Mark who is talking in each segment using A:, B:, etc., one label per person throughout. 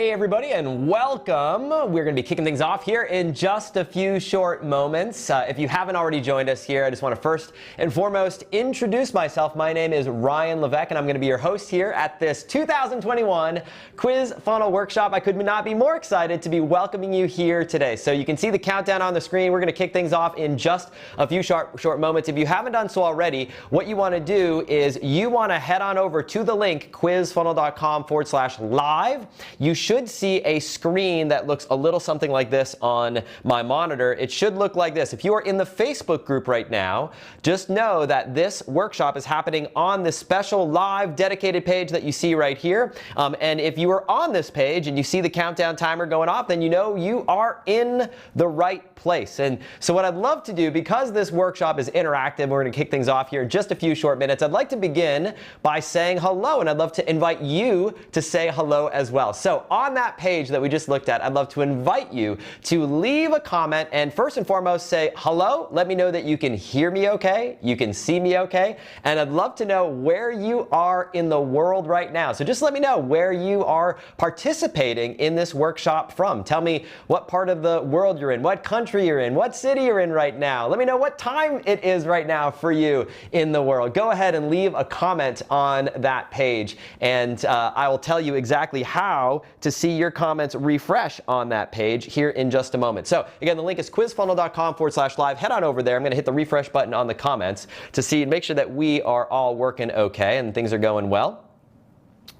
A: Hey everybody, and welcome. We're going to be kicking things off here in just a few short moments. If you haven't already joined us here, I just want to first and foremost introduce myself. My name is Ryan Levesque, and I'm going to be your host here at this 2021 Quiz Funnel Workshop. I could not be more excited to be welcoming you here today. So you can see the countdown on the screen. We're going to kick things off in just a few short moments. If you haven't done so already, what you want to do is you want to head on over to the link quizfunnel.com/live. You should see a screen that looks a little something like this on my monitor. It should look like this. If you are in the Facebook group right now, just know that this workshop is happening on this special live dedicated page that you see right here. And if you are on this page and you see the countdown timer going off, then you know you are in the right place. And so what I'd love to do, because this workshop is interactive, we're going to kick things off here in just a few short minutes. I'd like to begin by saying hello, and I'd love to invite you to say hello as well. So on that page that we just looked at, I'd love to invite you to leave a comment and first and foremost say hello. Let me know that you can hear me okay, you can see me okay, and I'd love to know where you are in the world right now. So just let me know where you are participating in this workshop from. Tell me what part of the world you're in, what country you're in, what city you're in right now. Let me know what time it is right now for you in the world. Go ahead and leave a comment on that page, and I will tell you exactly how to see your comments refresh on that page here in just a moment. So again, the link is quizfunnel.com/live. Head on over there. I'm going to hit the refresh button on the comments to see and make sure that we are all working okay and things are going well.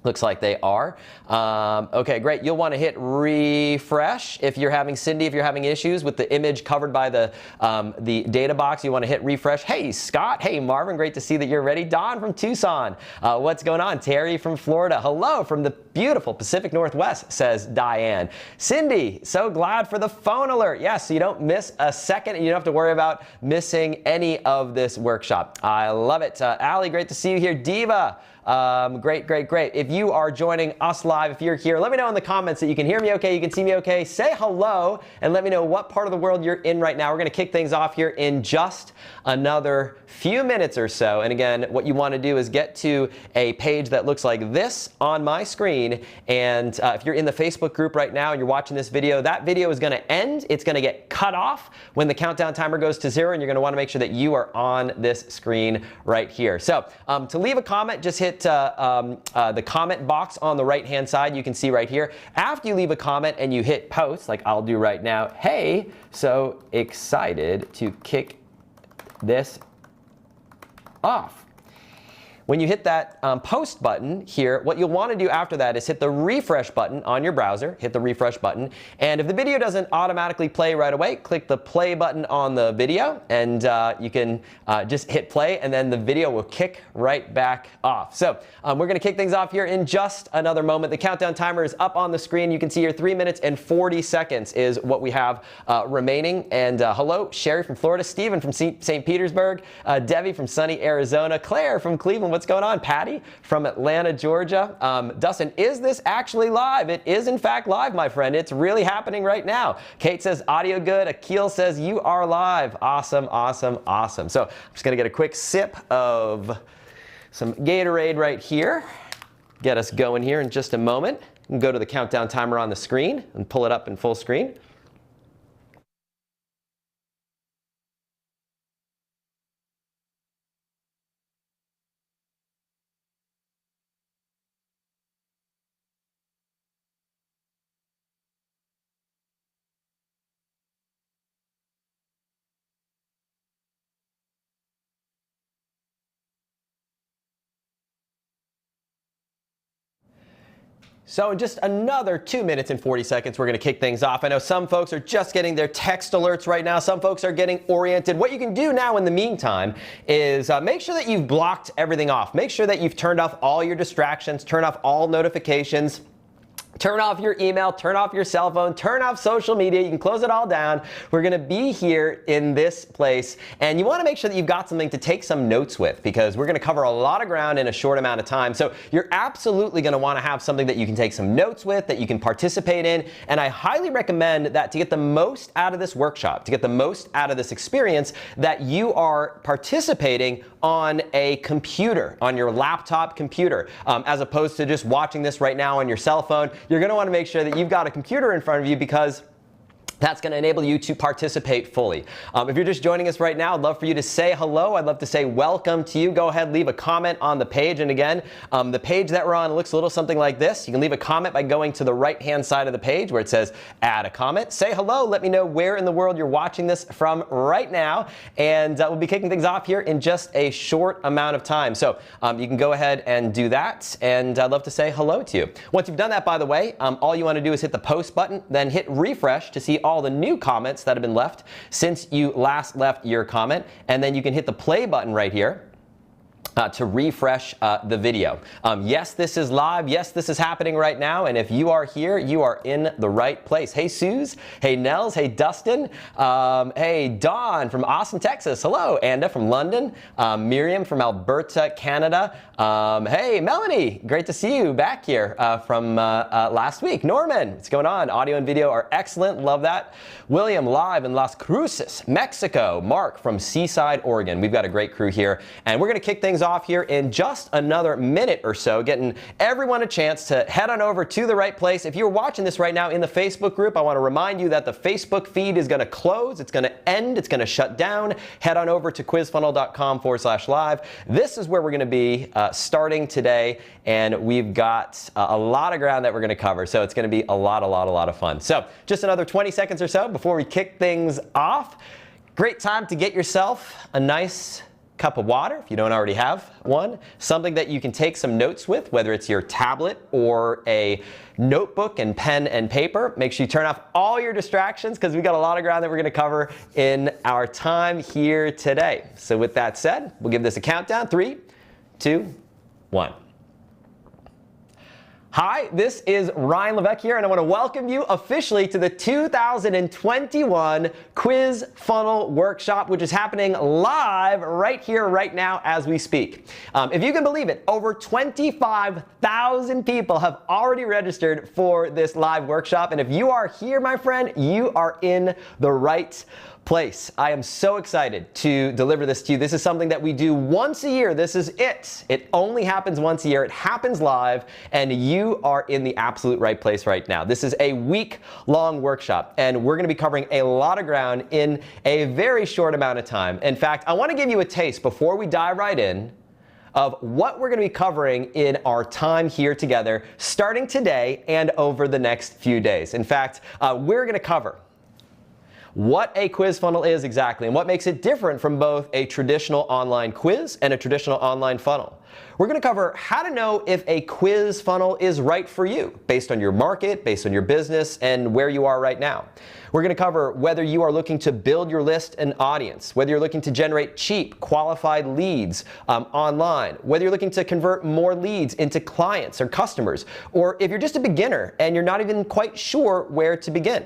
A: Looks like they are. Okay, great. You'll want to hit refresh. If you're having, Cindy, if you're having issues with the image covered by the data box, you want to hit refresh. Hey, Scott. Hey, Marvin. Great to see that you're ready. Don from Tucson. What's going on? Terry from Florida. Hello from the beautiful Pacific Northwest, says Diane. Cindy, so glad for the phone alert. Yes, so you don't miss a second and you don't have to worry about missing any of this workshop. I love it. Allie, great to see you here. Diva. Great. If you are joining us live, if you're here, let me know in the comments that you can hear me okay, you can see me okay. Say hello and let me know what part of the world you're in right now. We're going to kick things off here in just another few minutes or so. And again, what you want to do is get to a page that looks like this on my screen. And if you're in the Facebook group right now and you're watching this video, that video is going to end. It's going to get cut off when the countdown timer goes to 0, and you're going to want to make sure that you are on this screen right here. So to leave a comment, just hit the comment box on the right hand side. You can see right here. After you leave a comment and you hit post, like I'll do right now, hey, so excited to kick this off. When you hit that post button here, what you'll want to do after that is hit the refresh button on your browser, hit the refresh button, and if the video doesn't automatically play right away, click the play button on the video, and you can just hit play, and then the video will kick right back off. So we're going to kick things off here in just another moment. The countdown timer is up on the screen. You can see here 3 minutes and 40 seconds is what we have remaining. And hello, Sherry from Florida, Stephen from St. Petersburg, Debbie from sunny Arizona, Claire from Cleveland. What's going on? Patty from Atlanta, Georgia. Dustin, is this actually live? It is in fact live, my friend. It's really happening right now. Kate says audio good. Akil says you are live. Awesome. So I'm just going to get a quick sip of some Gatorade right here. Get us going here in just a moment. And go to the countdown timer on the screen and pull it up in full screen. So in just another 2 minutes and 40 seconds, we're going to kick things off. I know some folks are just getting their text alerts right now. Some folks are getting oriented. What you can do now in the meantime is make sure that you've blocked everything off. Make sure that you've turned off all your distractions, turn off all notifications. Turn off your email, turn off your cell phone, turn off social media. You can close it all down. We're going to be here in this place, and you want to make sure that you've got something to take some notes with, because we're going to cover a lot of ground in a short amount of time. So you're absolutely going to want to have something that you can take some notes with, that you can participate in, and I highly recommend that to get the most out of this workshop, to get the most out of this experience, that you are participating on a computer, on your laptop computer, as opposed to just watching this right now on your cell phone. You're going to want to make sure that you've got a computer in front of you, because that's going to enable you to participate fully. If you're just joining us right now, I'd love for you to say hello. I'd love to say welcome to you. Go ahead, leave a comment on the page. And again, the page that we're on looks a little something like this. You can leave a comment by going to the right-hand side of the page where it says add a comment. Say hello. Let me know where in the world you're watching this from right now. And we'll be kicking things off here in just a short amount of time. So you can go ahead and do that. And I'd love to say hello to you. Once you've done that, by the way, all you want to do is hit the post button, then hit refresh to see all the new comments that have been left since you last left your comment, and then you can hit the play button right here to refresh the video. Yes, this is live. Yes, this is happening right now. And if you are here, you are in the right place. Hey, Suze. Hey, Nels. Hey, Dustin. Hey, Dawn from Austin, Texas. Hello. Anda from London. Miriam from Alberta, Canada. Hey, Melanie. Great to see you back here from last week. Norman, what's going on? Audio and video are excellent. Love that. William, live in Las Cruces, Mexico. Mark from Seaside, Oregon. We've got a great crew here. And we're going to kick things off here in just another minute or so, getting everyone a chance to head on over to the right place. If you're watching this right now in the Facebook group, I want to remind you that the Facebook feed is going to close. It's going to end. It's going to shut down. Head on over to quizfunnel.com/live. This is where we're going to be starting today, and we've got a lot of ground that we're going to cover, so it's going to be a lot of fun. So just another 20 seconds or so before we kick things off. Great time to get yourself a nice cup of water if you don't already have one, something that you can take some notes with, whether it's your tablet or a notebook and pen and paper. Make sure you turn off all your distractions, because we've got a lot of ground that we're going to cover in our time here today. So with that said, we'll give this a countdown. 3, 2, 1. Hi, this is Ryan Levesque here, and I want to welcome you officially to the 2021 Quiz Funnel Workshop, which is happening live right here, right now, as we speak. If you can believe it, over 25,000 people have already registered for this live workshop, and if you are here, my friend, you are in the right place. I am so excited to deliver this to you. This is something that we do once a year. This is it. It only happens once a year. It happens live, and you are in the absolute right place right now. This is a week-long workshop, and we're going to be covering a lot of ground in a very short amount of time. In fact, I want to give you a taste before we dive right in of what we're going to be covering in our time here together, starting today and over the next few days. In fact, we're going to cover what a quiz funnel is exactly, and what makes it different from both a traditional online quiz and a traditional online funnel. We're going to cover how to know if a quiz funnel is right for you, based on your market, based on your business, and where you are right now. We're going to cover whether you are looking to build your list and audience, whether you're looking to generate cheap, qualified leads online, whether you're looking to convert more leads into clients or customers, or if you're just a beginner and you're not even quite sure where to begin.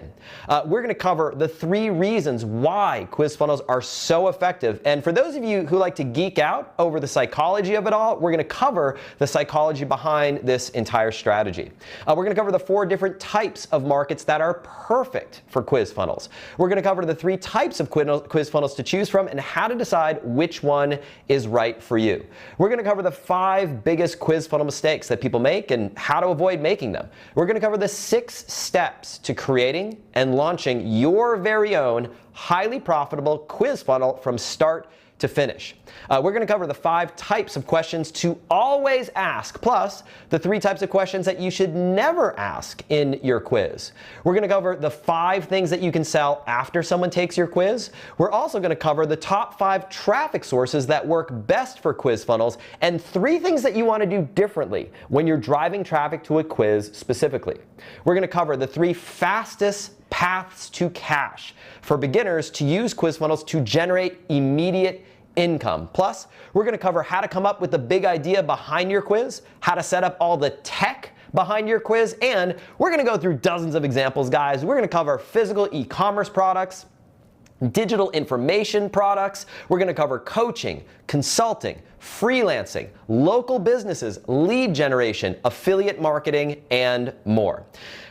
A: We're going to cover the 3 reasons why quiz funnels are so effective. And for those of you who like to geek out over the psychology of it all, we're going to cover the psychology behind this entire strategy. We're going to cover the 4 different types of markets that are perfect for quiz funnels. We're going to cover the 3 types of quiz funnels to choose from and how to decide which one is right for you. We're going to cover the 5 biggest quiz funnel mistakes that people make and how to avoid making them. We're going to cover the 6 steps to creating and launching your very own highly profitable quiz funnel from start to finish. We're going to cover the 5 types of questions to always ask, plus the 3 types of questions that you should never ask in your quiz. We're going to cover the 5 things that you can sell after someone takes your quiz. We're also going to cover the top 5 traffic sources that work best for quiz funnels, and 3 things that you want to do differently when you're driving traffic to a quiz specifically. We're going to cover the 3 fastest paths to cash for beginners to use quiz funnels to generate immediate income. Plus, we're going to cover how to come up with the big idea behind your quiz, how to set up all the tech behind your quiz, and we're going to go through dozens of examples, guys. We're going to cover physical e-commerce products, digital information products. We're going to cover coaching, consulting, freelancing, local businesses, lead generation, affiliate marketing, and more.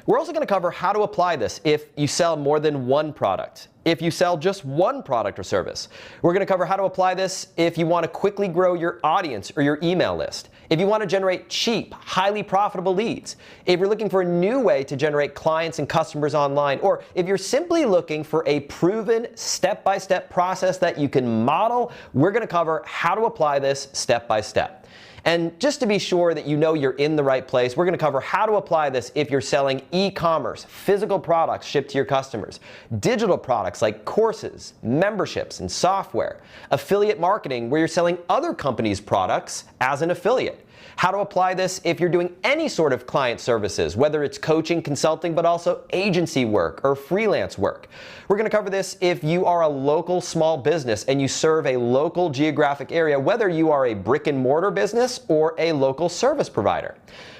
A: We're also going to cover how to apply this if you sell more than one product, if you sell just one product or service. We're going to cover how to apply this if you want to quickly grow your audience or your email list, if you want to generate cheap, highly profitable leads, if you're looking for a new way to generate clients and customers online, or if you're simply looking for a proven step-by-step process that you can model. We're going to cover how to apply this step by step. And just to be sure that you know you're in the right place, we're going to cover how to apply this if you're selling e-commerce, physical products shipped to your customers, digital products like courses, memberships, and software, affiliate marketing where you're selling other companies' products as an affiliate, how to apply this if you're doing any sort of client services, whether it's coaching, consulting, but also agency work or freelance work. We're going to cover this if you are a local small business and you serve a local geographic area, whether you are a brick and mortar business or a local service provider.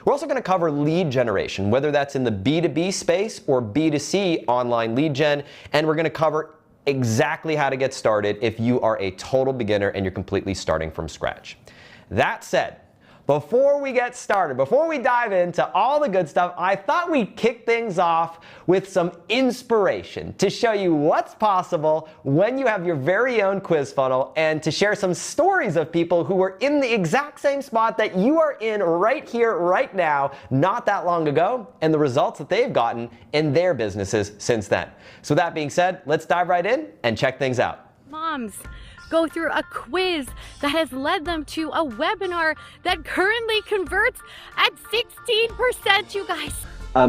A: We're also going to cover lead generation, whether that's in the B2B space or B2C online lead gen, and we're going to cover exactly how to get started if you are a total beginner and you're completely starting from scratch. That said, before we get started, before we dive into all the good stuff, I thought we'd kick things off with some inspiration to show you what's possible when you have your very own quiz funnel and to share some stories of people who were in the exact same spot that you are in right here, right now, not that long ago, and the results that they've gotten in their businesses since then. So with that being said, let's dive right in and check things out.
B: Moms go through a quiz that has led them to a webinar that currently converts at 16%, you guys.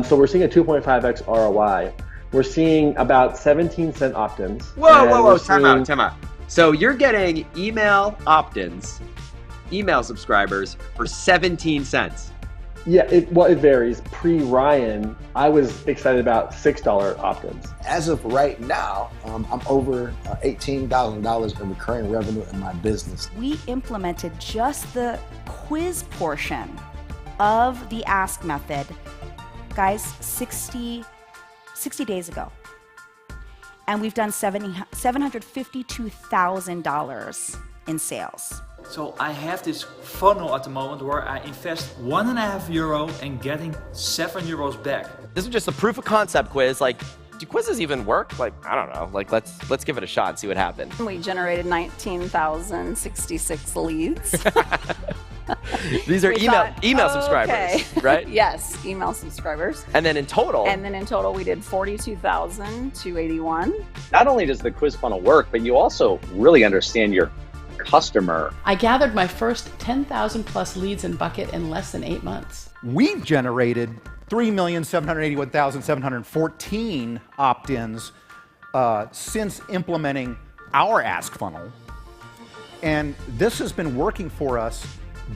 C: So we're seeing a 2.5x ROI. We're seeing about 17-cent opt-ins.
A: Whoa, time out. So you're getting email opt-ins, email subscribers for 17 cents.
C: Yeah, it varies. Pre-Ryan, I was excited about $6 opt-ins.
D: As of right now, I'm over $18,000 in recurring revenue in my business.
E: We implemented just the quiz portion of the ask method, guys, 60 days ago. And we've done $752,000 in sales.
F: So I have this funnel at the moment where I invest €1.5 and getting €7 back.
G: This is just a proof of concept quiz. Like, do quizzes even work? Like, I don't know. Like, let's give it a shot and see what happens.
H: We generated 19,066 leads.
G: These are email subscribers, right?
H: Yes, email subscribers.
G: And then in total?
H: And then in total, we did 42,281.
I: Not only does the quiz funnel work, but you also really understand your customer.
J: I gathered my first 10,000 plus leads in Bucket in less than 8 months.
K: We've generated 3,781,714 opt-ins since implementing our ask funnel. And this has been working for us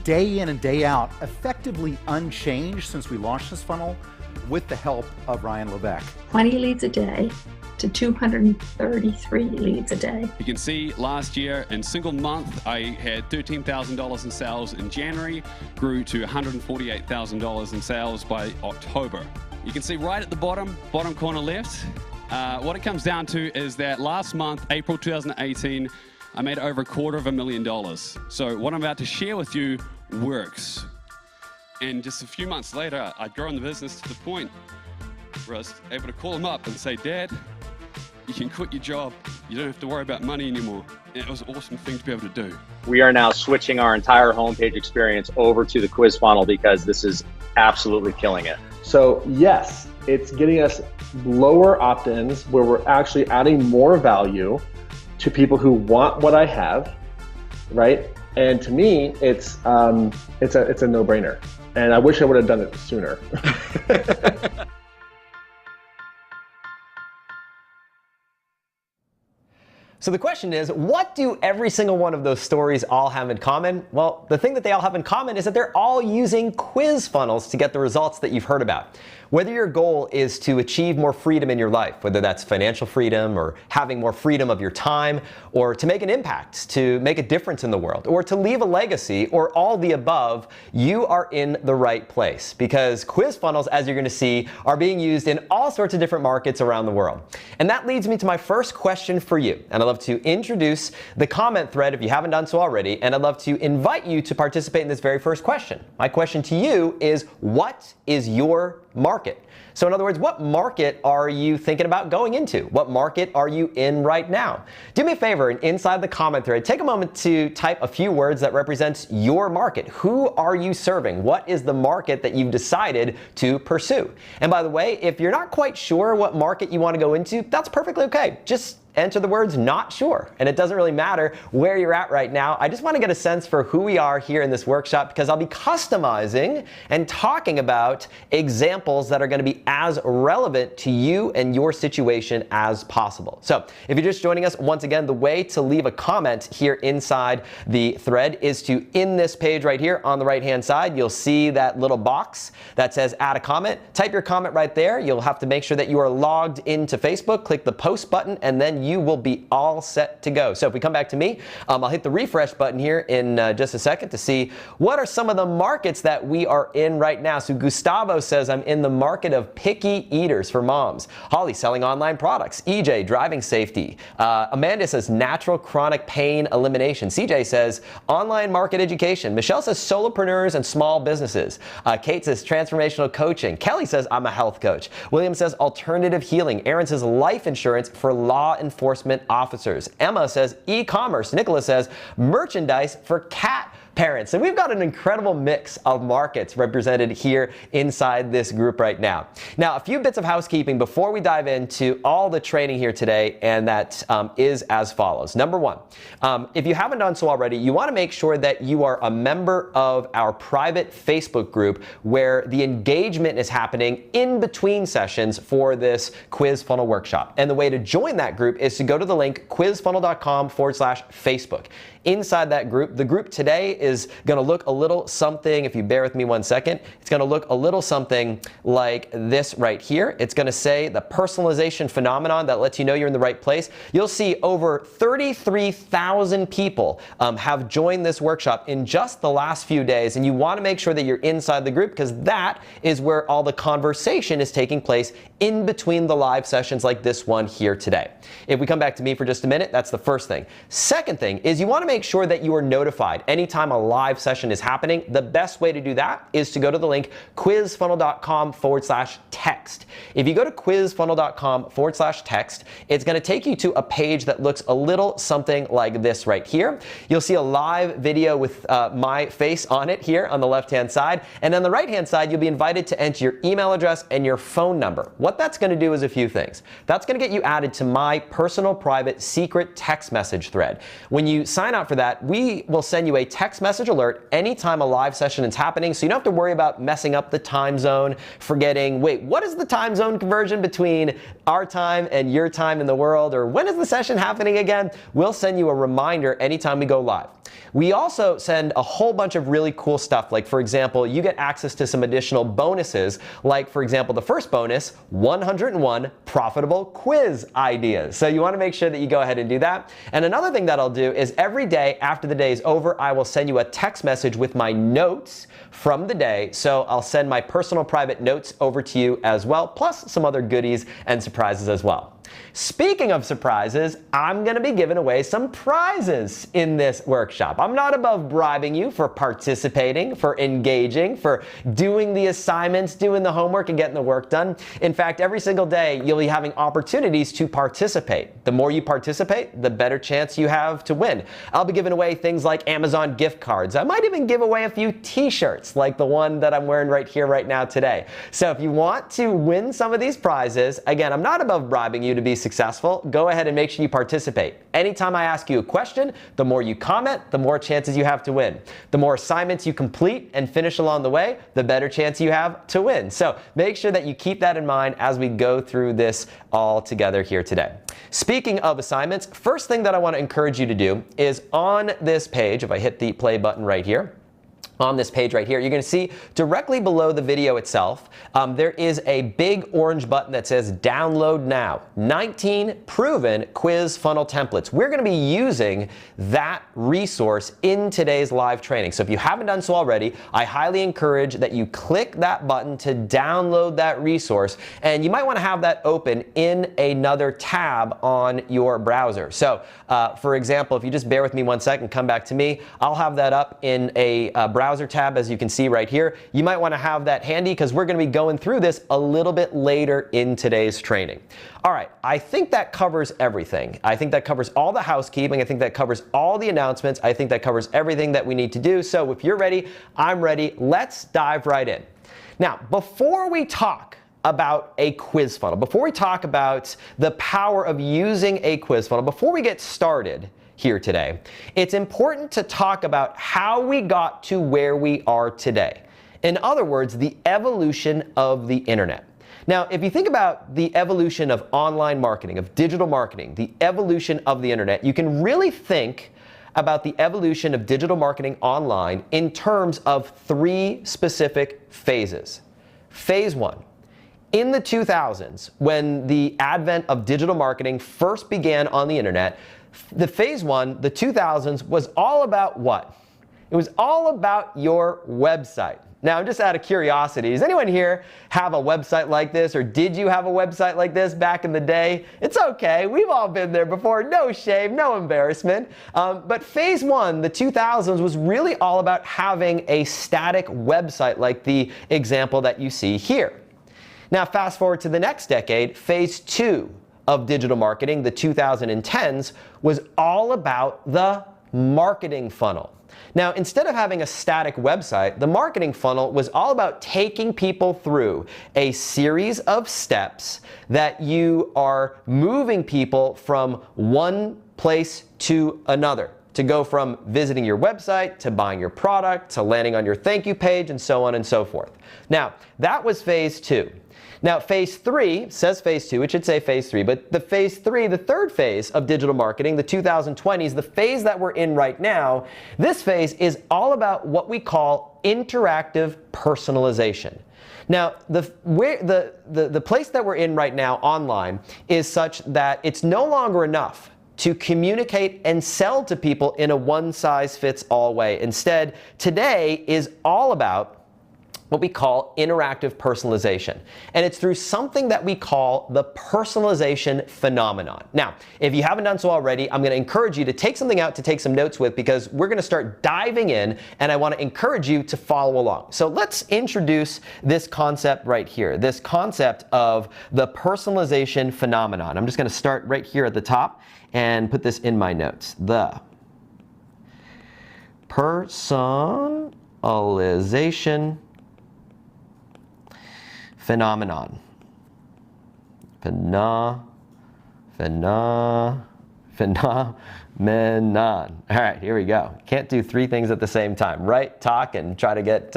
K: day in and day out, effectively unchanged since we launched this funnel with the help of Ryan Levesque.
L: 20 leads a day to 233 leads a day.
M: You can see last year in single month, I had $13,000 in sales in January, grew to $148,000 in sales by October. You can see right at the bottom corner left, what it comes down to is that last month, April 2018, I made over $250,000. So what I'm about to share with you works. And just a few months later, I'd grown the business to the point where I was able to call him up and say, Dad, you can quit your job. You don't have to worry about money anymore. And it was an awesome thing to be able to do.
I: We are now switching our entire homepage experience over to the quiz funnel because this is absolutely killing it.
C: So yes, it's getting us lower opt-ins where we're actually adding more value to people who want what I have, right? And to me, it's a no-brainer. And I wish I would have done it sooner.
A: So the question is, what do every single one of those stories all have in common? Well, the thing that they all have in common is that they're all using quiz funnels to get the results that you've heard about. Whether your goal is to achieve more freedom in your life, whether that's financial freedom or having more freedom of your time, or to make an impact, to make a difference in the world, or to leave a legacy, or all the above, you are in the right place. Because quiz funnels, as you're going to see, are being used in all sorts of different markets around the world. And that leads me to my first question for you. And I love love to introduce the comment thread if you haven't done so already, and I'd love to invite you to participate in this very first question. My question to you is, what is your market? So in other words, what market are you thinking about going into? What market are you in right now? Do me a favor, and inside the comment thread, take a moment to type a few words that represents your market. Who are you serving? What is the market that you've decided to pursue? And by the way, if you're not quite sure what market you want to go into, that's perfectly okay. Just enter the words not sure. And it doesn't really matter where you're at right now. I just want to get a sense for who we are here in this workshop, because I'll be customizing and talking about examples that are going to be as relevant to you and your situation as possible. So if you're just joining us, once again, the way to leave a comment here inside the thread is to, in this page right here on the right-hand side, you'll see that little box that says add a comment. Type your comment right there. You'll have to make sure that you are logged into Facebook. Click the post button, and then you will be all set to go. So if we come back to me, I'll hit the refresh button here in just a second to see what are some of the markets that we are in right now. So Gustavo says, I'm in the market of picky eaters for moms. Holly, selling online products. EJ, driving safety. Amanda says, natural chronic pain elimination. CJ says, online market education. Michelle says, solopreneurs and small businesses. Kate says, transformational coaching. Kelly says, I'm a health coach. William says, alternative healing. Aaron says, life insurance for law enforcement officers. Emma says e-commerce. Nicholas says merchandise for cat parents. And we've got an incredible mix of markets represented here inside this group right now. Now, a few bits of housekeeping before we dive into all the training here today, and that is as follows. Number one, if you haven't done so already, you want to make sure that you are a member of our private Facebook group where the engagement is happening in between sessions for this quiz funnel workshop. And the way to join that group is to go to the link quizfunnel.com/Facebook. Inside that group, the group today is going to look a little something, if you bear with me 1 second, it's going to look a little something like this right here. It's going to say the personalization phenomenon. That lets you know you're in the right place. You'll see over 33,000 people have joined this workshop in just the last few days, and you want to make sure that you're inside the group, because that is where all the conversation is taking place in between the live sessions like this one here today. If we come back to me for just a minute, that's the first thing. Second thing is you want to make sure that you are notified anytime a live session is happening. The best way to do that is to go to the link quizfunnel.com/text. If you go to quizfunnel.com/text, it's going to take you to a page that looks a little something like this right here. You'll see a live video with my face on it here on the left-hand side. And on the right-hand side, you'll be invited to enter your email address and your phone number. What that's going to do is a few things. That's going to get you added to my personal private secret text message thread. When you sign up for that, we will send you a text message alert anytime a live session is happening, so you don't have to worry about messing up the time zone, forgetting, wait, what is the time zone conversion between our time and your time in the world, or when is the session happening again? We'll send you a reminder anytime we go live. We also send a whole bunch of really cool stuff, like for example, you get access to some additional bonuses, like for example, the first bonus, 101 profitable quiz ideas. So you want to make sure that you go ahead and do that. And another thing that I'll do is every day after the day is over, I will send you a text message with my notes from the day. So I'll send my personal private notes over to you as well, plus some other goodies and surprises as well. Speaking of surprises, I'm going to be giving away some prizes in this workshop. I'm not above bribing you for participating, for engaging, for doing the assignments, doing the homework, and getting the work done. In fact, every single day, you'll be having opportunities to participate. The more you participate, the better chance you have to win. I'll be giving away things like Amazon gift cards. I might even give away a few t-shirts like the one that I'm wearing right here, right now today. So if you want to win some of these prizes, again, I'm not above bribing you to be successful. Go ahead and make sure you participate. Anytime I ask you a question, the more you comment, the more chances you have to win. The more assignments you complete and finish along the way, the better chance you have to win. So make sure that you keep that in mind as we go through this all together here today. Speaking of assignments, first thing that I want to encourage you to do is on this page, if I hit the play button right here, on this page right here, you're going to see directly below the video itself, there is a big orange button that says download now. 19 proven quiz funnel templates. We're going to be using that resource in today's live training. So if you haven't done so already, I highly encourage that you click that button to download that resource. And you might want to have that open in another tab on your browser. So for example, if you just bear with me one second, come back to me, I'll have that up in a browser tab, as you can see right here. You might want to have that handy because we're going to be going through this a little bit later in today's training. All right, I think that covers everything. I think that covers all the housekeeping. I think that covers all the announcements. I think that covers everything that we need to do. So if you're ready, I'm ready. Let's dive right in. Now, before we talk about a quiz funnel, before we talk about the power of using a quiz funnel, before we get started here today, it's important to talk about how we got to where we are today. In other words, the evolution of the internet. Now, if you think about the evolution of online marketing, of digital marketing, the evolution of the internet, you can really think about the evolution of digital marketing online in terms of 3 specific phases. Phase 1. In the 2000s, when the advent of digital marketing first began on the internet, the phase 1, the 2000s, was all about what? It was all about your website. Now, just out of curiosity, does anyone here have a website like this, or did you have a website like this back in the day? It's okay, we've all been there before, no shame, no embarrassment. But phase 1, the 2000s, was really all about having a static website like the example that you see here. Now, fast forward to the next decade, phase 2 of digital marketing, the 2010s, was all about the marketing funnel. Now, instead of having a static website, the marketing funnel was all about taking people through a series of steps that you are moving people from one place to another, to go from visiting your website, to buying your product, to landing on your thank you page, and so on and so forth. Now, that was phase 2. Now, phase 3, says phase 2, it should say phase 3, but the phase 3, the third phase of digital marketing, the 2020s, the phase that we're in right now, this phase is all about what we call interactive personalization. Now, the place that we're in right now online is such that it's no longer enough to communicate and sell to people in a one-size-fits-all way. Instead, today is all about what we call interactive personalization. And it's through something that we call the personalization phenomenon. Now, if you haven't done so already, I'm going to encourage you to take something out to take some notes with, because we're going to start diving in, and I want to encourage you to follow along. So let's introduce this concept right here, this concept of the personalization phenomenon. I'm just going to start right here at the top and put this in my notes. The personalization phenomenon. Phenomenon. All right, here we go. Can't do 3 things at the same time. Write, talk, and try to get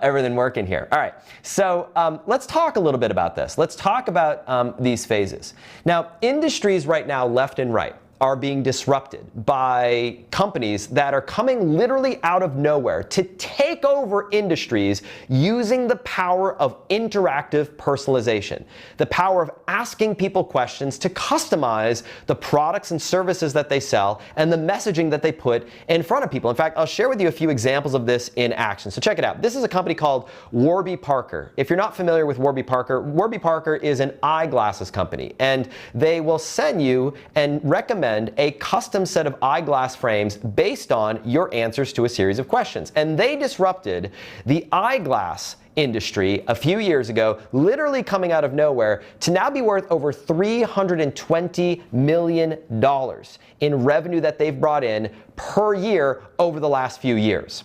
A: everything working here. All right, so let's talk a little bit about this. Let's talk about these phases. Now, industries right now, left and right, are being disrupted by companies that are coming literally out of nowhere to take over industries using the power of interactive personalization, the power of asking people questions to customize the products and services that they sell and the messaging that they put in front of people. In fact, I'll share with you a few examples of this in action. So check it out. This is a company called Warby Parker. If you're not familiar with Warby Parker is an eyeglasses company, and they will send you and recommend a custom set of eyeglass frames based on your answers to a series of questions. And they disrupted the eyeglass industry a few years ago, literally coming out of nowhere, to now be worth over $320 million in revenue that they've brought in per year over the last few years.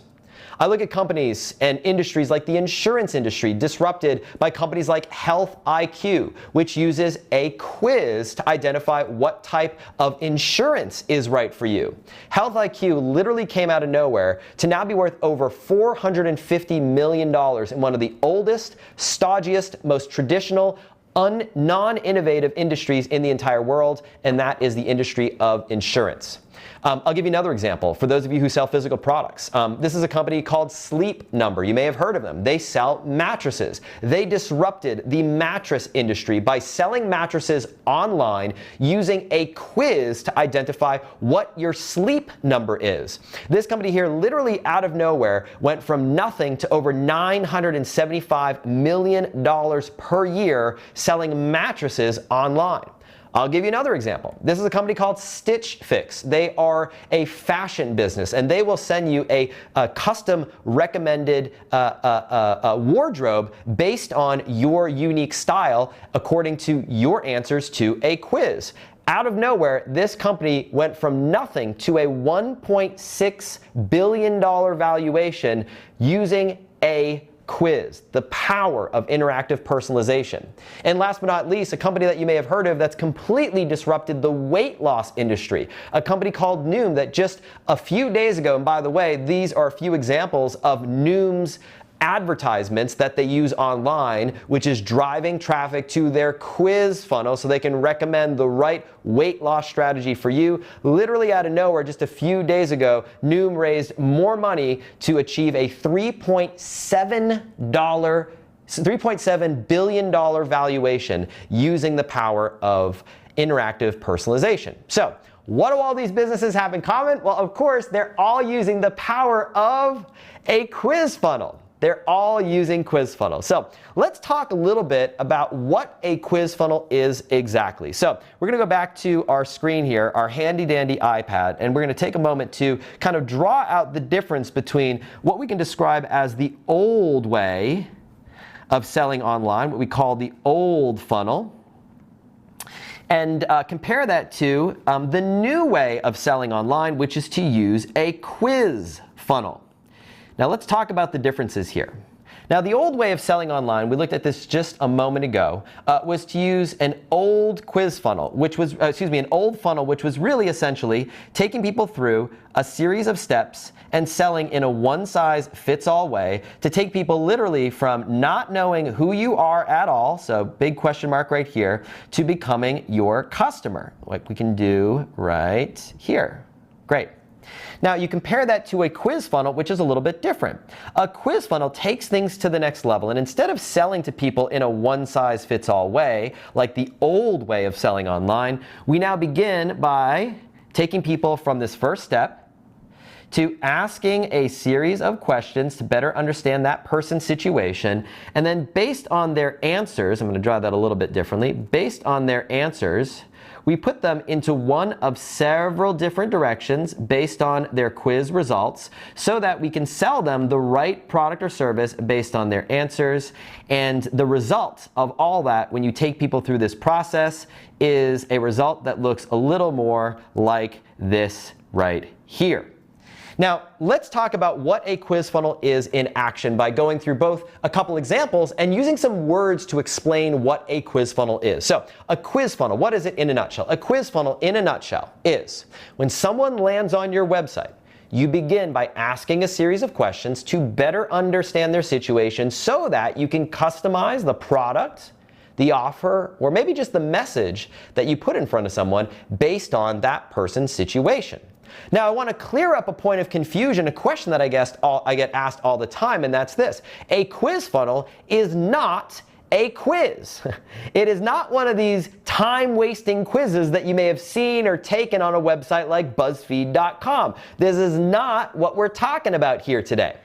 A: I look at companies and industries like the insurance industry, disrupted by companies like Health IQ, which uses a quiz to identify what type of insurance is right for you. Health IQ literally came out of nowhere to now be worth over $450 million in one of the oldest, stodgiest, most traditional non-innovative industries in the entire world, and that is the industry of insurance. I'll give you another example for those of you who sell physical products. This is a company called Sleep Number. You may have heard of them. They sell mattresses. They disrupted the mattress industry by selling mattresses online using a quiz to identify what your sleep number is. This company here, literally out of nowhere, went from nothing to over $975 million per year selling mattresses online. I'll give you another example. This is a company called Stitch Fix. They are a fashion business, and they will send you a custom recommended wardrobe based on your unique style according to your answers to a quiz. Out of nowhere, this company went from nothing to a $1.6 billion valuation using a quiz, the power of interactive personalization. And last but not least, a company that you may have heard of that's completely disrupted the weight loss industry, a company called Noom that just a few days ago, and by the way, these are a few examples of Noom's advertisements that they use online, which is driving traffic to their quiz funnel so they can recommend the right weight loss strategy for you. Literally out of nowhere, just a few days ago, Noom raised more money to achieve a $3.7 billion valuation using the power of interactive personalization. So, what do all these businesses have in common? Well, of course, they're all using the power of a quiz funnel. They're all using quiz funnels. So let's talk a little bit about what a quiz funnel is exactly. So we're going to go back to our screen here, our handy dandy iPad, and we're going to take a moment to kind of draw out the difference between what we can describe as the old way of selling online, what we call the old funnel, and compare that to the new way of selling online, which is to use a quiz funnel. Now let's talk about the differences here. Now the old way of selling online, we looked at this just a moment ago, was to use an old quiz funnel, which was, an old funnel, which was really essentially taking people through a series of steps and selling in a one-size-fits-all way to take people literally from not knowing who you are at all, so big question mark right here, to becoming your customer, like we can do right here. Great. Now you compare that to a quiz funnel, which is a little bit different. A quiz funnel takes things to the next level, and instead of selling to people in a one-size-fits-all way, like the old way of selling online, we now begin by taking people from this first step to asking a series of questions to better understand that person's situation, and then based on their answers, I'm going to draw that a little bit differently, based on their answers, we put them into one of several different directions based on their quiz results so that we can sell them the right product or service based on their answers. And the result of all that, when you take people through this process, is a result that looks a little more like this right here. Now, let's talk about what a quiz funnel is in action by going through both a couple examples and using some words to explain what a quiz funnel is. So, a quiz funnel, what is it in a nutshell? A quiz funnel in a nutshell is when someone lands on your website, you begin by asking a series of questions to better understand their situation so that you can customize the product, the offer, or maybe just the message that you put in front of someone based on that person's situation. Now, I want to clear up a point of confusion, a question that I get asked all the time, and that's this. A quiz funnel is not a quiz. It is not one of these time-wasting quizzes that you may have seen or taken on a website like BuzzFeed.com. This is not what we're talking about here today.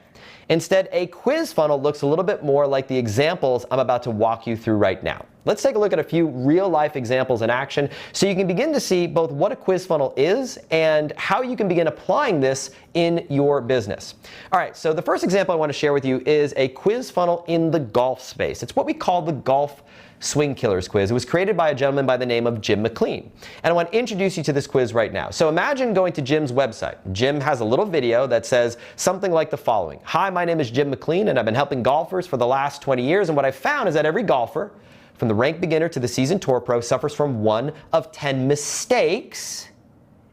A: Instead, a quiz funnel looks a little bit more like the examples I'm about to walk you through right now. Let's take a look at a few real-life examples in action so you can begin to see both what a quiz funnel is and how you can begin applying this in your business. All right, so the first example I want to share with you is a quiz funnel in the golf space. It's what we call the Golf Swing Killers quiz. It was created by a gentleman by the name of Jim McLean. And I want to introduce you to this quiz right now. So imagine going to Jim's website. Jim has a little video that says something like the following. Hi, my name is Jim McLean, and I've been helping golfers for the last 20 years. And what I've found is that every golfer, from the ranked beginner to the seasoned tour pro, suffers from one of 10 mistakes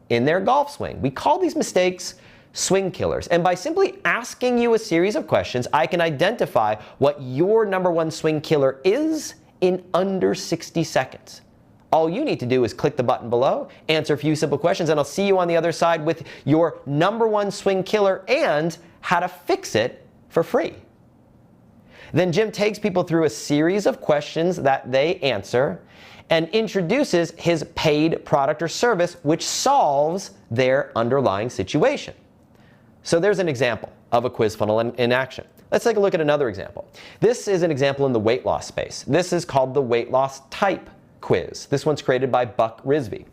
A: in their golf swing. We call these mistakes swing killers. And by simply asking you a series of questions, I can identify what your number one swing killer is in under 60 seconds. All you need to do is click the button below, answer a few simple questions, and I'll see you on the other side with your #1 swing killer and how to fix it for free. Then Jim takes people through a series of questions that they answer and introduces his paid product or service which solves their underlying situation. So there's an example of a quiz funnel in action. Let's take a look at another example. This is an example in the weight loss space. This is called the weight loss type quiz. This one's created by Buck Risby.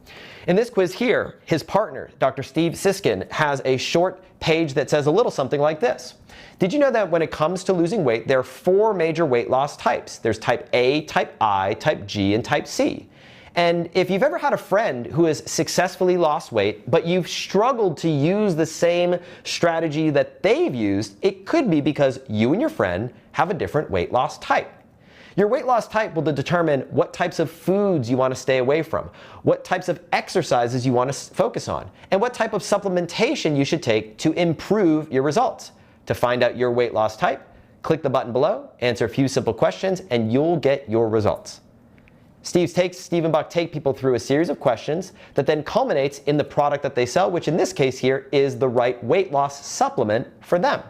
A: In this quiz here, his partner, Dr. Steve Siskin, has a short page that says a little something like this. Did you know that when it comes to losing weight, there are 4 major weight loss types? There's type A, type I, type G, and type C. And if you've ever had a friend who has successfully lost weight, but you've struggled to use the same strategy that they've used, it could be because you and your friend have a different weight loss type. Your weight loss type will determine what types of foods you want to stay away from, what types of exercises you want to focus on, and what type of supplementation you should take to improve your results. To find out your weight loss type, click the button below, answer a few simple questions, and you'll get your results. Steve and Buck take people through a series of questions that then culminates in the product that they sell, which in this case here is the right weight loss supplement for them.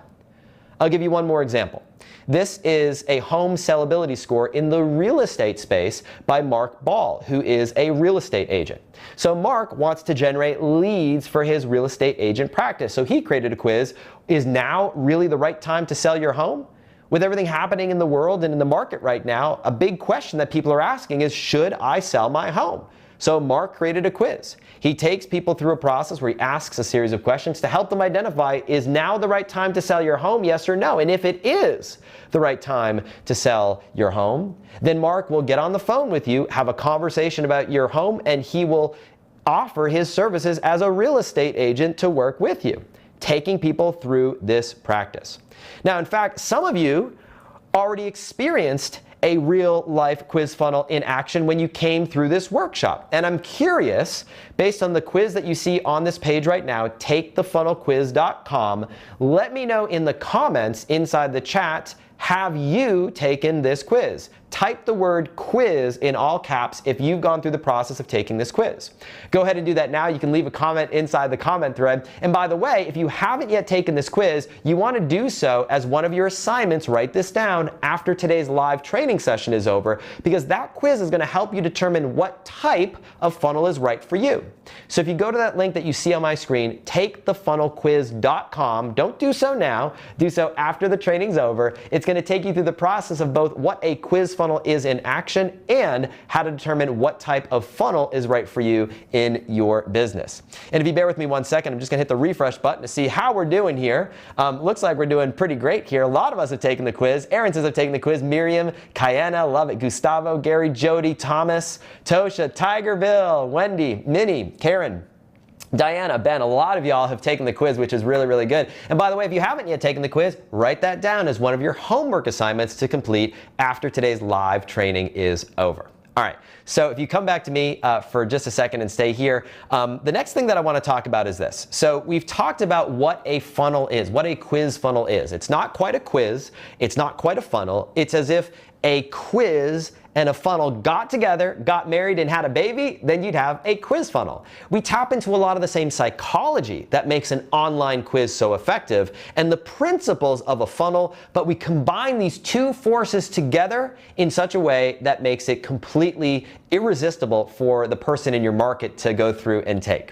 A: I'll give you one more example. This is a home sellability score in the real estate space by Mark Ball, who is a real estate agent. So Mark wants to generate leads for his real estate agent practice. So he created a quiz. Is now really the right time to sell your home? With everything happening in the world and in the market right now, a big question that people are asking is, should I sell my home? So Mark created a quiz. He takes people through a process where he asks a series of questions to help them identify, is now the right time to sell your home, yes or no? And if it is the right time to sell your home, then Mark will get on the phone with you, have a conversation about your home, and he will offer his services as a real estate agent to work with you, taking people through this practice. Now, in fact, some of you already experienced a real life quiz funnel in action when you came through this workshop. And I'm curious, based on the quiz that you see on this page right now, takethefunnelquiz.com, let me know in the comments inside the chat, have you taken this quiz? Type the word quiz in all caps if you've gone through the process of taking this quiz. Go ahead and do that now. You can leave a comment inside the comment thread. And by the way, if you haven't yet taken this quiz, you want to do so as one of your assignments. Write this down after today's live training session is over, because that quiz is going to help you determine what type of funnel is right for you. So if you go to that link that you see on my screen, takethefunnelquiz.com, don't do so now, do so after the training's over. It's going to take you through the process of both what a quiz funnel is in action and how to determine what type of funnel is right for you in your business. And if you bear with me one second, I'm just going to hit the refresh button to see how we're doing here. Looks like we're doing pretty great here. A lot of us have taken the quiz. Aaron says I've taken the quiz. Miriam, Kayana, love it. Gustavo, Gary, Jody, Thomas, Tosha, Tiger Bill, Wendy, Minnie, Karen, Diana, Ben, a lot of y'all have taken the quiz, which is really, really good. And by the way, if you haven't yet taken the quiz, write that down as one of your homework assignments to complete after today's live training is over. All right, so if you come back to me for just a second and stay here, the next thing that I want to talk about is this. So we've talked about what a funnel is, what a quiz funnel is. It's not quite a quiz, it's not quite a funnel. It's as if a quiz and a funnel got together, got married, and had a baby, then you'd have a quiz funnel. We tap into a lot of the same psychology that makes an online quiz so effective and the principles of a funnel, but we combine these two forces together in such a way that makes it completely irresistible for the person in your market to go through and take.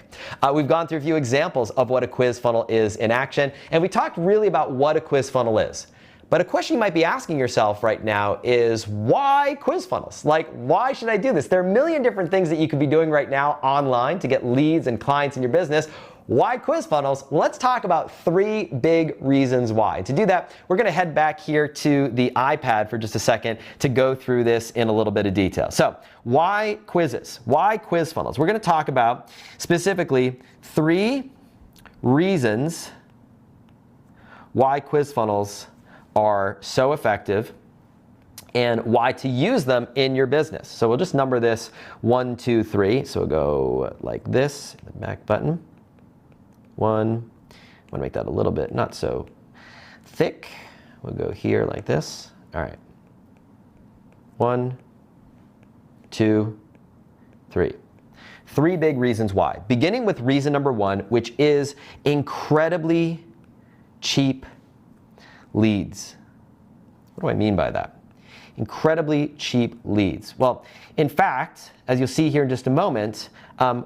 A: We've gone through a few examples of what a quiz funnel is in action, and we talked really about what a quiz funnel is. But a question you might be asking yourself right now is, why quiz funnels? Like, why should I do this? There are a million different things that you could be doing right now online to get leads and clients in your business. Why quiz funnels? Let's talk about 3 big reasons why. To do that, we're going to head back here to the iPad for just a second to go through this in a little bit of detail. So, why quizzes? Why quiz funnels? We're going to talk about specifically 3 reasons why quiz funnels are so effective and why to use them in your business. So we'll just number this 1, 2, 3. So we'll go like this, the back button. 1, I'm gonna make that a little bit not so thick. We'll go here like this. All right. 1, 2, 3. 3 big reasons why. Beginning with reason number 1, which is incredibly cheap leads. What do I mean by that? Incredibly cheap leads. Well, in fact, as you'll see here in just a moment,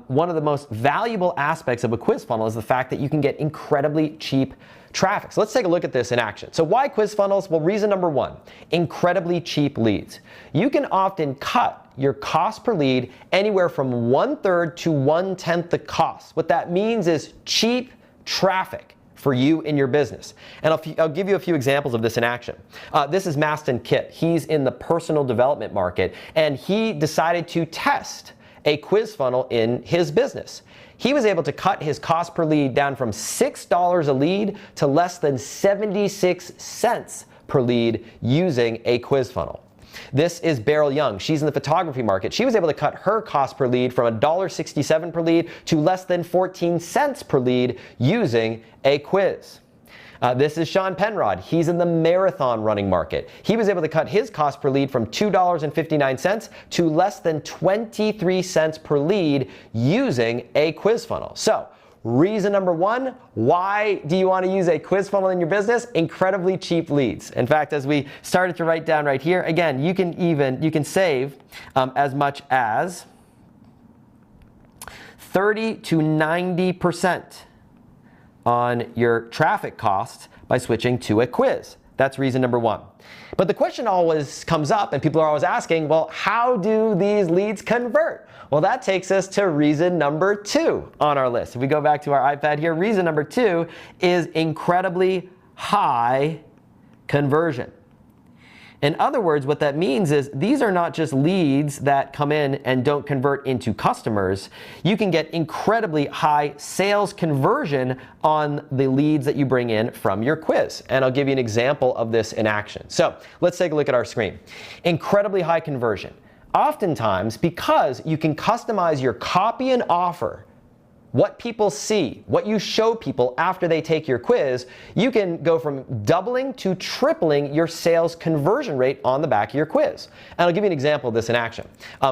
A: one of the most valuable aspects of a quiz funnel is the fact that you can get incredibly cheap traffic. So let's take a look at this in action. So why quiz funnels? Well, reason number 1, incredibly cheap leads. You can often cut your cost per lead anywhere from 1/3 to 1/10 the cost. What that means is cheap traffic for you in your business. And I'll give you a few examples of this in action. This is Maston Kit. He's in the personal development market, and he decided to test a quiz funnel in his business. He was able to cut his cost per lead down from $6 a lead to less than 76 cents per lead using a quiz funnel. This is Beryl Young. She's in the photography market. She was able to cut her cost per lead from $1.67 per lead to less than 14 cents per lead using a quiz. This is Sean Penrod. He's in the marathon running market. He was able to cut his cost per lead from $2.59 to less than 23 cents per lead using a quiz funnel. So, reason number 1, why do you want to use a quiz funnel in your business? Incredibly cheap leads. In fact, as we started to write down right here, again, you can save as much as 30 to 90% on your traffic costs by switching to a quiz. That's reason number 1. But the question always comes up, and people are always asking, well, how do these leads convert? Well, that takes us to reason number 2 on our list. If we go back to our iPad here, reason number 2 is incredibly high conversion. In other words, what that means is these are not just leads that come in and don't convert into customers. You can get incredibly high sales conversion on the leads that you bring in from your quiz. And I'll give you an example of this in action. So let's take a look at our screen. Incredibly high conversion. Oftentimes, because you can customize your copy and offer, what people see, what you show people after they take your quiz, you can go from doubling to tripling your sales conversion rate on the back of your quiz. And I'll give you an example of this in action.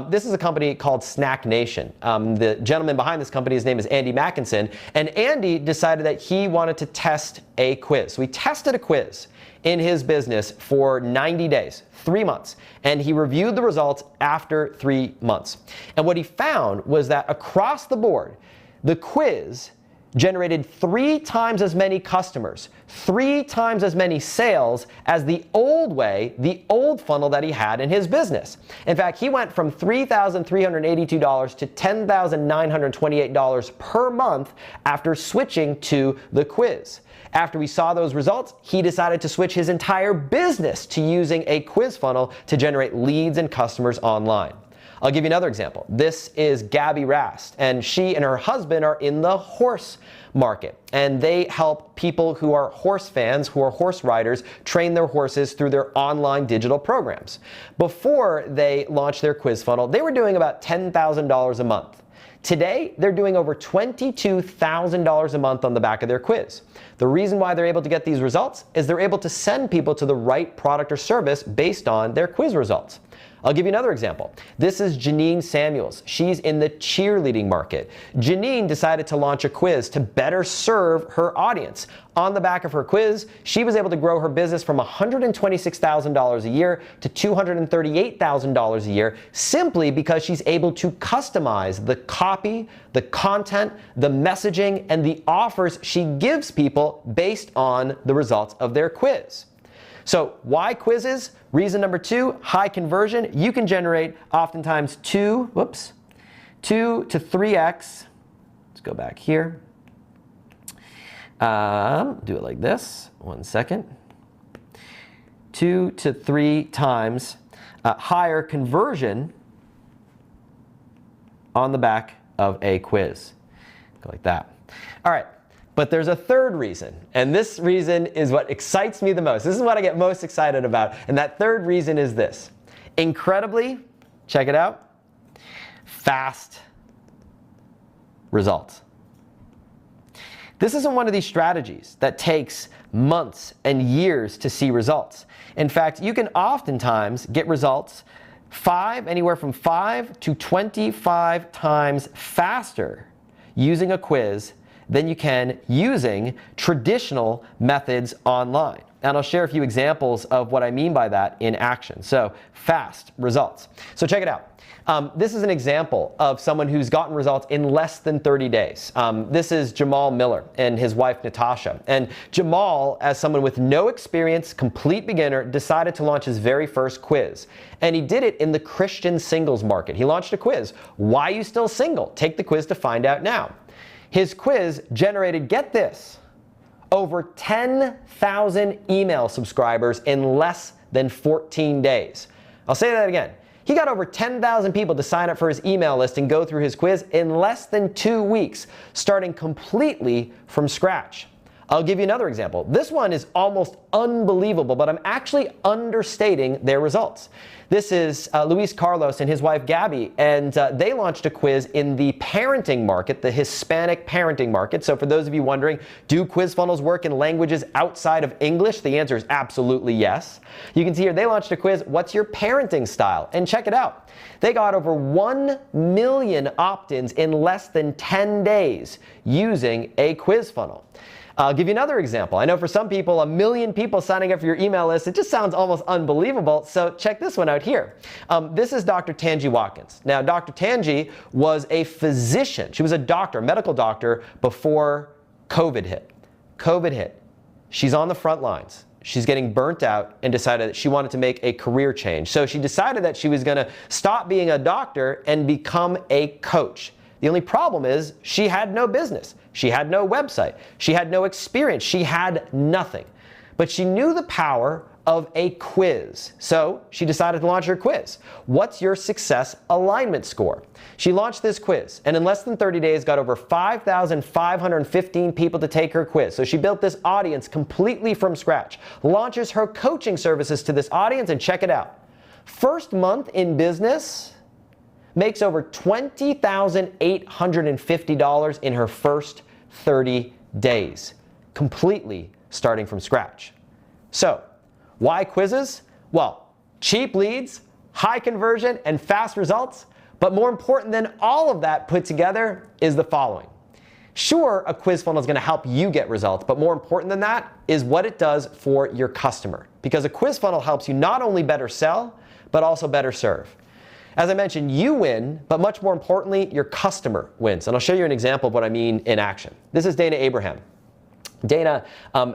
A: This is a company called Snack Nation. The gentleman behind this company, his name is Andy Mackinson, and Andy decided that he wanted to test a quiz. So he tested a quiz in his business for 90 days, 3 months, and he reviewed the results after 3 months. And what he found was that across the board, the quiz generated 3 times as many customers, 3 times as many sales as the old way, the old funnel that he had in his business. In fact, he went from $3,382 to $10,928 per month after switching to the quiz. After we saw those results, he decided to switch his entire business to using a quiz funnel to generate leads and customers online. I'll give you another example. This is Gabby Rast, and she and her husband are in the horse market, and they help people who are horse fans, who are horse riders, train their horses through their online digital programs. Before they launched their quiz funnel, they were doing about $10,000 a month. Today, they're doing over $22,000 a month on the back of their quiz. The reason why they're able to get these results is they're able to send people to the right product or service based on their quiz results. I'll give you another example. This is Janine Samuels. She's in the cheerleading market. Janine decided to launch a quiz to better serve her audience. On the back of her quiz, she was able to grow her business from $126,000 a year to $238,000 a year simply because she's able to customize the copy, the content, the messaging, and the offers she gives people based on the results of their quiz. So why quizzes? Reason number 2, high conversion. You can generate oftentimes 2 to 3x. Let's go back here. Do it like this. 1 second. 2 to 3 times higher conversion on the back of a quiz. Go like that. All right. But there's a third reason, and this reason is what excites me the most. This is what I get most excited about, and that third reason is this. Incredibly, check it out, fast results. This isn't one of these strategies that takes months and years to see results. In fact, you can oftentimes get results anywhere from 5 to 25 times faster using a quiz than you can using traditional methods online. And I'll share a few examples of what I mean by that in action. So fast results. So check it out. This is an example of someone who's gotten results in less than 30 days. This is Jamal Miller and his wife Natasha. And Jamal, as someone with no experience, complete beginner, decided to launch his very first quiz. And he did it in the Christian singles market. He launched a quiz. Why are you still single? Take the quiz to find out now. His quiz generated, get this, over 10,000 email subscribers in less than 14 days. I'll say that again. He got over 10,000 people to sign up for his email list and go through his quiz in less than 2 weeks, starting completely from scratch. I'll give you another example. This one is almost unbelievable, but I'm actually understating their results. This is Luis Carlos and his wife Gabby, and they launched a quiz in the parenting market, the Hispanic parenting market. So for those of you wondering, do quiz funnels work in languages outside of English? The answer is absolutely yes. You can see here they launched a quiz, what's your parenting style? And check it out. They got over 1 million opt-ins in less than 10 days using a quiz funnel. I'll give you another example. I know for some people, 1 million people signing up for your email list, it just sounds almost unbelievable. So check this one out here. This is Dr. Tangi Watkins. Now, Dr. Tangi was a physician. She was a doctor, a medical doctor, before COVID hit. COVID hit. She's on the front lines. She's getting burnt out and decided that she wanted to make a career change. So she decided that she was going to stop being a doctor and become a coach. The only problem is she had no business. She had no website. She had no experience. She had nothing. But she knew the power of a quiz. So she decided to launch her quiz. What's your success alignment score? She launched this quiz and in less than 30 days got over 5,515 people to take her quiz. So she built this audience completely from scratch, launches her coaching services to this audience, and check it out. First month in business, makes over $20,850 in her first 30 days, completely starting from scratch. So, why quizzes? Well, cheap leads, high conversion, and fast results. But more important than all of that put together is the following. Sure, a quiz funnel is going to help you get results, but more important than that is what it does for your customer. Because a quiz funnel helps you not only better sell, but also better serve. As I mentioned, you win, but much more importantly, your customer wins. And I'll show you an example of what I mean in action. This is Dana Abraham. Dana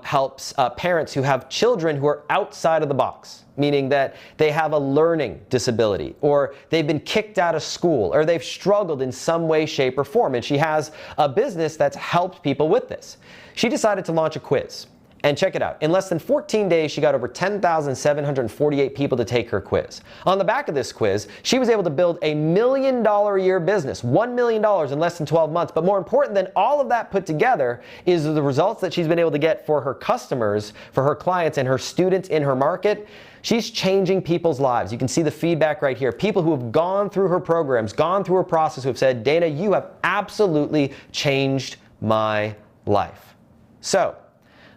A: helps parents who have children who are outside of the box, meaning that they have a learning disability, or they've been kicked out of school, or they've struggled in some way, shape, or form. And she has a business that's helped people with this. She decided to launch a quiz. And check it out. In less than 14 days, she got over 10,748 people to take her quiz. On the back of this quiz, she was able to build a $1 million a year business, $1 million in less than 12 months. But more important than all of that put together is the results that she's been able to get for her customers, for her clients, and her students in her market. She's changing people's lives. You can see the feedback right here. People who have gone through her programs, gone through her process, who have said, Dana, you have absolutely changed my life. So,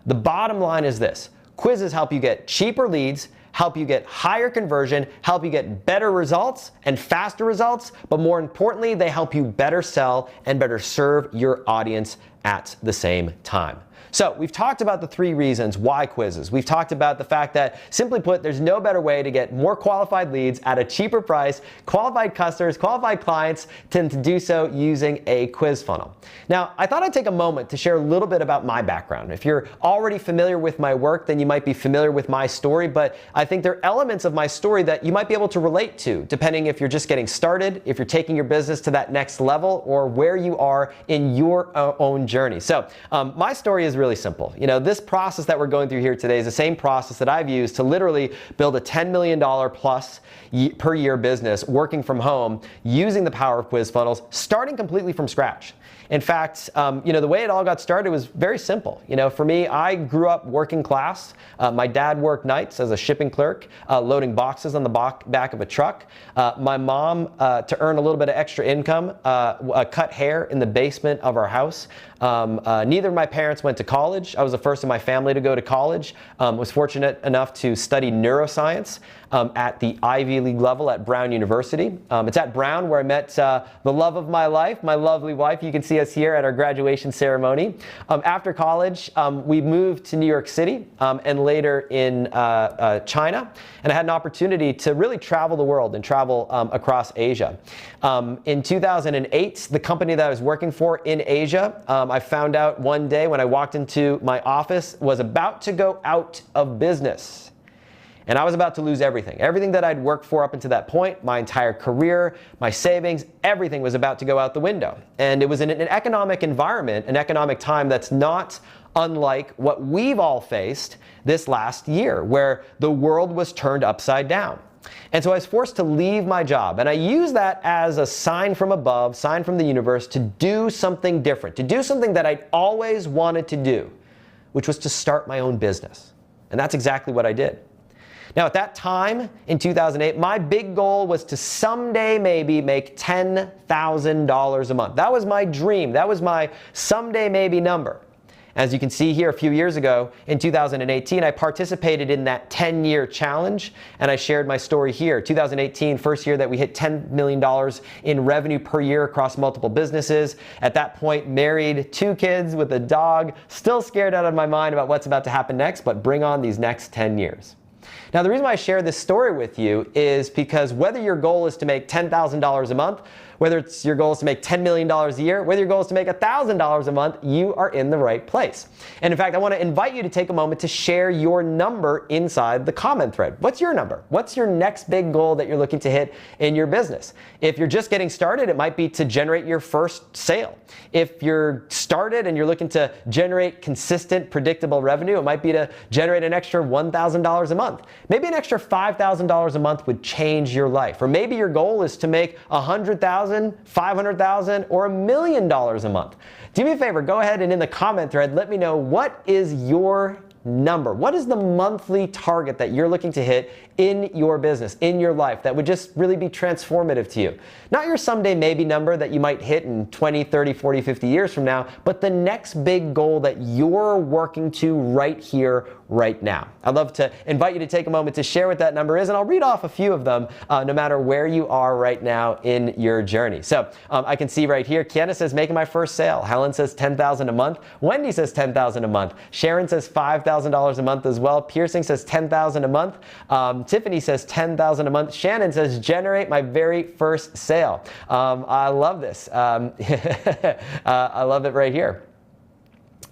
A: the bottom line is this. Quizzes help you get cheaper leads, help you get higher conversion, help you get better results and faster results, but more importantly, they help you better sell and better serve your audience at the same time. So we've talked about the 3 reasons why quizzes. We've talked about the fact that, simply put, there's no better way to get more qualified leads at a cheaper price, qualified customers, qualified clients, than to do so using a quiz funnel. Now, I thought I'd take a moment to share a little bit about my background. If you're already familiar with my work, then you might be familiar with my story, but I think there are elements of my story that you might be able to relate to, depending if you're just getting started, if you're taking your business to that next level, or where you are in your own journey. So my story is really simple. You know, this process that we're going through here today is the same process that I've used to literally build a $10 million plus per year business working from home using the power of quiz funnels, starting completely from scratch. In fact, the way it all got started was very simple. For me, I grew up working class. My dad worked nights as a shipping clerk, loading boxes on the back of a truck. My mom, to earn a little bit of extra income, cut hair in the basement of our house. Neither of my parents went to college. I was the first in my family to go to college. Was fortunate enough to study neuroscience at the Ivy League level at Brown University. It's at Brown where I met the love of my life, my lovely wife. You can see us here at our graduation ceremony. After college, we moved to New York City and later in China. And I had an opportunity to really travel the world and travel across Asia. In 2008, the company that I was working for in Asia, I found out one day when I walked into my office, was about to go out of business. And I was about to lose everything. Everything that I'd worked for up until that point, my entire career, my savings, everything was about to go out the window. And it was in an economic environment, an economic time that's not unlike what we've all faced this last year, where the world was turned upside down. And so I was forced to leave my job. And I use that as a sign from above, sign from the universe, to do something different, to do something that I'd always wanted to do, which was to start my own business. And that's exactly what I did. Now, at that time, in 2008, my big goal was to someday maybe make $10,000 a month. That was my dream. That was my someday maybe number. As you can see here, a few years ago, in 2018, I participated in that 10-year challenge, and I shared my story here. 2018, first year that we hit $10 million in revenue per year across multiple businesses. At that point, married, 2 kids with a dog, still scared out of my mind about what's about to happen next, but bring on these next 10 years. Now, the reason why I share this story with you is because whether your goal is to make $10,000 a month, whether it's your goal is to make $10 million a year, whether your goal is to make $1,000 a month, you are in the right place. And in fact, I want to invite you to take a moment to share your number inside the comment thread. What's your number? What's your next big goal that you're looking to hit in your business? If you're just getting started, it might be to generate your first sale. If you're started and you're looking to generate consistent, predictable revenue, it might be to generate an extra $1,000 a month. Maybe an extra $5,000 a month would change your life. Or maybe your goal is to make $100,000, $500,000, or $1 million a month. Do me a favor, go ahead and in the comment thread, let me know what is your number. What is the monthly target that you're looking to hit in your business, in your life, that would just really be transformative to you? Not your someday maybe number that you might hit in 20, 30, 40, 50 years from now, but the next big goal that you're working to right here, right now. I'd love to invite you to take a moment to share what that number is, and I'll read off a few of them no matter where you are right now in your journey. So I can see right here, Kiana says, making my first sale. Helen says $10,000 a month. Wendy says $10,000 a month. Sharon says $5,000 a month as well. Piercing says $10,000 a month. Tiffany says $10,000 a month. Shannon says, generate my very first sale. I love this. I love it right here.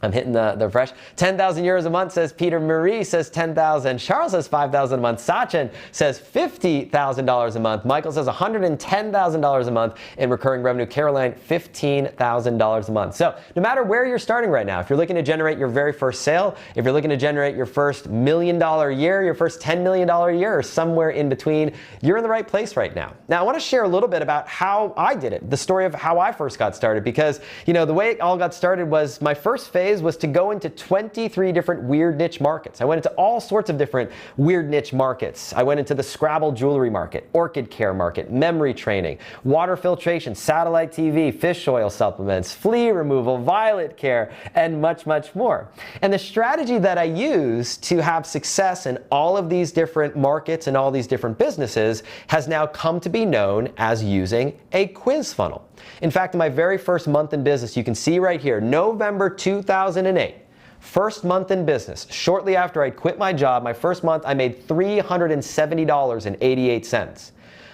A: I'm hitting the refresh. 10,000 euros a month, says Peter. Marie says 10,000. Charles says 5,000 a month. Sachin says $50,000 a month. Michael says $110,000 a month in recurring revenue. Caroline, $15,000 a month. So no matter where you're starting right now, if you're looking to generate your very first sale, if you're looking to generate your first $1 million a year, your first $10 million a year, or somewhere in between, you're in the right place right now. Now, I want to share a little bit about how I did it, the story of how I first got started, because, you know, the way it all got started was my first phase was to go into 23 different weird niche markets. I went into all sorts of different weird niche markets. I went into the Scrabble jewelry market, orchid care market, memory training, water filtration, satellite TV, fish oil supplements, flea removal, violet care, and much, much more. And the strategy that I used to have success in all of these different markets and all these different businesses has now come to be known as using a quiz funnel. In fact, in my very first month in business, you can see right here, November 2008, first month in business, shortly after I quit my job, my first month, I made $370.88.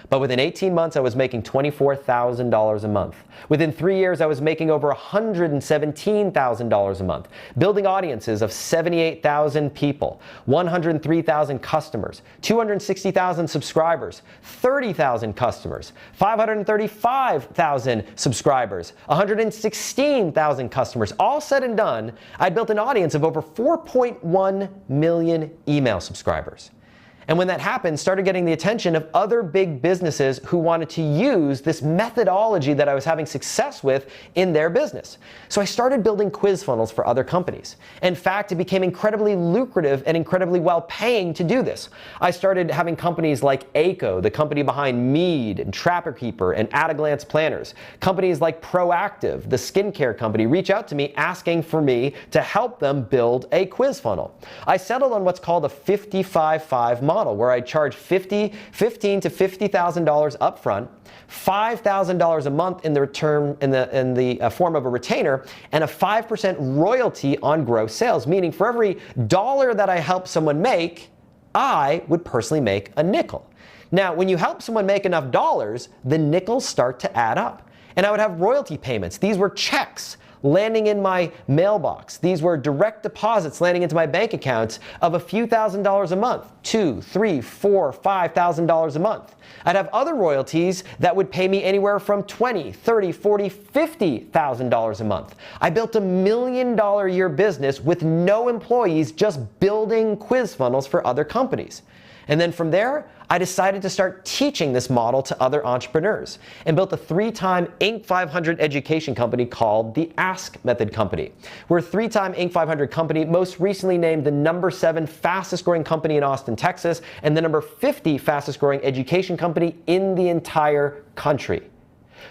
A: But within 18 months, I was making $24,000 a month. Within 3 years, I was making over $117,000 a month, building audiences of 78,000 people, 103,000 customers, 260,000 subscribers, 30,000 customers, 535,000 subscribers, 116,000 customers. All said and done, I built an audience of over 4.1 million email subscribers. And when that happened, started getting the attention of other big businesses who wanted to use this methodology that I was having success with in their business. So I started building quiz funnels for other companies. In fact, it became incredibly lucrative and incredibly well-paying to do this. I started having companies like ACO, the company behind Mead and Trapper Keeper and At-A-Glance Planners, companies like Proactive, the skincare company, reach out to me asking for me to help them build a quiz funnel. I settled on what's called a 55-5 model, where I charge $15,000 to $50,000 upfront, $5,000 a month in the return in the form of a retainer, and a 5% royalty on gross sales. Meaning, for every dollar that I help someone make, I would personally make a nickel. Now, when you help someone make enough dollars, the nickels start to add up, and I would have royalty payments. These were checks landing in my mailbox. These were direct deposits landing into my bank accounts of a few $1,000s a month, $2,000, $3,000, $4,000, $5,000 a month. I'd have other royalties that would pay me anywhere from $20,000, $30,000, $40,000, $50,000 a month. I built $1 million a year business with no employees, just building quiz funnels for other companies. And then from there, I decided to start teaching this model to other entrepreneurs and built a 3-time Inc. 500 education company called the Ask Method Company. We're a 3-time Inc. 500 company, most recently named the #7 fastest growing company in Austin, Texas, and the #50 fastest growing education company in the entire country.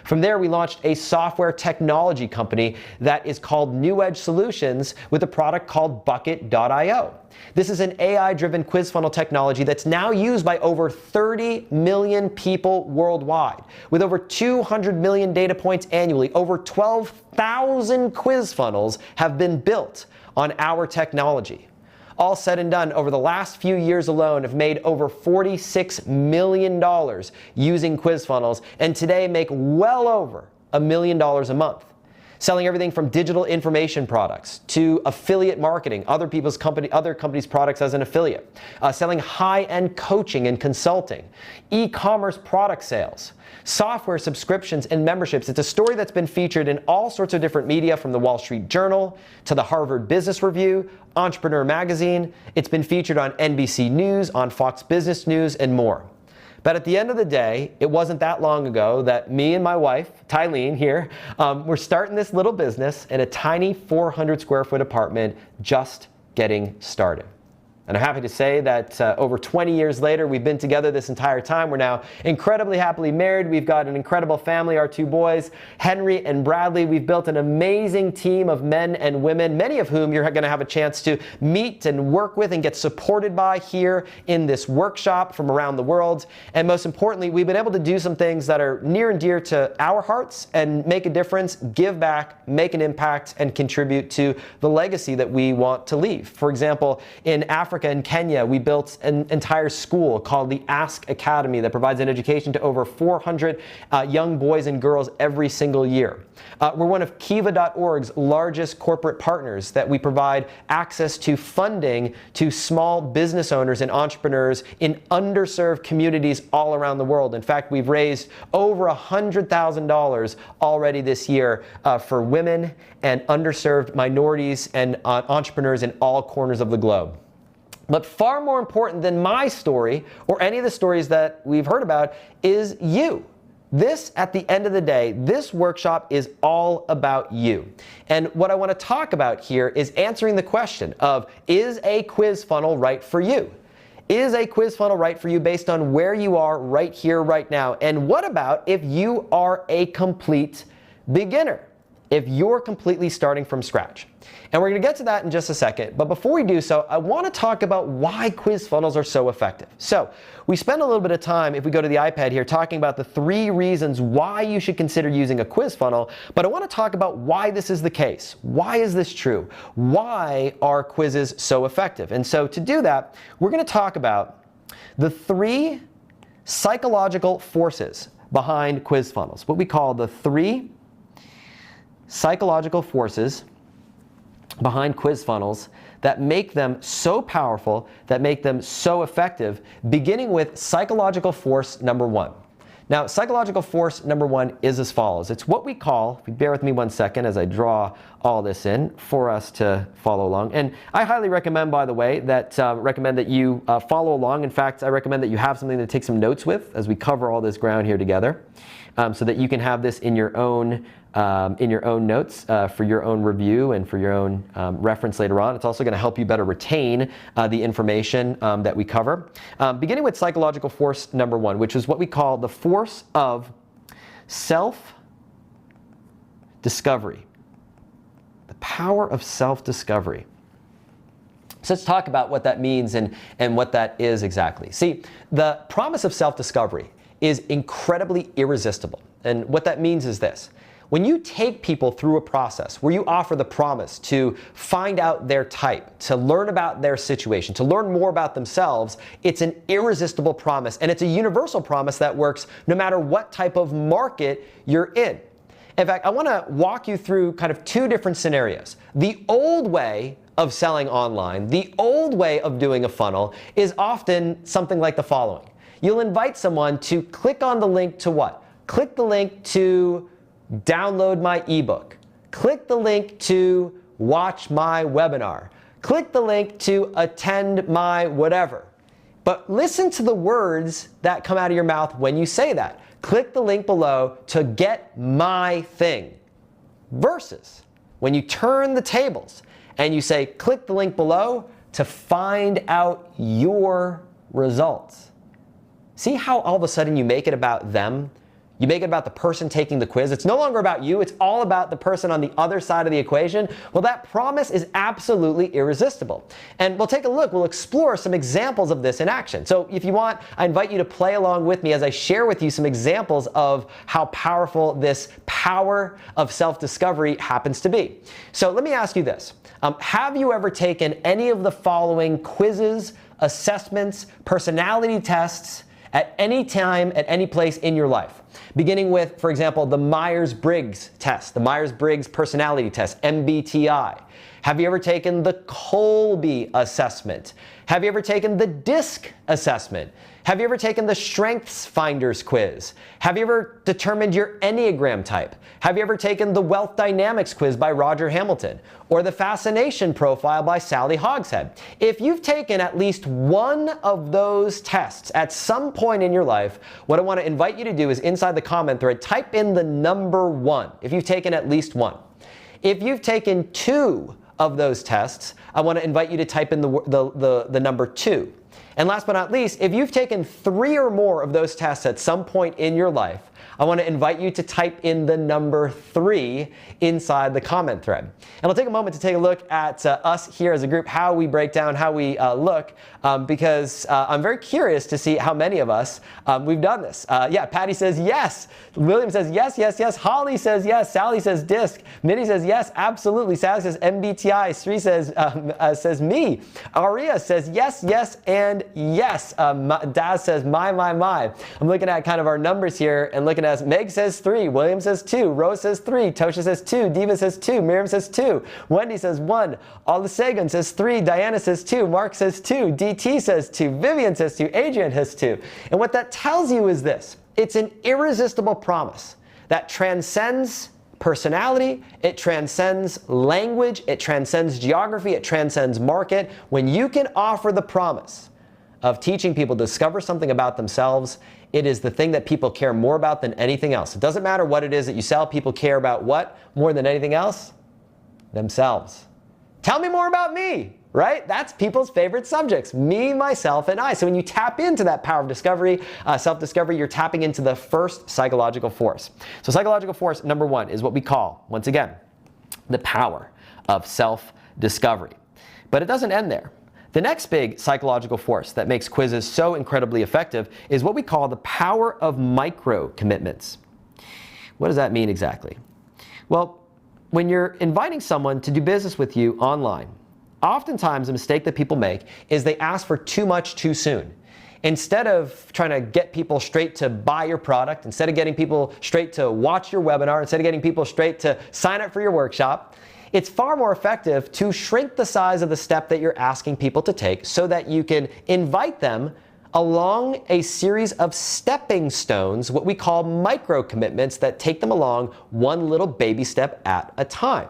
A: From there, we launched a software technology company that is called New Edge Solutions with a product called Bucket.io. This is an AI-driven quiz funnel technology that's now used by over 30 million people worldwide. With over 200 million data points annually, over 12,000 quiz funnels have been built on our technology. All said and done, over the last few years alone, have made over $46 million using quiz funnels, and today make well over $1 million a month. Selling everything from digital information products to affiliate marketing, other companies' products as an affiliate, selling high-end coaching and consulting, e-commerce product sales, software subscriptions and memberships. It's a story that's been featured in all sorts of different media, from the Wall Street Journal to the Harvard Business Review, Entrepreneur Magazine. It's been featured on NBC News, on Fox Business News, and more. But at the end of the day, it wasn't that long ago that me and my wife, Tylene here, were starting this little business in a tiny 400 square foot apartment, just getting started. And I'm happy to say that over 20 years later, we've been together this entire time. We're now incredibly happily married. We've got an incredible family, our 2 boys, Henry and Bradley. We've built an amazing team of men and women, many of whom you're going to have a chance to meet and work with and get supported by here in this workshop from around the world. And most importantly, we've been able to do some things that are near and dear to our hearts and make a difference, give back, make an impact, and contribute to the legacy that we want to leave. For example, in Africa and Kenya, we built an entire school called the Ask Academy that provides an education to over 400 young boys and girls every single year. We're one of Kiva.org's largest corporate partners, that we provide access to funding to small business owners and entrepreneurs in underserved communities all around the world. In fact, we've raised over $100,000 already this year for women and underserved minorities and entrepreneurs in all corners of the globe. But far more important than my story or any of the stories that we've heard about is you. This, at the end of the day, this workshop is all about you. And what I want to talk about here is answering the question of, is a quiz funnel right for you? Is a quiz funnel right for you based on where you are right here, right now? And what about if you are a complete beginner? If you're completely starting from scratch. And we're going to get to that in just a second. But before we do so, I want to talk about why quiz funnels are so effective. So we spend a little bit of time, if we go to the iPad here, talking about the 3 reasons why you should consider using a quiz funnel. But I want to talk about why this is the case. Why is this true? Why are quizzes so effective? And so to do that, we're going to talk about the 3 psychological forces behind quiz funnels, what we call the 3 psychological forces behind quiz funnels that make them so powerful, that make them so effective, beginning with psychological force number 1. Now, psychological force number 1 is as follows. It's what we call, if you bear with me one second as I draw all this in for us to follow along. And I highly recommend, by the way, that you follow along. In fact, I recommend that you have something to take some notes with as we cover all this ground here together, so that you can have this in your own notes for your own review and for your own reference later on. It's also going to help you better retain the information that we cover. Beginning with psychological force number 1, which is what we call the force of self-discovery. The power of self-discovery. So let's talk about what that means and what that is exactly. See, the promise of self-discovery is incredibly irresistible. And what that means is this. When you take people through a process where you offer the promise to find out their type, to learn about their situation, to learn more about themselves, it's an irresistible promise, and it's a universal promise that works no matter what type of market you're in. In fact, I want to walk you through kind of 2 different scenarios. The old way of selling online, the old way of doing a funnel is often something like the following. You'll invite someone to click on the link to what? Click the link to download my ebook. Click the link to watch my webinar. Click the link to attend my whatever. But listen to the words that come out of your mouth when you say that. Click the link below to get my thing. Versus when you turn the tables and you say, click the link below to find out your results. See how all of a sudden you make it about them? You make it about the person taking the quiz. It's no longer about you. It's all about the person on the other side of the equation. Well, that promise is absolutely irresistible. And we'll take a look. We'll explore some examples of this in action. So if you want, I invite you to play along with me as I share with you some examples of how powerful this power of self-discovery happens to be. So let me ask you this. Have you ever taken any of the following quizzes, assessments, personality tests at any time, at any place in your life? Beginning with, for example, the Myers-Briggs test, the Myers-Briggs personality test, MBTI. Have you ever taken the Colby assessment? Have you ever taken the DISC assessment? Have you ever taken the Strengths Finders quiz? Have you ever determined your Enneagram type? Have you ever taken the Wealth Dynamics quiz by Roger Hamilton? Or the Fascination Profile by Sally Hogshead? If you've taken at least one of those tests at some point in your life, what I want to invite you to do is inside the comment thread, type in the number 1, if you've taken at least one. If you've taken 2 of those tests, I want to invite you to type in the number 2. And last but not least, if you've taken 3 or more of those tests at some point in your life, I want to invite you to type in the number 3 inside the comment thread. And I'll take a moment to take a look at us here as a group, how we break down, how we look, because I'm very curious to see how many of us we've done this. Yeah, Patty says yes. William says yes, yes, yes. Holly says yes. Sally says DISC. Minnie says yes, absolutely. Sally says MBTI. Sri says me. Aria says yes, yes, and yes. Daz says my. I'm looking at kind of our numbers here and looking at Meg says 3, William says 2, Rose says 3, Tosha says 2, Diva says 2, Miriam says 2, Wendy says 1, Olusegun says 3, Diana says 2, Mark says 2, DT says 2, Vivian says 2, Adrian has 2. And what that tells you is this. It's an irresistible promise that transcends personality, it transcends language, it transcends geography, it transcends market. When you can offer the promise of teaching people to discover something about themselves, it is the thing that people care more about than anything else. It doesn't matter what it is that you sell, people care about what more than anything else? Themselves. Tell me more about me, right? That's people's favorite subjects, me, myself, and I. So when you tap into that power of discovery, self-discovery, you're tapping into the first psychological force. So psychological force number 1 is what we call, once again, the power of self-discovery. But it doesn't end there. The next big psychological force that makes quizzes so incredibly effective is what we call the power of micro-commitments. What does that mean exactly? Well, when you're inviting someone to do business with you online, oftentimes a mistake that people make is they ask for too much too soon. Instead of trying to get people straight to buy your product, instead of getting people straight to watch your webinar, instead of getting people straight to sign up for your workshop, it's far more effective to shrink the size of the step that you're asking people to take so that you can invite them along a series of stepping stones, what we call micro commitments that take them along one little baby step at a time.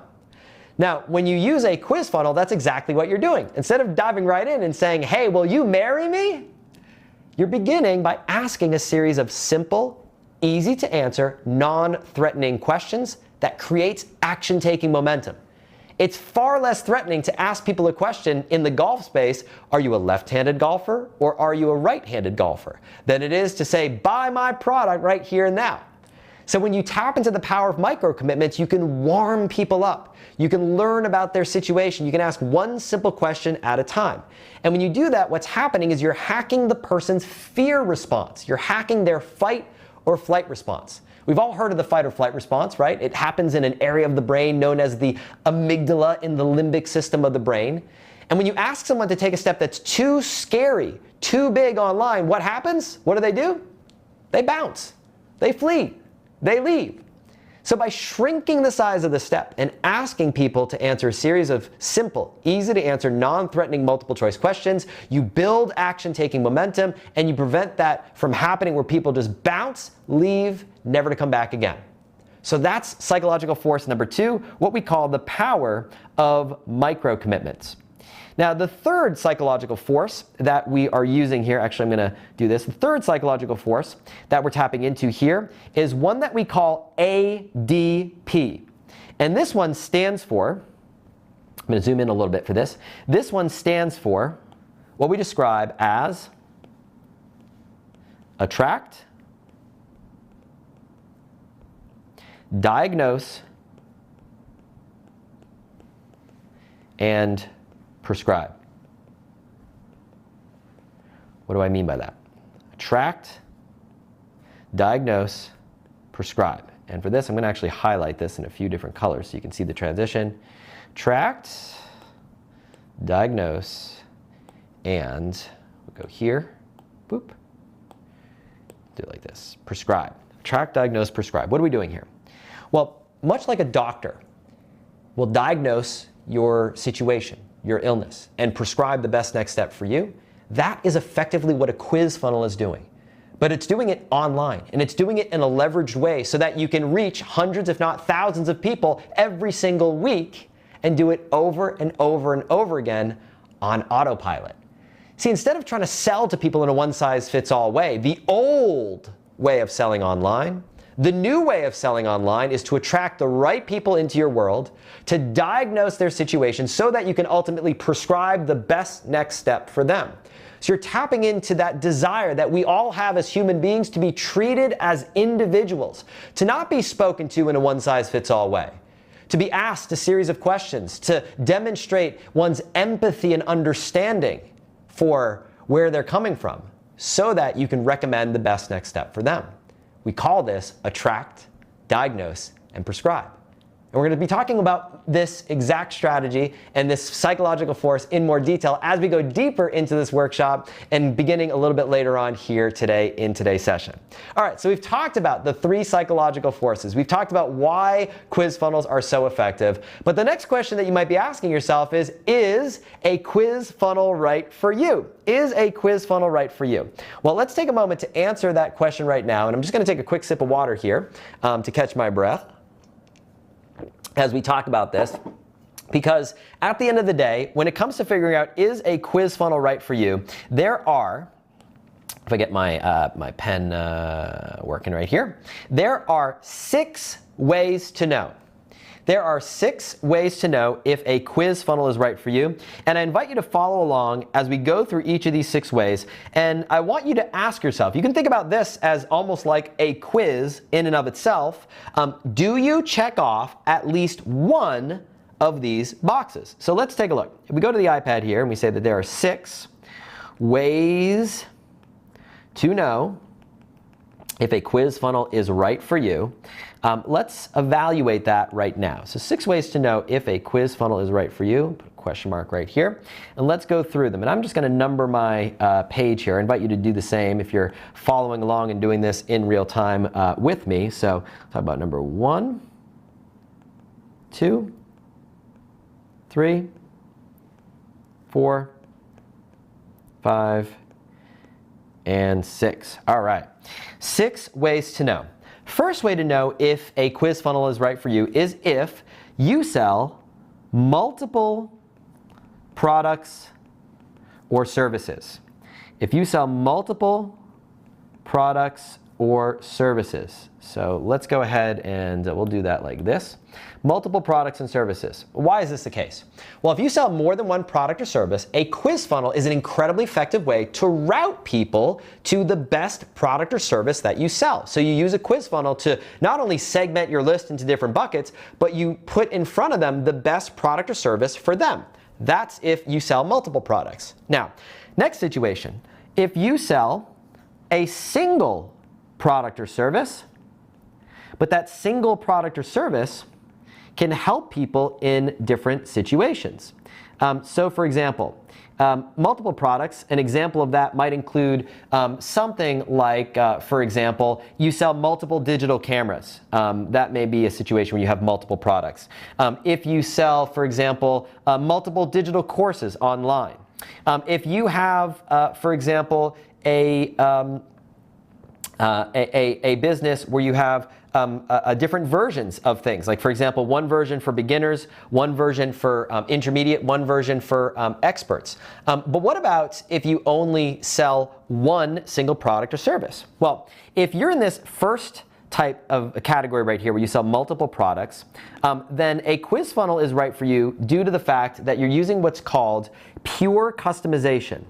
A: Now, when you use a quiz funnel, that's exactly what you're doing. Instead of diving right in and saying, hey, will you marry me? You're beginning by asking a series of simple, easy to answer, non-threatening questions that creates action-taking momentum. It's far less threatening to ask people a question in the golf space, are you a left-handed golfer or are you a right-handed golfer, than it is to say, buy my product right here and now. So when you tap into the power of micro commitments, you can warm people up. You can learn about their situation. You can ask one simple question at a time. And when you do that, what's happening is you're hacking the person's fear response. You're hacking their fight or flight response. We've all heard of the fight or flight response, right? It happens in an area of the brain known as the amygdala in the limbic system of the brain. And when you ask someone to take a step that's too scary, too big online, what happens? What do? They bounce. They flee. They leave. So by shrinking the size of the step and asking people to answer a series of simple, easy to answer, non-threatening multiple choice questions, you build action-taking momentum and you prevent that from happening where people just bounce, leave, never to come back again. So that's psychological force number 2, what we call the power of micro commitments. Now, the third psychological force that we are using here, actually I'm going to do this, the third psychological force that we're tapping into here is one that we call ADP. And this one stands for, I'm going to zoom in a little bit for this, this one stands for what we describe as attract, diagnose, and prescribe. What do I mean by that? Attract, diagnose, prescribe. And for this, I'm going to actually highlight this in a few different colors so you can see the transition. Attract, diagnose, and we'll go here, boop, do it like this, prescribe. Attract, diagnose, prescribe. What are we doing here? Well, much like a doctor will diagnose your situation, your illness, and prescribe the best next step for you, that is effectively what a quiz funnel is doing. But it's doing it online, and it's doing it in a leveraged way so that you can reach hundreds, if not thousands of people every single week and do it over and over and over again on autopilot. See, instead of trying to sell to people in a one-size-fits-all way, the old way of selling online, the new way of selling online is to attract the right people into your world, to diagnose their situation so that you can ultimately prescribe the best next step for them. So you're tapping into that desire that we all have as human beings to be treated as individuals, to not be spoken to in a one-size-fits-all way, to be asked a series of questions, to demonstrate one's empathy and understanding for where they're coming from so that you can recommend the best next step for them. We call this attract, diagnose, and prescribe. And we're going to be talking about this exact strategy and this psychological force in more detail as we go deeper into this workshop and beginning a little bit later on here today in today's session. All right, so we've talked about the 3 psychological forces. We've talked about why quiz funnels are so effective. But the next question that you might be asking yourself is a quiz funnel right for you? Is a quiz funnel right for you? Well, let's take a moment to answer that question right now. And I'm just going to take a quick sip of water here to catch my breath as we talk about this, because at the end of the day, when it comes to figuring out is a quiz funnel right for you, there are, if I get my, my pen working right here, there are 6 ways to know. There are 6 ways to know if a quiz funnel is right for you, and I invite you to follow along as we go through each of these 6 ways, and I want you to ask yourself, you can think about this as almost like a quiz in and of itself, do you check off at least one of these boxes? So let's take a look. If we go to the iPad here and we say that there are 6 ways to know if a quiz funnel is right for you, let's evaluate that right now. So 6 ways to know if a quiz funnel is right for you. Put a question mark right here. And let's go through them. And I'm just going to number my page here. I invite you to do the same if you're following along and doing this in real time with me. So talk about number 1, 2, 3, 4, 5, and 6. All right. 6 ways to know. First way to know if a quiz funnel is right for you is if you sell multiple products or services. If you sell multiple products or services. So let's go ahead and we'll do that like this. Multiple products and services. Why is this the case? Well, if you sell more than one product or service, a quiz funnel is an incredibly effective way to route people to the best product or service that you sell. So you use a quiz funnel to not only segment your list into different buckets, but you put in front of them the best product or service for them. That's if you sell multiple products. Now, next situation, if you sell a single product or service, but that single product or service can help people in different situations. So for example, multiple products, an example of that might include something like, for example, you sell multiple digital cameras. That may be a situation where you have multiple products. If you sell, for example, multiple digital courses online. If you have, for example, a business where you have different versions of things. Like for example, one version for beginners, one version for intermediate, one version for experts. But what about if you only sell one single product or service? Well, if you're in this first type of category right here where you sell multiple products, then a quiz funnel is right for you due to the fact that you're using what's called pure customization.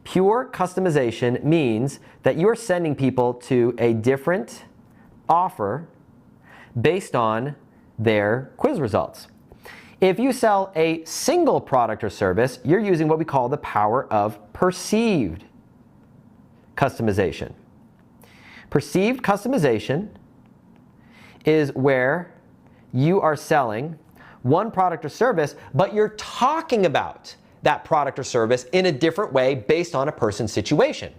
A: Pure customization means that you're sending people to a different offer based on their quiz results. If you sell a single product or service, you're using what we call the power of perceived customization. Perceived customization is where you are selling one product or service, but you're talking about that product or service in a different way based on a person's situation.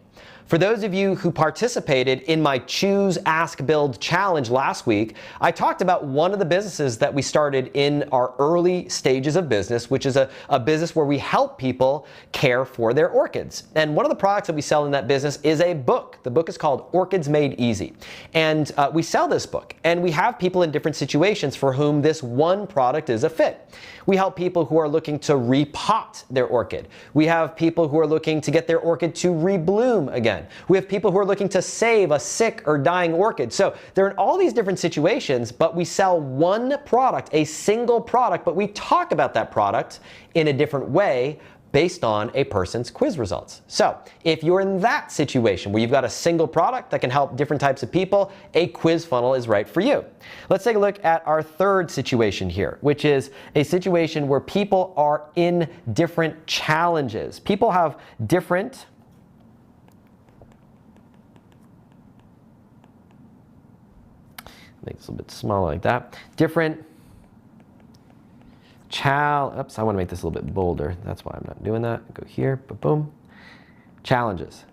A: For those of you who participated in my Choose, Ask, Build challenge last week, I talked about one of the businesses that we started in our early stages of business, which is a business where we help people care for their orchids. And one of the products that we sell in that business is a book. The book is called Orchids Made Easy. And we sell this book, and we have people in different situations for whom this one product is a fit. We help people who are looking to repot their orchid. We have people who are looking to get their orchid to rebloom again. We have people who are looking to save a sick or dying orchid. So they're in all these different situations, but we sell one product, a single product, but we talk about that product in a different way based on a person's quiz results. So if you're in that situation where you've got a single product that can help different types of people, a quiz funnel is right for you. Let's take a look at our third situation here, which is a situation where people are in different challenges. People have different make this a little bit smaller like that. Oops, I want to make this a little bit bolder. That's why I'm not doing that. Go here, boom. Challenges.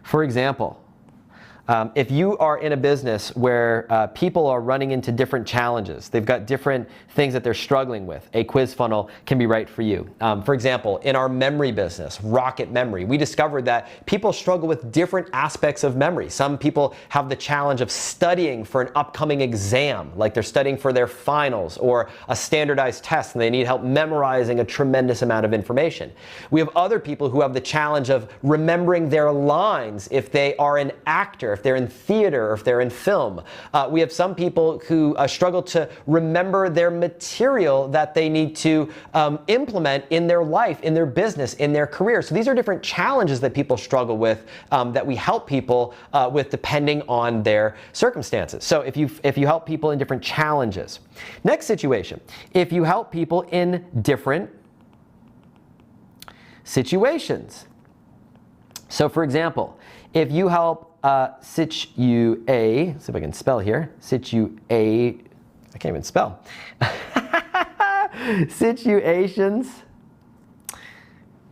A: For example, if you are in a business where people are running into different challenges, they've got different things that they're struggling with, a quiz funnel can be right for you. For example, in our memory business, Rocket Memory, we discovered that people struggle with different aspects of memory. Some people have the challenge of studying for an upcoming exam, like they're studying for their finals or a standardized test and they need help memorizing a tremendous amount of information. We have other people who have the challenge of remembering their lines if they are an actor, if they're in theater, or if they're in film. We have some people who struggle to remember their material that they need to implement in their life, in their business, in their career. So these are different challenges that people struggle with that we help people with depending on their circumstances. So if you help people in different challenges. Next situation, if you help people in different situations. So for example, if you help let's see if I can spell here, I can't even spell. Situations.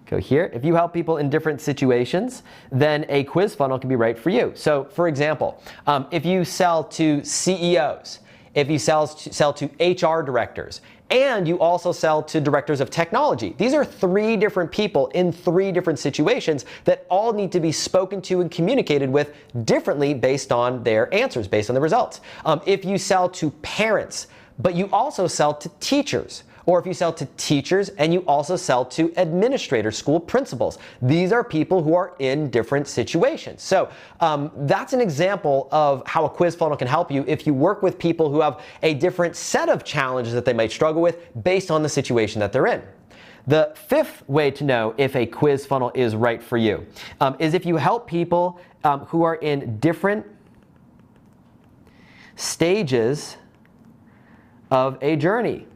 A: Go here. If you help people in different situations, then a quiz funnel can be right for you. So for example, if you sell to CEOs, if you sell to HR directors, and you also sell to directors of technology. These are 3 different people in 3 different situations that all need to be spoken to and communicated with differently based on their answers, based on the results. If you sell to parents, but you also sell to teachers, or if you sell to teachers and you also sell to administrators, school principals, these are people who are in different situations. So that's an example of how a quiz funnel can help you if you work with people who have a different set of challenges that they might struggle with based on the situation that they're in. The 5th way to know if a quiz funnel is right for you is if you help people who are in different stages of a journey.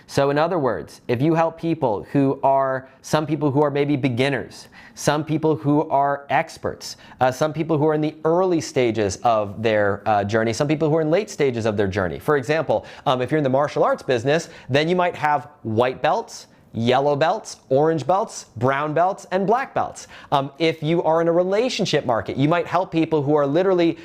A: So in other words, if you help people who are, some people who are maybe beginners, some people who are experts, some people who are in the early stages of their journey, some people who are in late stages of their journey. For example, if you're in the martial arts business, then you might have white belts, yellow belts, orange belts, brown belts, and black belts. If you are in a relationship market, you might help people who are literally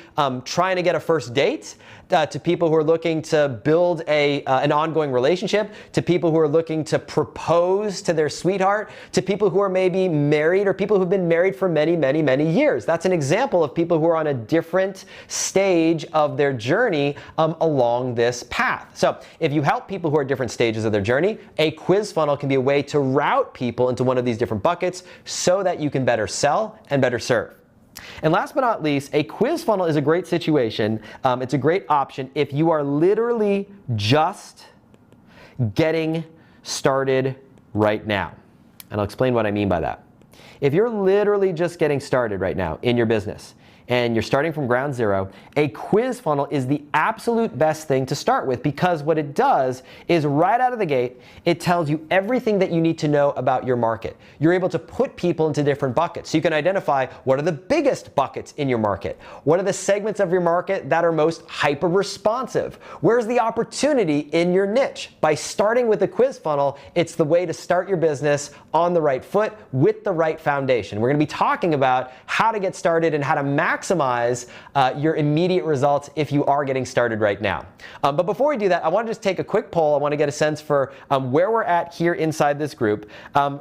A: trying to get a first date, to people who are looking to build an ongoing relationship, to people who are looking to propose to their sweetheart, to people who are maybe married or people who've been married for many, many, many years. That's an example of people who are on a different stage of their journey along this path. So if you help people who are at different stages of their journey, a quiz funnel can be a way to route people into one of these different buckets so that you can better sell and better serve. And last but not least, a quiz funnel is a great situation. It's a great option if you are literally just getting started right now. And I'll explain what I mean by that. If you're literally just getting started right now in your business, and you're starting from ground zero, a quiz funnel is the absolute best thing to start with, because what it does is right out of the gate, it tells you everything that you need to know about your market. You're able to put people into different buckets. So you can identify what are the biggest buckets in your market. What are the segments of your market that are most hyper responsive? Where's the opportunity in your niche? By starting with a quiz funnel, it's the way to start your business on the right foot with the right foundation. We're gonna be talking about how to get started and how to maximize your immediate results if you are getting started right now. But before we do that, I want to just take a quick poll. I want to get a sense for where we're at here inside this group.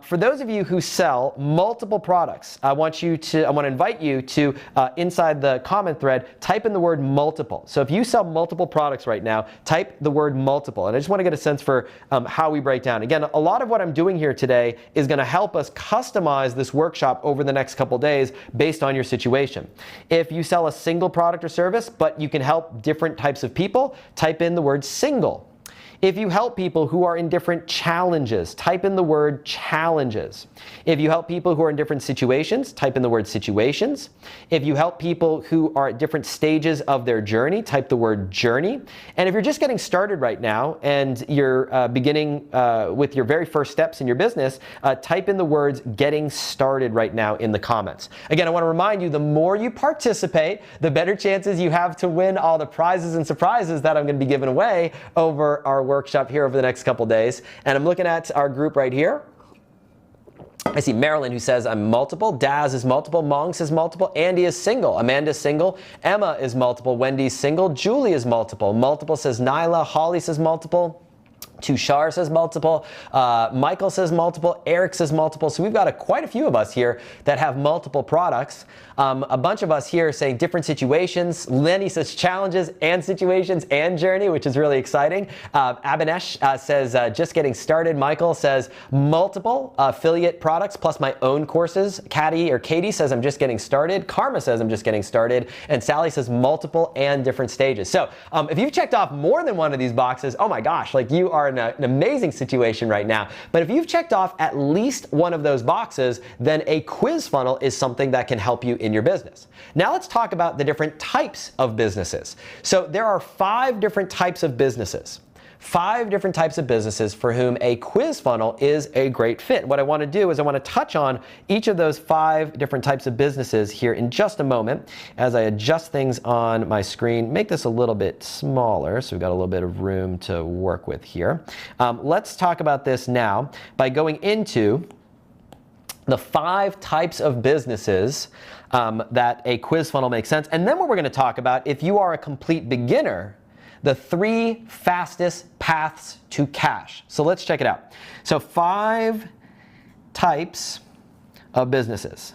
A: For those of you who sell multiple products, I want to invite you to, inside the comment thread, type in the word multiple. So if you sell multiple products right now, type the word multiple. And I just want to get a sense for how we break down. Again, a lot of what I'm doing here today is going to help us customize this workshop over the next couple days based on your situation. If you sell a single product or service, but you can help different types of people, type in the word single. If you help people who are in different challenges, type in the word challenges. If you help people who are in different situations, type in the word situations. If you help people who are at different stages of their journey, type the word journey. And if you're just getting started right now and you're beginning with your very first steps in your business, type in the words getting started right now in the comments. Again, I want to remind you, the more you participate, the better chances you have to win all the prizes and surprises that I'm going to be giving away over our workshop here over the next couple days. And I'm looking at our group right here. I see Marilyn, who says I'm multiple. Daz is multiple. Mong says multiple. Andy is single. Amanda is single. Emma is multiple. Wendy's single. Julie is multiple. Multiple says Nyla. Holly says multiple. Tushar says multiple. Michael says multiple. Eric says multiple. So we've got quite a few of us here that have multiple products. A bunch of us here saying different situations. Lenny says challenges and situations and journey, which is really exciting. Abinesh says just getting started. Michael says multiple affiliate products plus my own courses. Katie says I'm just getting started. Karma says I'm just getting started. And Sally says multiple and different stages. So if you've checked off more than one of these boxes, oh my gosh, like you are in an amazing situation right now. But if you've checked off at least one of those boxes, then a quiz funnel is something that can help you in your business. Now let's talk about the different types of businesses. So there are 5 different types of businesses. 5 different types of businesses for whom a quiz funnel is a great fit. What I want to do is I want to touch on each of those 5 different types of businesses here in just a moment as I adjust things on my screen. Make this a little bit smaller so we've got a little bit of room to work with here. Let's talk about this now by going into the 5 types of businesses that a quiz funnel makes sense. And then what we're going to talk about, if you are a complete beginner, the 3 fastest paths to cash. So let's check it out. So 5 types of businesses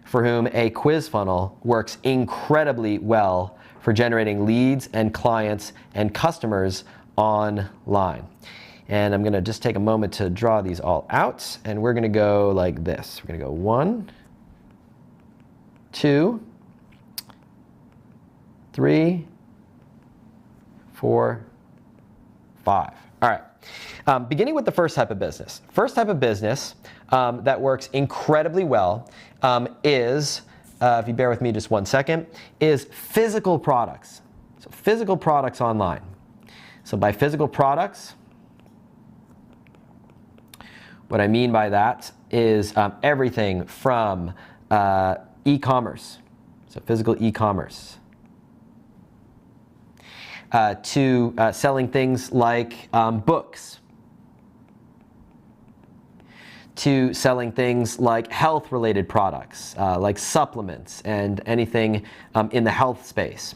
A: for whom a quiz funnel works incredibly well for generating leads and clients and customers online. And I'm going to just take a moment to draw these all out, and we're going to go like this. We're going to go 1, 2, 3, 4, 5. All right. Beginning with the first type of business. First type of business that works incredibly well is, if you bear with me just 1 second, is physical products. So physical products online. So by physical products, what I mean by that is everything from e-commerce, so physical e-commerce, to selling things like books, to selling things like health-related products, like supplements and anything in the health space.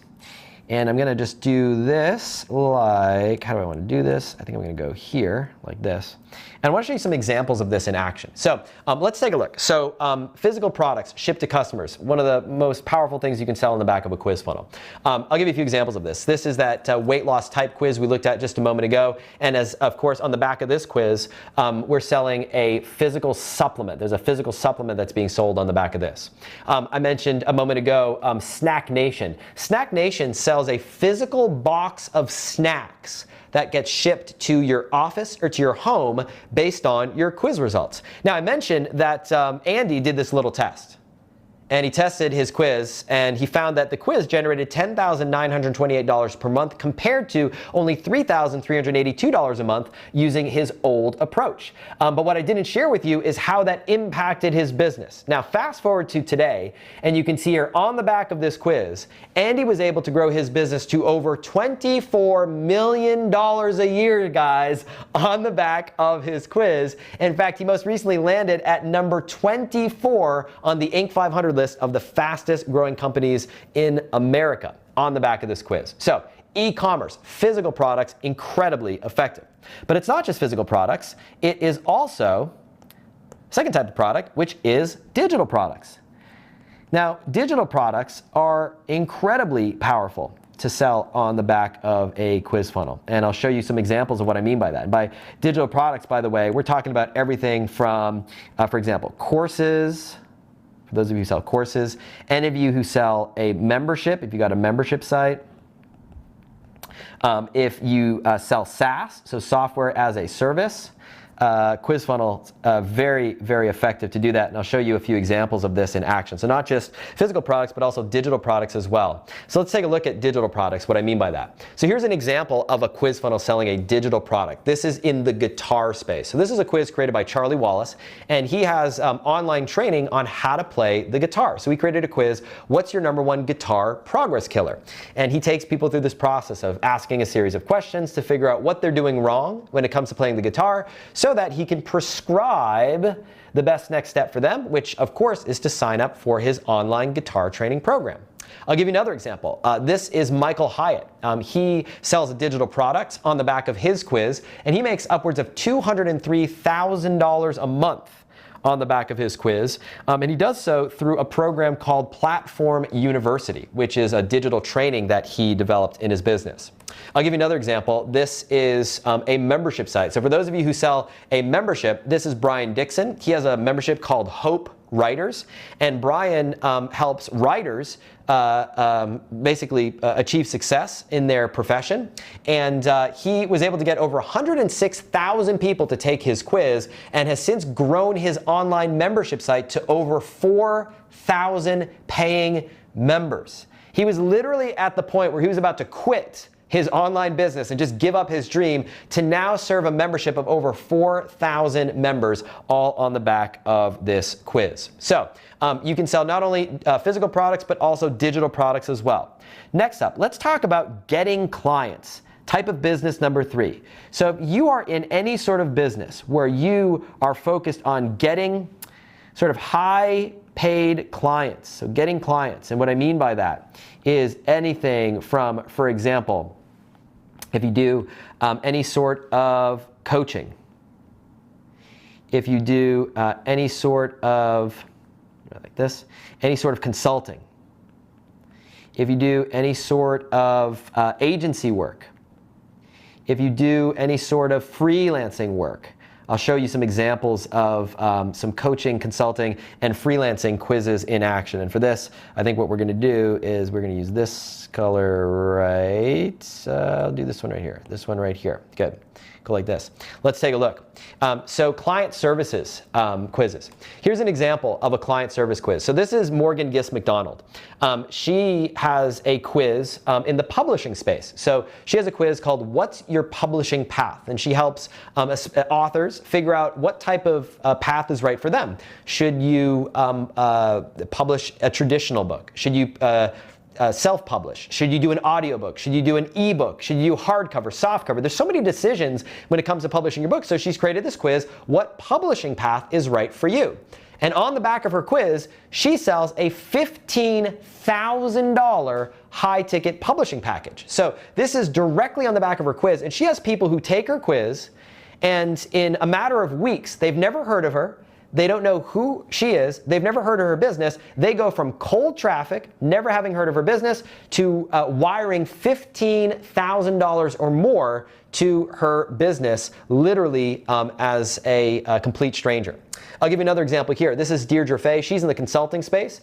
A: And I'm going to just do this like, how do I want to do this? I think I'm going to go here like this. And I want to show you some examples of this in action. So let's take a look. So physical products shipped to customers, one of the most powerful things you can sell in the back of a quiz funnel. I'll give you a few examples of this. This is that weight loss type quiz we looked at just a moment ago. And as of course on the back of this quiz, we're selling a physical supplement. There's a physical supplement that's being sold on the back of this. I mentioned a moment ago Snack Nation. Snack Nation sells a physical box of snacks that gets shipped to your office or to your home based on your quiz results. Now, I mentioned that Andy did this little test. And he tested his quiz, and he found that the quiz generated $10,928 per month compared to only $3,382 a month using his old approach. But what I didn't share with you is how that impacted his business. Now, fast forward to today, and you can see here on the back of this quiz, Andy was able to grow his business to over $24 million a year, guys, on the back of his quiz. In fact, he most recently landed at number 24 on the Inc. 500 list of the fastest growing companies in America on the back of this quiz. So e-commerce, physical products, incredibly effective. But it's not just physical products. It is also second type of product, which is digital products. Now, digital products are incredibly powerful to sell on the back of a quiz funnel. And I'll show you some examples of what I mean by that. And by digital products, by the way, we're talking about everything from, for example, courses. For those of you who sell courses, any of you who sell a membership, if you got a membership site, if you sell SaaS, so software as a service, quiz funnel, very, very effective to do that. And I'll show you a few examples of this in action. So not just physical products, but also digital products as well. So let's take a look at digital products, what I mean by that. So here's an example of a quiz funnel selling a digital product. This is in the guitar space. So this is a quiz created by Charlie Wallace, and he has online training on how to play the guitar. So he created a quiz, what's your #1 guitar progress killer? And he takes people through this process of asking a series of questions to figure out what they're doing wrong when it comes to playing the guitar, so that he can prescribe the best next step for them, which of course is to sign up for his online guitar training program. I'll give you another example. This is Michael Hyatt. He sells a digital product on the back of his quiz, and he makes upwards of $203,000 a month on the back of his quiz. And he does so through a program called Platform University, which is a digital training that he developed in his business. I'll give you another example. This is a membership site. So for those of you who sell a membership, this is Brian Dixon. He has a membership called Hope Writers, and Brian helps writers basically achieve success in their profession. And he was able to get over 106,000 people to take his quiz, and has since grown his online membership site to over 4,000 paying members. He was literally at the point where he was about to quit his online business and just give up his dream to now serve a membership of over 4,000 members, all on the back of this quiz. So you can sell not only physical products, but also digital products as well. Next up, let's talk about getting clients. Type of business number 3. So if you are in any sort of business where you are focused on getting sort of high paid clients, so getting clients, and what I mean by that is anything from, for example, if you do any sort of coaching, if you do any sort of, like this, any sort of consulting, if you do any sort of agency work, if you do any sort of freelancing work. I'll show you some examples of some coaching, consulting, and freelancing quizzes in action. And for this, I think what we're going to do is we're going to use this color right. I'll do this one right here. This one right here. Good. Go like this. Let's take a look. So client services quizzes. Here's an example of a client service quiz. So this is Morgan Gist McDonald. She has a quiz in the publishing space. So she has a quiz called What's Your Publishing Path? And she helps authors figure out what type of path is right for them. Should you publish a traditional book? Should you self-publish? Should you do an audiobook? Should you do an ebook? Should you do hardcover, softcover? There's so many decisions when it comes to publishing your book. So she's created this quiz, what publishing path is right for you? And on the back of her quiz, she sells a $15,000 high-ticket publishing package. So this is directly on the back of her quiz, and she has people who take her quiz, and in a matter of weeks, they've never heard of her. They don't know who she is. They've never heard of her business. They go from cold traffic, never having heard of her business, to wiring $15,000 or more to her business, literally as a complete stranger. I'll give you another example here. This is Deirdre Fay. She's in the consulting space.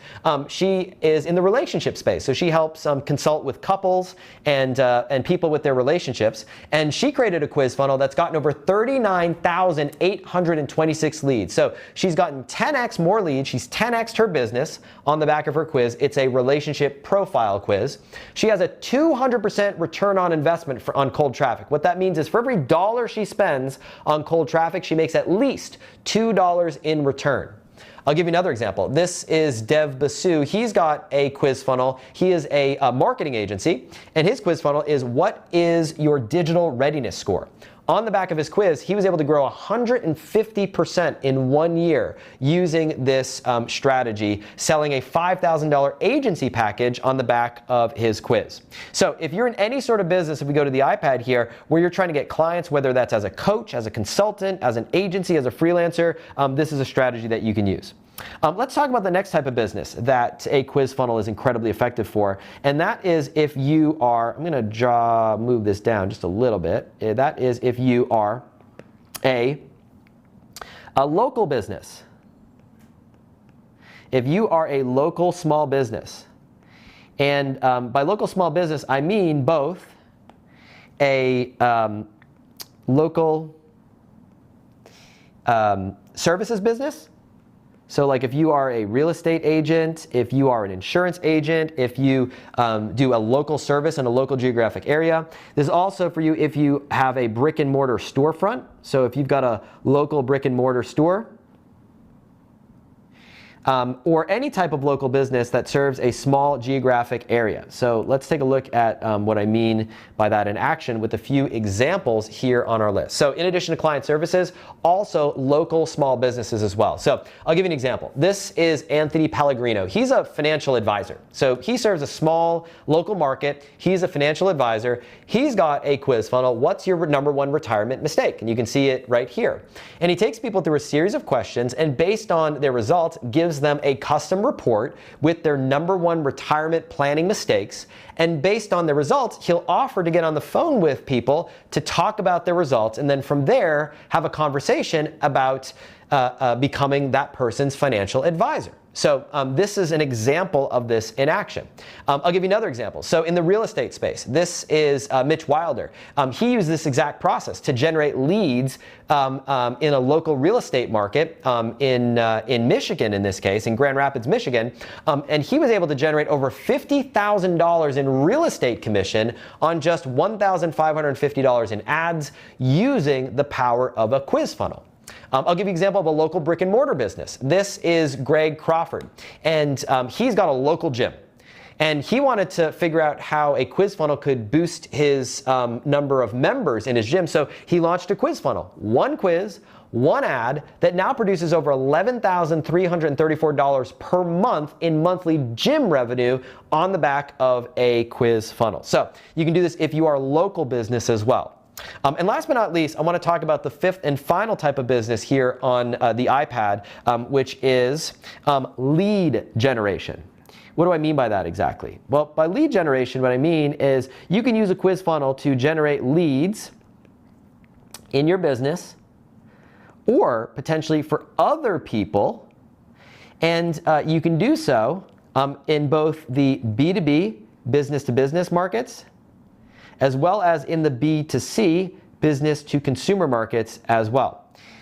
A: She is in the relationship space. So she helps consult with couples and people with their relationships. And she created a quiz funnel that's gotten over 39,826 leads. So she's gotten 10x more leads. She's 10x'd her business on the back of her quiz. It's a relationship profile quiz. She has a 200% return on investment on cold traffic. What that means is for every dollar she spends on cold traffic, she makes at least $2 in return. I'll give you another example. This is Dev Basu. He's got a quiz funnel. He is a marketing agency, and his quiz funnel is what is your digital readiness score? On the back of his quiz, he was able to grow 150% in 1 year using this strategy, selling a $5,000 agency package on the back of his quiz. So if you're in any sort of business, if we go to the iPad here, where you're trying to get clients, whether that's as a coach, as a consultant, as an agency, as a freelancer, this is a strategy that you can use. Let's talk about the next type of business that a quiz funnel is incredibly effective for, and that is if you are, I'm going to move this down just a little bit, that is if you are a local business. If you are a local small business, and by local small business, I mean both a local services business. So like if you are a real estate agent, if you are an insurance agent, if you do a local service in a local geographic area. This is also for you if you have a brick and mortar storefront. So if you've got a local brick and mortar store, or any type of local business that serves a small geographic area. So let's take a look at what I mean by that in action with a few examples here on our list. So in addition to client services, also local small businesses as well. So I'll give you an example. This is Anthony Pellegrino. He's a financial advisor. So he serves a small local market. He's a financial advisor. He's got a quiz funnel. What's your #1 retirement mistake? And you can see it right here. And he takes people through a series of questions, and based on their results, gives them a custom report with their #1 retirement planning mistakes. And based on the results, he'll offer to get on the phone with people to talk about their results, and then from there have a conversation about becoming that person's financial advisor. So this is an example of this in action. I'll give you another example. So in the real estate space, this is Mitch Wilder. He used this exact process to generate leads in a local real estate market in Michigan, in this case, in Grand Rapids, Michigan. And he was able to generate over $50,000 in real estate commission on just $1,550 in ads using the power of a quiz funnel. I'll give you an example of a local brick and mortar business. This is Greg Crawford, and he's got a local gym. And he wanted to figure out how a quiz funnel could boost his number of members in his gym. So he launched a quiz funnel. One quiz, one ad that now produces over $11,334 per month in monthly gym revenue on the back of a quiz funnel. So you can do this if you are a local business as well. And last but not least, I want to talk about the fifth and final type of business here on the iPad, which is lead generation. What do I mean by that exactly? Well, by lead generation, what I mean is you can use a quiz funnel to generate leads in your business or potentially for other people. And you can do so in both the B2B, business to business markets, as well as in the B2C, business to consumer markets as well.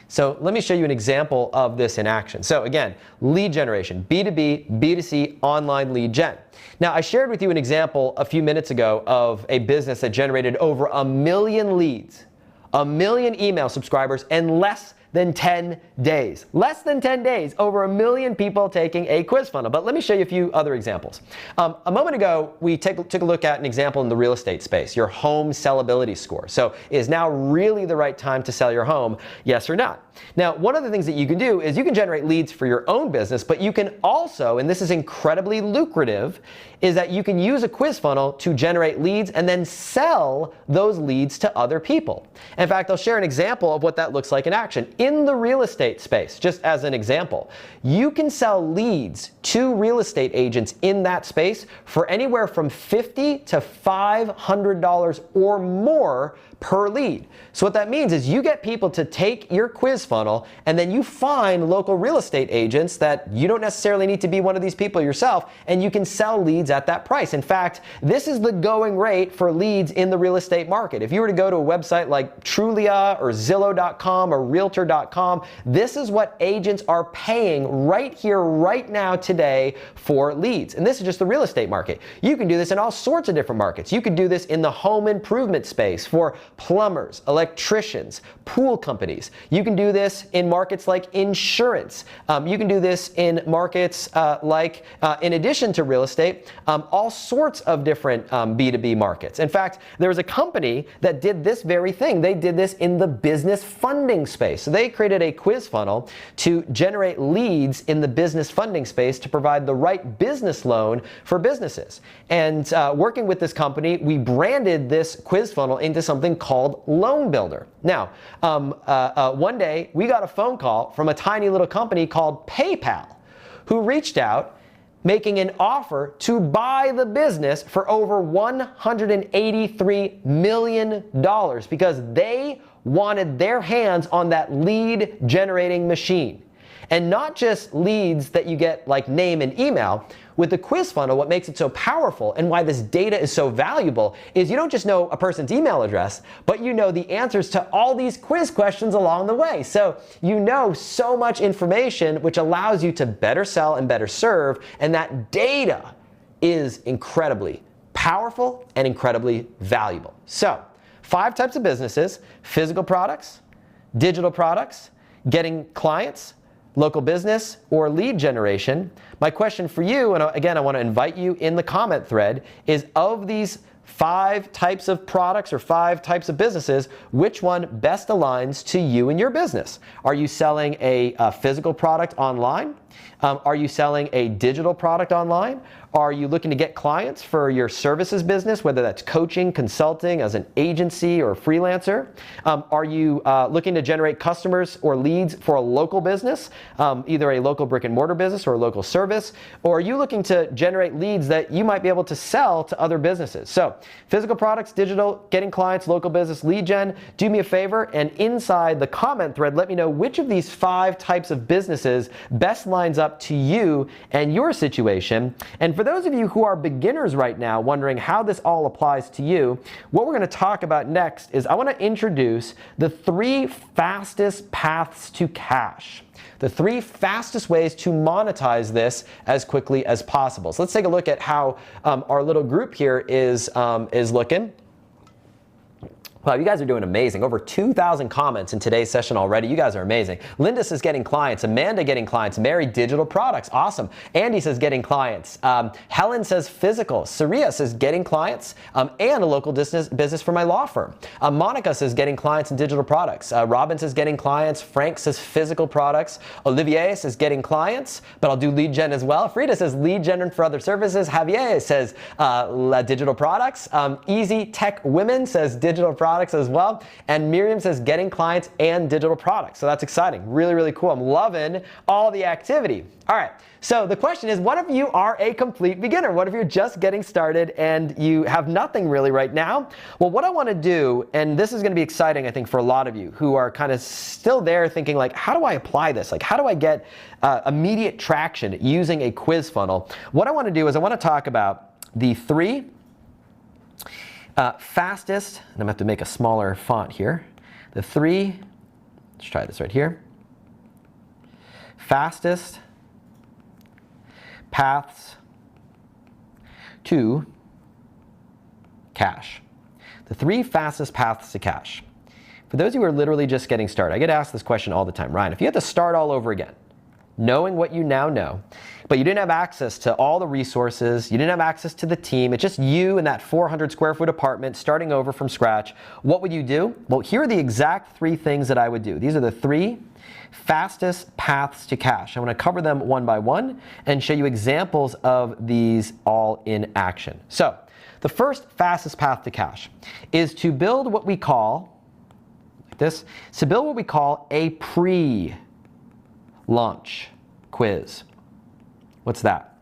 A: So let me show you an example of this in action. So again, lead generation, B2B, B2C, online lead gen. Now, I shared with you an example a few minutes ago of a business that generated over 1 million leads, 1 million email subscribers in less than 10 days. Less than 10 days, over 1 million people taking a quiz funnel. But let me show you a few other examples. A moment ago, we took a look at an example in the real estate space, your home sellability score. So is now really the right time to sell your home, yes or not? Now, one of the things that you can do is you can generate leads for your own business, but you can also, and this is incredibly lucrative, is that you can use a quiz funnel to generate leads and then sell those leads to other people. In fact, I'll share an example of what that looks like in action. In the real estate space, just as an example, you can sell leads to real estate agents in that space for anywhere from $50 to $500 or more per lead. So what that means is you get people to take your quiz funnel and then you find local real estate agents that you don't necessarily need to be one of these people yourself, and you can sell leads at that price. In fact, this is the going rate for leads in the real estate market. If you were to go to a website like Trulia or Zillow.com or Realtor.com, this is what agents are paying right here, right now, today for leads. And this is just the real estate market. You can do this in all sorts of different markets. You could do this in the home improvement space for plumbers, electricians, pool companies. You can do this in markets like insurance. You can do this in markets in addition to real estate, all sorts of different B2B markets. In fact, there was a company that did this very thing. They did this in the business funding space. So they created a quiz funnel to generate leads in the business funding space to provide the right business loan for businesses. And working with this company, we branded this quiz funnel into something called Loan Builder. Now, one day we got a phone call from a tiny little company called PayPal, who reached out making an offer to buy the business for over $183 million because they wanted their hands on that lead generating machine. And not just leads that you get like name and email. With the quiz funnel, what makes it so powerful and why this data is so valuable is you don't just know a person's email address, but you know the answers to all these quiz questions along the way. So you know so much information, which allows you to better sell and better serve. And that data is incredibly powerful and incredibly valuable. So 5 types of businesses: physical products, digital products, getting clients, local business, or lead generation. My question for you, and again, I want to invite you in the comment thread, is of these 5 types of products or 5 types of businesses, which one best aligns to you and your business? Are you selling a physical product online? Are you selling a digital product online? Are you looking to get clients for your services business, whether that's coaching, consulting, as an agency or a freelancer? Are you looking to generate customers or leads for a local business, either a local brick and mortar business or a local service? Or are you looking to generate leads that you might be able to sell to other businesses? So physical products, digital, getting clients, local business, lead gen. Do me a favor and inside the comment thread, let me know which of these 5 types of businesses best lines up to you and your situation. And for those of you who are beginners right now wondering how this all applies to you, what we're going to talk about next is I want to introduce the 3 fastest paths to cash. The 3 fastest ways to monetize this as quickly as possible. So let's take a look at how our little group here is looking. Wow, you guys are doing amazing. Over 2,000 comments in today's session already. You guys are amazing. Linda says getting clients. Amanda getting clients. Mary, digital products. Awesome. Andy says getting clients. Helen says physical. Saria says getting clients and a local business for my law firm. Monica says getting clients and digital products. Robin says getting clients. Frank says physical products. Olivier says getting clients, but I'll do lead gen as well. Frida says lead gen for other services. Javier says digital products. Easy Tech Women says digital products as well. And Miriam says getting clients and digital products. So that's exciting. Really, really cool. I'm loving all the activity. All right. So the question is, what if you are a complete beginner? What if you're just getting started and you have nothing really right now? Well, what I want to do, and this is going to be exciting, I think, for a lot of you who are kind of still there thinking like, how do I apply this? Like, how do I get immediate traction using a quiz funnel? What I want to do is I want to talk about the 3 fastest, and I'm going to have to make a smaller font here. The 3, let's try this right here. Fastest paths to cash. The 3 fastest paths to cash. For those who are literally just getting started, I get asked this question all the time. Ryan, if you had to start all over again, knowing what you now know, but you didn't have access to all the resources, you didn't have access to the team, it's just you in that 400 square foot apartment starting over from scratch, what would you do? Well, here are the exact 3 things that I would do. These are the 3 fastest paths to cash. I'm going to cover them one by one and show you examples of these all in action. So, the first fastest path to cash is to build what we call, like this, to build what we call a pre-launch quiz. What's that?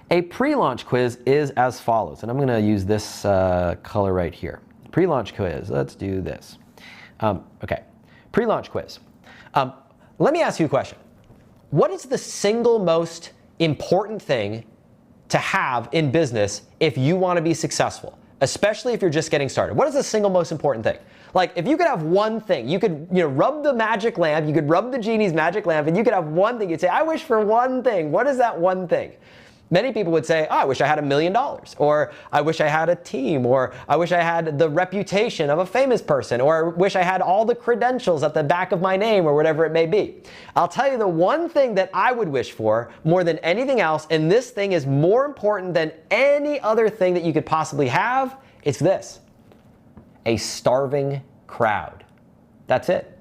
A: A pre-launch quiz is as follows, and I'm going to use this color right here. Pre-launch quiz. Let's do this. Okay, pre-launch quiz. Let me ask you a question. What is the single most important thing to have in business if you want to be successful, especially if you're just getting started? What is the single most important thing? Like, if you could have one thing, you could, rub the magic lamp, you could rub the genie's magic lamp, and you could have one thing. You'd say, I wish for one thing. What is that one thing? Many people would say, oh, I wish I had $1 million, or I wish I had a team, or I wish I had the reputation of a famous person, or I wish I had all the credentials at the back of my name, or whatever it may be. I'll tell you the one thing that I would wish for more than anything else, and this thing is more important than any other thing that you could possibly have, it's this: a starving crowd. That's it.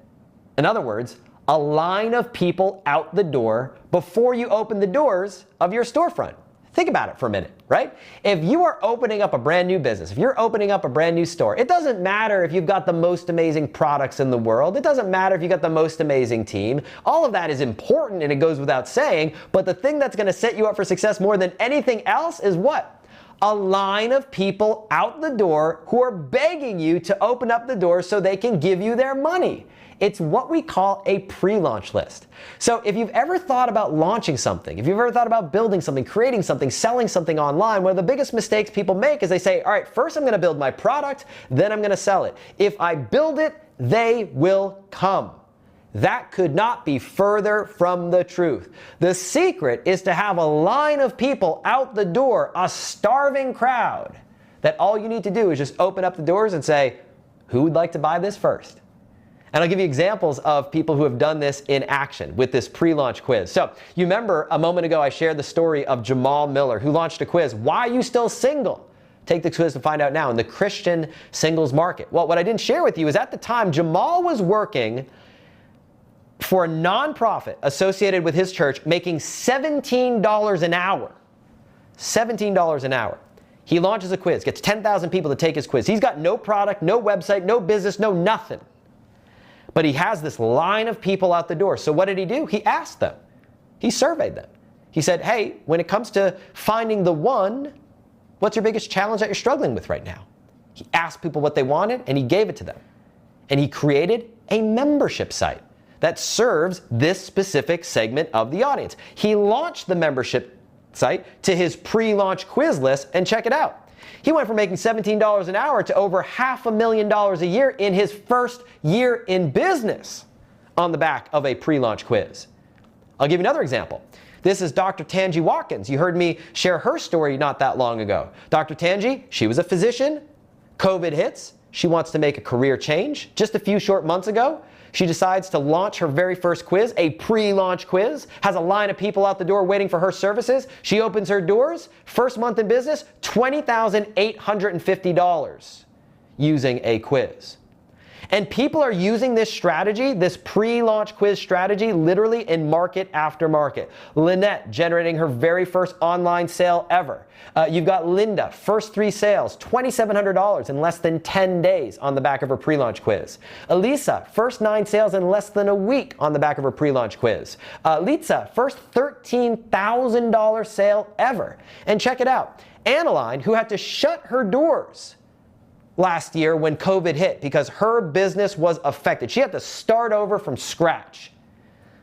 A: In other words, a line of people out the door before you open the doors of your storefront. Think about it for a minute, right? If you are opening up a brand new business, if you're opening up a brand new store, it doesn't matter if you've got the most amazing products in the world. It doesn't matter if you've got the most amazing team. All of that is important and it goes without saying, but the thing that's going to set you up for success more than anything else is what? A line of people out the door who are begging you to open up the door so they can give you their money. It's what we call a pre-launch list. So if you've ever thought about launching something, if you've ever thought about building something, creating something, selling something online, one of the biggest mistakes people make is they say, all right, first I'm going to build my product, then I'm going to sell it. If I build it, they will come. That could not be further from the truth. The secret is to have a line of people out the door, a starving crowd, that all you need to do is just open up the doors and say, who would like to buy this first? And I'll give you examples of people who have done this in action with this pre-launch quiz. So you remember a moment ago I shared the story of Jamal Miller, who launched a quiz, Why Are You Still Single? Take the quiz to find out now in the Christian singles market. Well, what I didn't share with you is at the time Jamal was working for a nonprofit associated with his church, making $17 an hour. $17 an hour. He launches a quiz, gets 10,000 people to take his quiz. He's got no product, no website, no business, no nothing. But he has this line of people out the door. So what did he do? He asked them. He surveyed them. He said, hey, when it comes to finding the one, what's your biggest challenge that you're struggling with right now? He asked people what they wanted, and he gave it to them. And he created a membership site that serves this specific segment of the audience. He launched the membership site to his pre-launch quiz list, and check it out. He went from making $17 an hour to over $500,000 a year in his first year in business on the back of a pre-launch quiz. I'll give you another example. This is Dr. Tangi Watkins. You heard me share her story not that long ago. Dr. Tangi, she was a physician. COVID hits. She wants to make a career change. Just a few short months ago, she decides to launch her very first quiz, a pre-launch quiz, has a line of people out the door waiting for her services. She opens her doors, first month in business, $20,850 using a quiz. And people are using this strategy, this pre-launch quiz strategy, literally in market after market. Lynette generating her very first online sale ever. You've got Linda, first 3 sales, $2,700 in less than 10 days on the back of her pre-launch quiz. Elisa, first 9 sales in less than a week on the back of her pre-launch quiz. Litsa, first $13,000 sale ever. And check it out, Annaline, who had to shut her doors last year when COVID hit because her business was affected. She had to start over from scratch.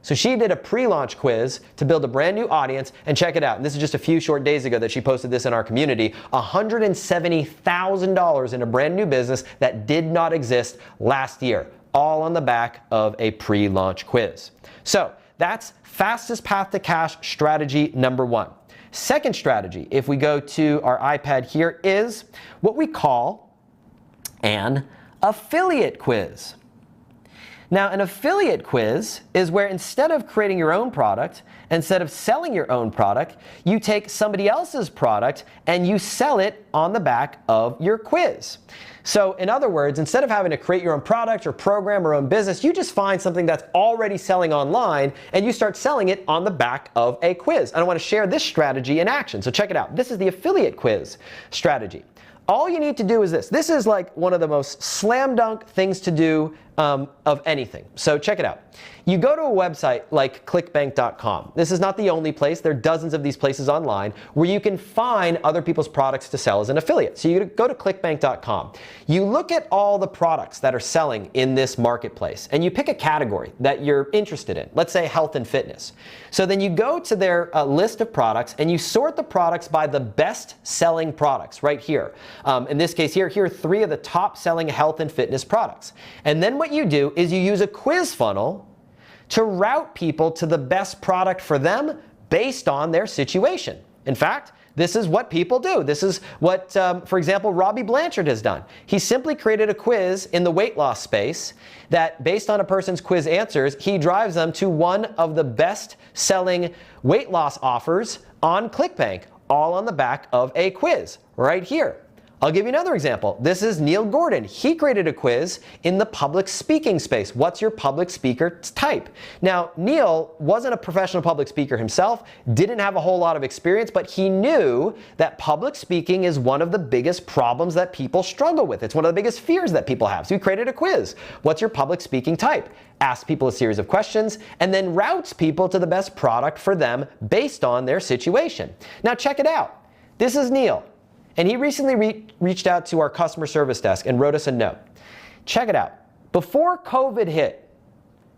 A: So she did a pre-launch quiz to build a brand new audience, and check it out. And this is just a few short days ago that she posted this in our community. $170,000 in a brand new business that did not exist last year, all on the back of a pre-launch quiz. So that's fastest path to cash strategy number 1. Second strategy, if we go to our iPad here, is what we call an affiliate quiz. Now, an affiliate quiz is where instead of creating your own product, instead of selling your own product, you take somebody else's product and you sell it on the back of your quiz. So in other words, instead of having to create your own product or program or own business, you just find something that's already selling online and you start selling it on the back of a quiz. And I want to share this strategy in action. So check it out. This is the affiliate quiz strategy. All you need to do is this. This is like one of the most slam dunk things to do of anything. So check it out. You go to a website like clickbank.com. This is not the only place. There are dozens of these places online where you can find other people's products to sell as an affiliate. So you go to clickbank.com. You look at all the products that are selling in this marketplace and you pick a category that you're interested in. Let's say health and fitness. So then you go to their list of products and you sort the products by the best selling products right here. In this case here are 3 of the top selling health and fitness products. And then what you do is you use a quiz funnel to route people to the best product for them based on their situation. In fact, this is what people do. This is what, for example, Robbie Blanchard has done. He simply created a quiz in the weight loss space that, based on a person's quiz answers, he drives them to one of the best selling weight loss offers on ClickBank, all on the back of a quiz right here. I'll give you another example. This is Neil Gordon. He created a quiz in the public speaking space. What's your public speaker type? Now, Neil wasn't a professional public speaker himself, didn't have a whole lot of experience, but he knew that public speaking is one of the biggest problems that people struggle with. It's one of the biggest fears that people have. So he created a quiz. What's your public speaking type? Asks people a series of questions and then routes people to the best product for them based on their situation. Now check it out. This is Neil. And he recently reached out to our customer service desk and wrote us a note. Check it out. Before COVID hit,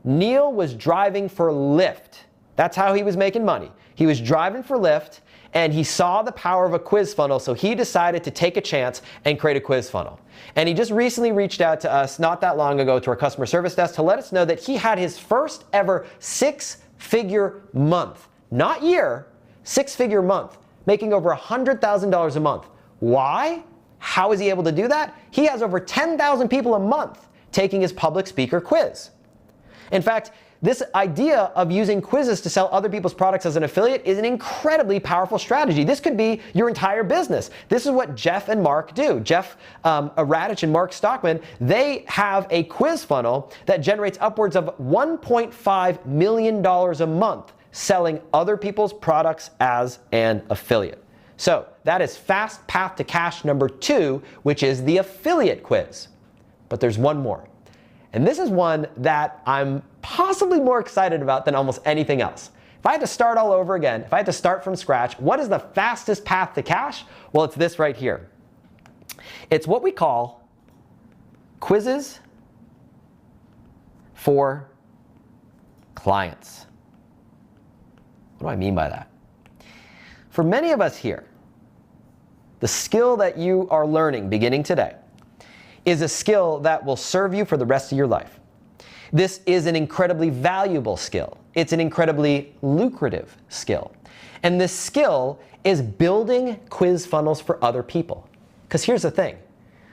A: Neil was driving for Lyft. That's how he was making money. He was driving for Lyft and he saw the power of a quiz funnel, so he decided to take a chance and create a quiz funnel. And he just recently reached out to us not that long ago to our customer service desk to let us know that he had his first ever 6-figure month. Not year, 6-figure month, making over $100,000 a month. Why? How is he able to do that? He has over 10,000 people a month taking his public speaker quiz. In fact, this idea of using quizzes to sell other people's products as an affiliate is an incredibly powerful strategy. This could be your entire business. This is what Jeff and Mark do. Jeff Aradich and Mark Stockman, they have a quiz funnel that generates upwards of $1.5 million a month selling other people's products as an affiliate. So that is fast path to cash number 2, which is the affiliate quiz. But there's one more. And this is one that I'm possibly more excited about than almost anything else. If I had to start all over again, if I had to start from scratch, what is the fastest path to cash? Well, it's this right here. It's what we call quizzes for clients. What do I mean by that? For many of us here, the skill that you are learning beginning today is a skill that will serve you for the rest of your life. This is an incredibly valuable skill. It's an incredibly lucrative skill. And this skill is building quiz funnels for other people. Because here's the thing.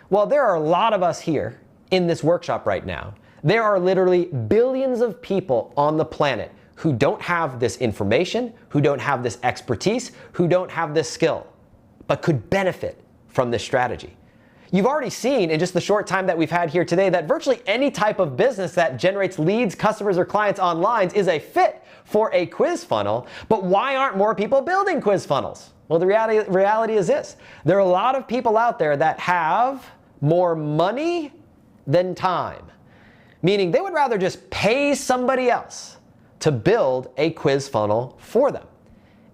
A: Well, there are a lot of us here in this workshop right now. There are literally billions of people on the planet who don't have this information, who don't have this expertise, who don't have this skill, but could benefit from this strategy. You've already seen in just the short time that we've had here today that virtually any type of business that generates leads, customers, or clients online is a fit for a quiz funnel. But why aren't more people building quiz funnels? Well, the reality is this. There are a lot of people out there that have more money than time, meaning they would rather just pay somebody else to build a quiz funnel for them.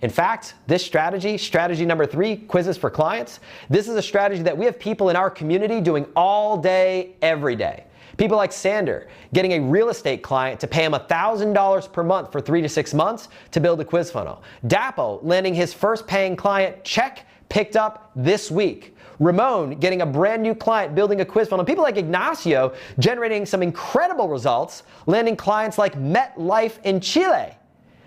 A: In fact, this strategy number 3, quizzes for clients, this is a strategy that we have people in our community doing all day, every day. People like Sander getting a real estate client to pay him $1,000 per month for 3 to 6 months to build a quiz funnel. Dapo landing his first paying client, check, picked up this week. Ramon getting a brand new client, building a quiz funnel. People like Ignacio generating some incredible results, landing clients like MetLife in Chile,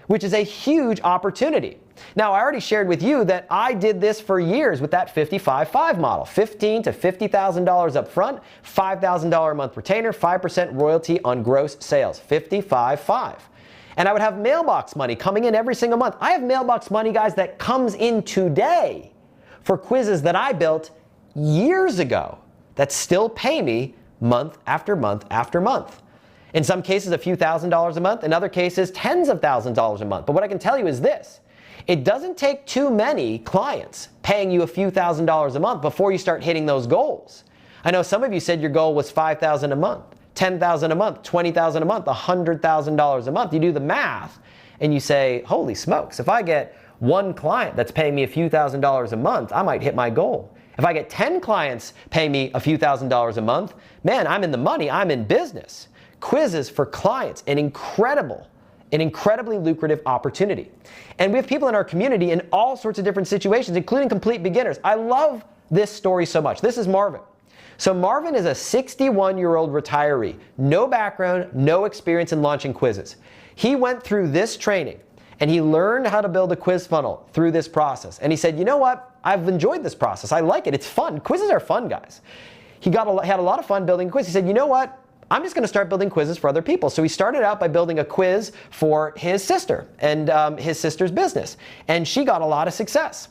A: which is a huge opportunity. Now, I already shared with you that I did this for years with that 55-5 model. $15,000 to $50,000 up front, $5,000 a month retainer, 5% royalty on gross sales, 55-5. And I would have mailbox money coming in every single month. I have mailbox money, guys, that comes in today for quizzes that I built years ago that still pay me month after month after month. In some cases, a few $1,000s a month. In other cases, tens of $1,000s a month. But what I can tell you is this. It doesn't take too many clients paying you a few $1,000s a month before you start hitting those goals. I know some of you said your goal was $5,000 a month, $10,000 a month, $20,000 a month, $100,000 a month. You do the math and you say, holy smokes, if I get one client that's paying me a few $1,000s a month, I might hit my goal. If I get 10 clients paying me a few $1,000s a month, man, I'm in the money, I'm in business. Quizzes for clients, an incredibly lucrative opportunity. And we have people in our community in all sorts of different situations, including complete beginners. I love this story so much. This is Marvin. So Marvin is a 61-year-old retiree, no background, no experience in launching quizzes. He went through this training and he learned how to build a quiz funnel through this process. And he said, you know what? I've enjoyed this process. I like it. It's fun. Quizzes are fun, guys. He had a lot of fun building a quiz. He said, you know what? I'm just going to start building quizzes for other people. So he started out by building a quiz for his sister and his sister's business. And she got a lot of success.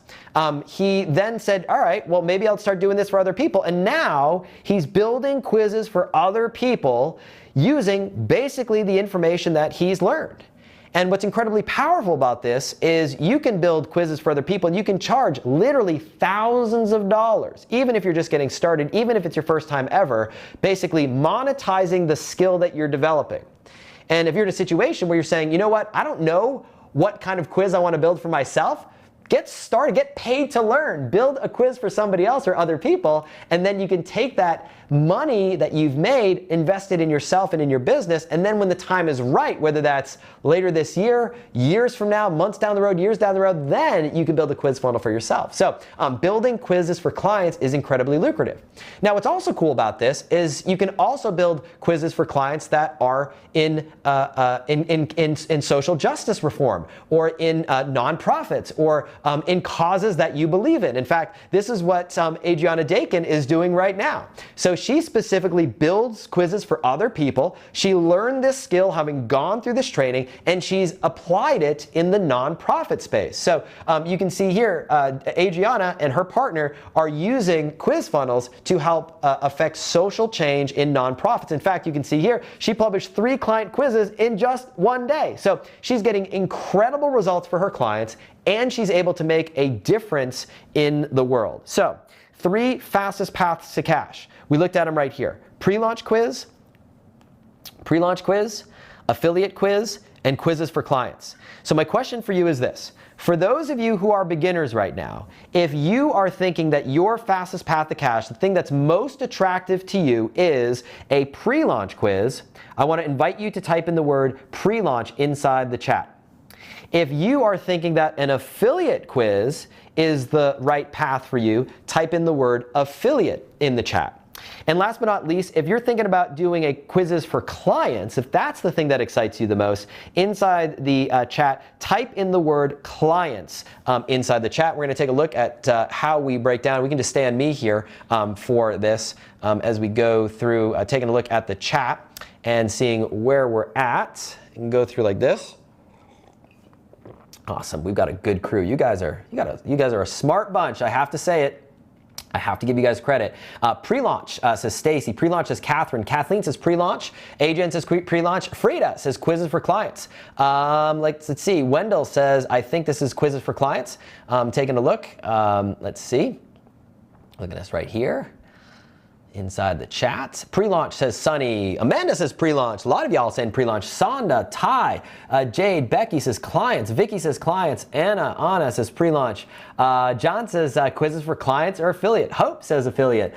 A: He then said, all right, well, maybe I'll start doing this for other people. And now he's building quizzes for other people using basically the information that he's learned. And what's incredibly powerful about this is you can build quizzes for other people and you can charge literally thousands of dollars, even if you're just getting started, even if it's your first time ever, basically monetizing the skill that you're developing. And if you're in a situation where you're saying, you know what, I don't know what kind of quiz I want to build for myself, get started, get paid to learn, build a quiz for somebody else or other people, and then you can take that money that you've made, invest it in yourself and in your business, and then when the time is right, whether that's later this year, years from now, months down the road, years down the road, then you can build a quiz funnel for yourself. So building quizzes for clients is incredibly lucrative. Now, what's also cool about this is you can also build quizzes for clients that are in social justice reform or in nonprofits or in causes that you believe in. In fact, this is what Adriana Dakin is doing right now. So she specifically builds quizzes for other people. She learned this skill having gone through this training, and she's applied it in the nonprofit space. So you can see here, Adriana and her partner are using quiz funnels to help affect social change in nonprofits. In fact, you can see here, she published 3 client quizzes in just one day. So she's getting incredible results for her clients, and she's able to make a difference in the world. So 3 fastest paths to cash. We looked at them right here. Pre-launch quiz, affiliate quiz, and quizzes for clients. So my question for you is this. For those of you who are beginners right now, if you are thinking that your fastest path to cash, the thing that's most attractive to you is a pre-launch quiz, I want to invite you to type in the word pre-launch inside the chat. If you are thinking that an affiliate quiz is the right path for you, type in the word affiliate in the chat. And last but not least, if you're thinking about doing a quizzes for clients, if that's the thing that excites you the most, inside the chat, type in the word clients inside the chat. We're going to take a look at how we break down. We can just stay on me here for this as we go through taking a look at the chat and seeing where we're at. You can go through like this. Awesome. We've got a good crew. You guys are a smart bunch. I have to say it. I have to give you guys credit. Pre-launch says Stacy. Pre-launch says Catherine. Kathleen says pre-launch. Ajen says pre-launch. Frida says quizzes for clients. Let's see. Wendell says, I think this is quizzes for clients. Taking a look. Let's see. Look at this right here. Inside the chat. Pre-launch says Sunny. Amanda says pre-launch. A lot of y'all saying pre-launch. Sonda, Ty, Jade, Becky says clients. Vicky says clients. Anna says pre-launch. John says quizzes for clients or affiliate. Hope says affiliate.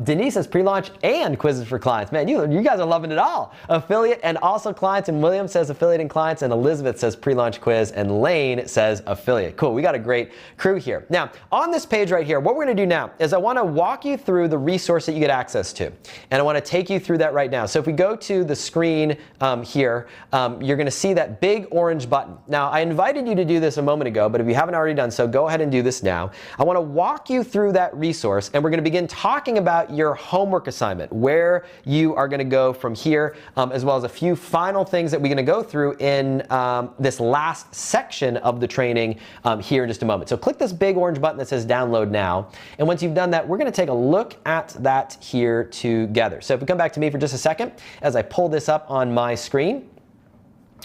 A: Denise says pre-launch and quizzes for clients. Man, you guys are loving it all. Affiliate and also clients. And William says affiliate and clients. And Elizabeth says pre-launch quiz. And Lane says affiliate. Cool. We got a great crew here. Now, on this page right here, what we're going to do now is I want to walk you through the resource that you get access to. And I want to take you through that right now. So if we go to the screen here, you're going to see that big orange button. Now, I invited you to do this a moment ago, but if you haven't already done so, go ahead and do this now. I want to walk you through that resource, and we're going to begin talking about your homework assignment, where you are going to go from here, as well as a few final things that we're going to go through in this last section of the training here in just a moment. So click this big orange button that says download now. And once you've done that, we're going to take a look at that here together. So if we come back to me for just a second as I pull this up on my screen.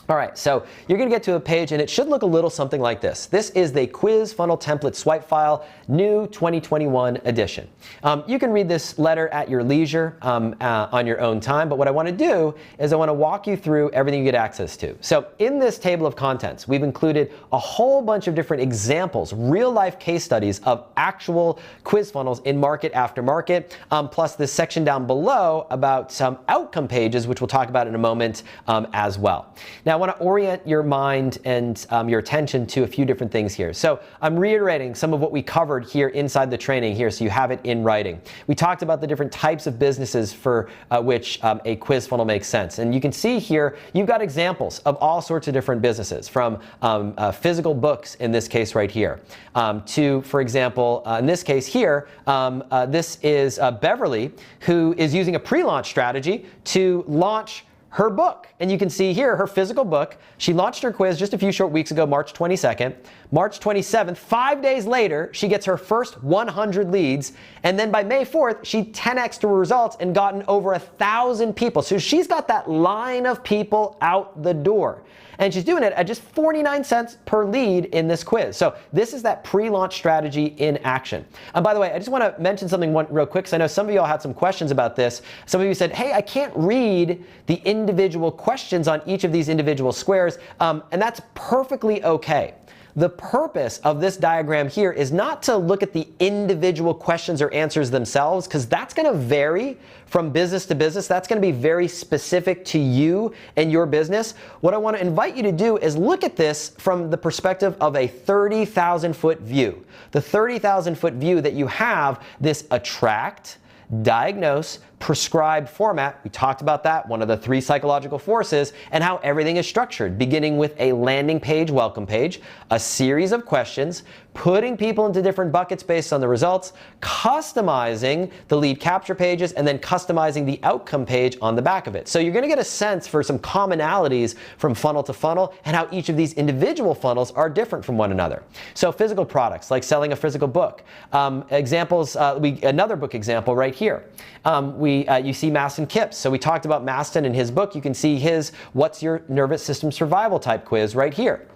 A: All right, so you're going to get to a page, and it should look a little something like this. This is the Quiz Funnel Template Swipe File, new 2021 edition. You can read this letter at your leisure on your own time, but what I want to do is I want to walk you through everything you get access to. So in this table of contents, we've included a whole bunch of different examples, real-life case studies of actual quiz funnels in market after market, plus this section down below about some outcome pages, which we'll talk about in a moment as well. Now, I want to orient your mind and your attention to a few different things here. So I'm reiterating some of what we covered here inside the training here so you have it in writing. We talked about the different types of businesses for which a quiz funnel makes sense. And you can see here, you've got examples of all sorts of different businesses, from physical books in this case right here, to, for example, in this case here, this is Beverly, who is using a pre-launch strategy to launch her book. And you can see here her physical book. She launched her quiz just a few short weeks ago, March 22nd. March 27th, 5 days later, she gets her first 100 leads. And then by May 4th, she 10x'd her results and gotten over 1,000 people. So she's got that line of people out the door. And she's doing it at just 49 cents per lead in this quiz. So this is that pre-launch strategy in action. And by the way, I just want to mention something real quick, because I know some of you all had some questions about this. Some of you said, hey, I can't read the individual questions on each of these individual squares, and that's perfectly okay. The purpose of this diagram here is not to look at the individual questions or answers themselves, because that's going to vary from business to business. That's going to be very specific to you and your business. What I want to invite you to do is look at this from the perspective of a 30,000-foot view. The 30,000-foot view that you have this attract, diagnose, prescribe format. We talked about that, one of the 3 psychological forces, and how everything is structured, beginning with a landing page, welcome page, a series of questions, putting people into different buckets based on the results, customizing the lead capture pages, and then customizing the outcome page on the back of it. So you're going to get a sense for some commonalities from funnel to funnel and how each of these individual funnels are different from one another. So physical products, like selling a physical book. Examples, another book example right here. You see Mastin Kips. So we talked about Mastin in his book. You can see his What's Your Nervous System Survival type quiz right here.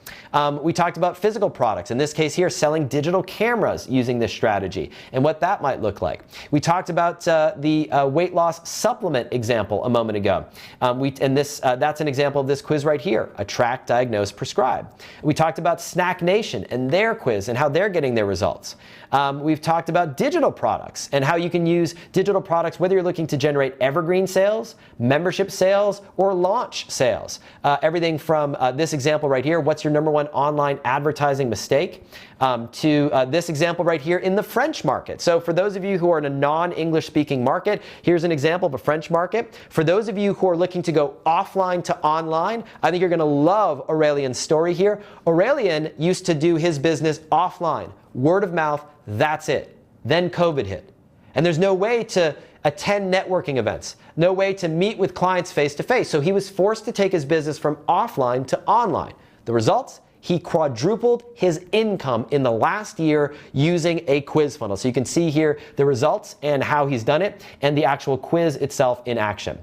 A: We talked about physical products. In this case here, selling digital cameras using this strategy and what that might look like. We talked about the weight loss supplement example a moment ago. That's an example of this quiz right here, attract, diagnose, prescribe. We talked about Snack Nation and their quiz and how they're getting their results. We've talked about digital products and how you can use digital products, whether you're looking to generate evergreen sales, membership sales, or launch sales. Everything from this example right here, what's your number one online advertising mistake, to this example right here in the French market. So for those of you who are in a non-English speaking market, here's an example of a French market. For those of you who are looking to go offline to online, I think you're going to love Aurelian's story here. Aurelian used to do his business offline, word of mouth, that's it. Then COVID hit. And there's no way to attend networking events, no way to meet with clients face to face. So he was forced to take his business from offline to online. The results? He quadrupled his income in the last year using a quiz funnel. So you can see here the results and how he's done it and the actual quiz itself in action.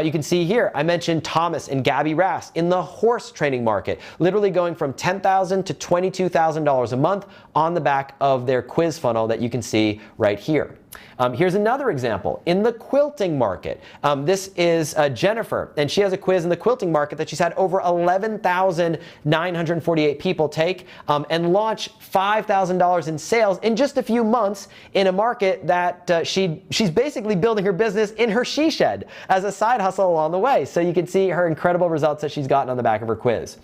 A: You can see here, I mentioned Thomas and Gabby Rast in the horse training market, literally going from $10,000 to $22,000 a month on the back of their quiz funnel that you can see right here. Here's another example in the quilting market. This is Jennifer, and she has a quiz in the quilting market that she's had over 11,948 people take and launch $5,000 in sales in just a few months in a market that she's basically building her business in her she shed as a side hustle along the way. So you can see her incredible results that she's gotten on the back of her quiz.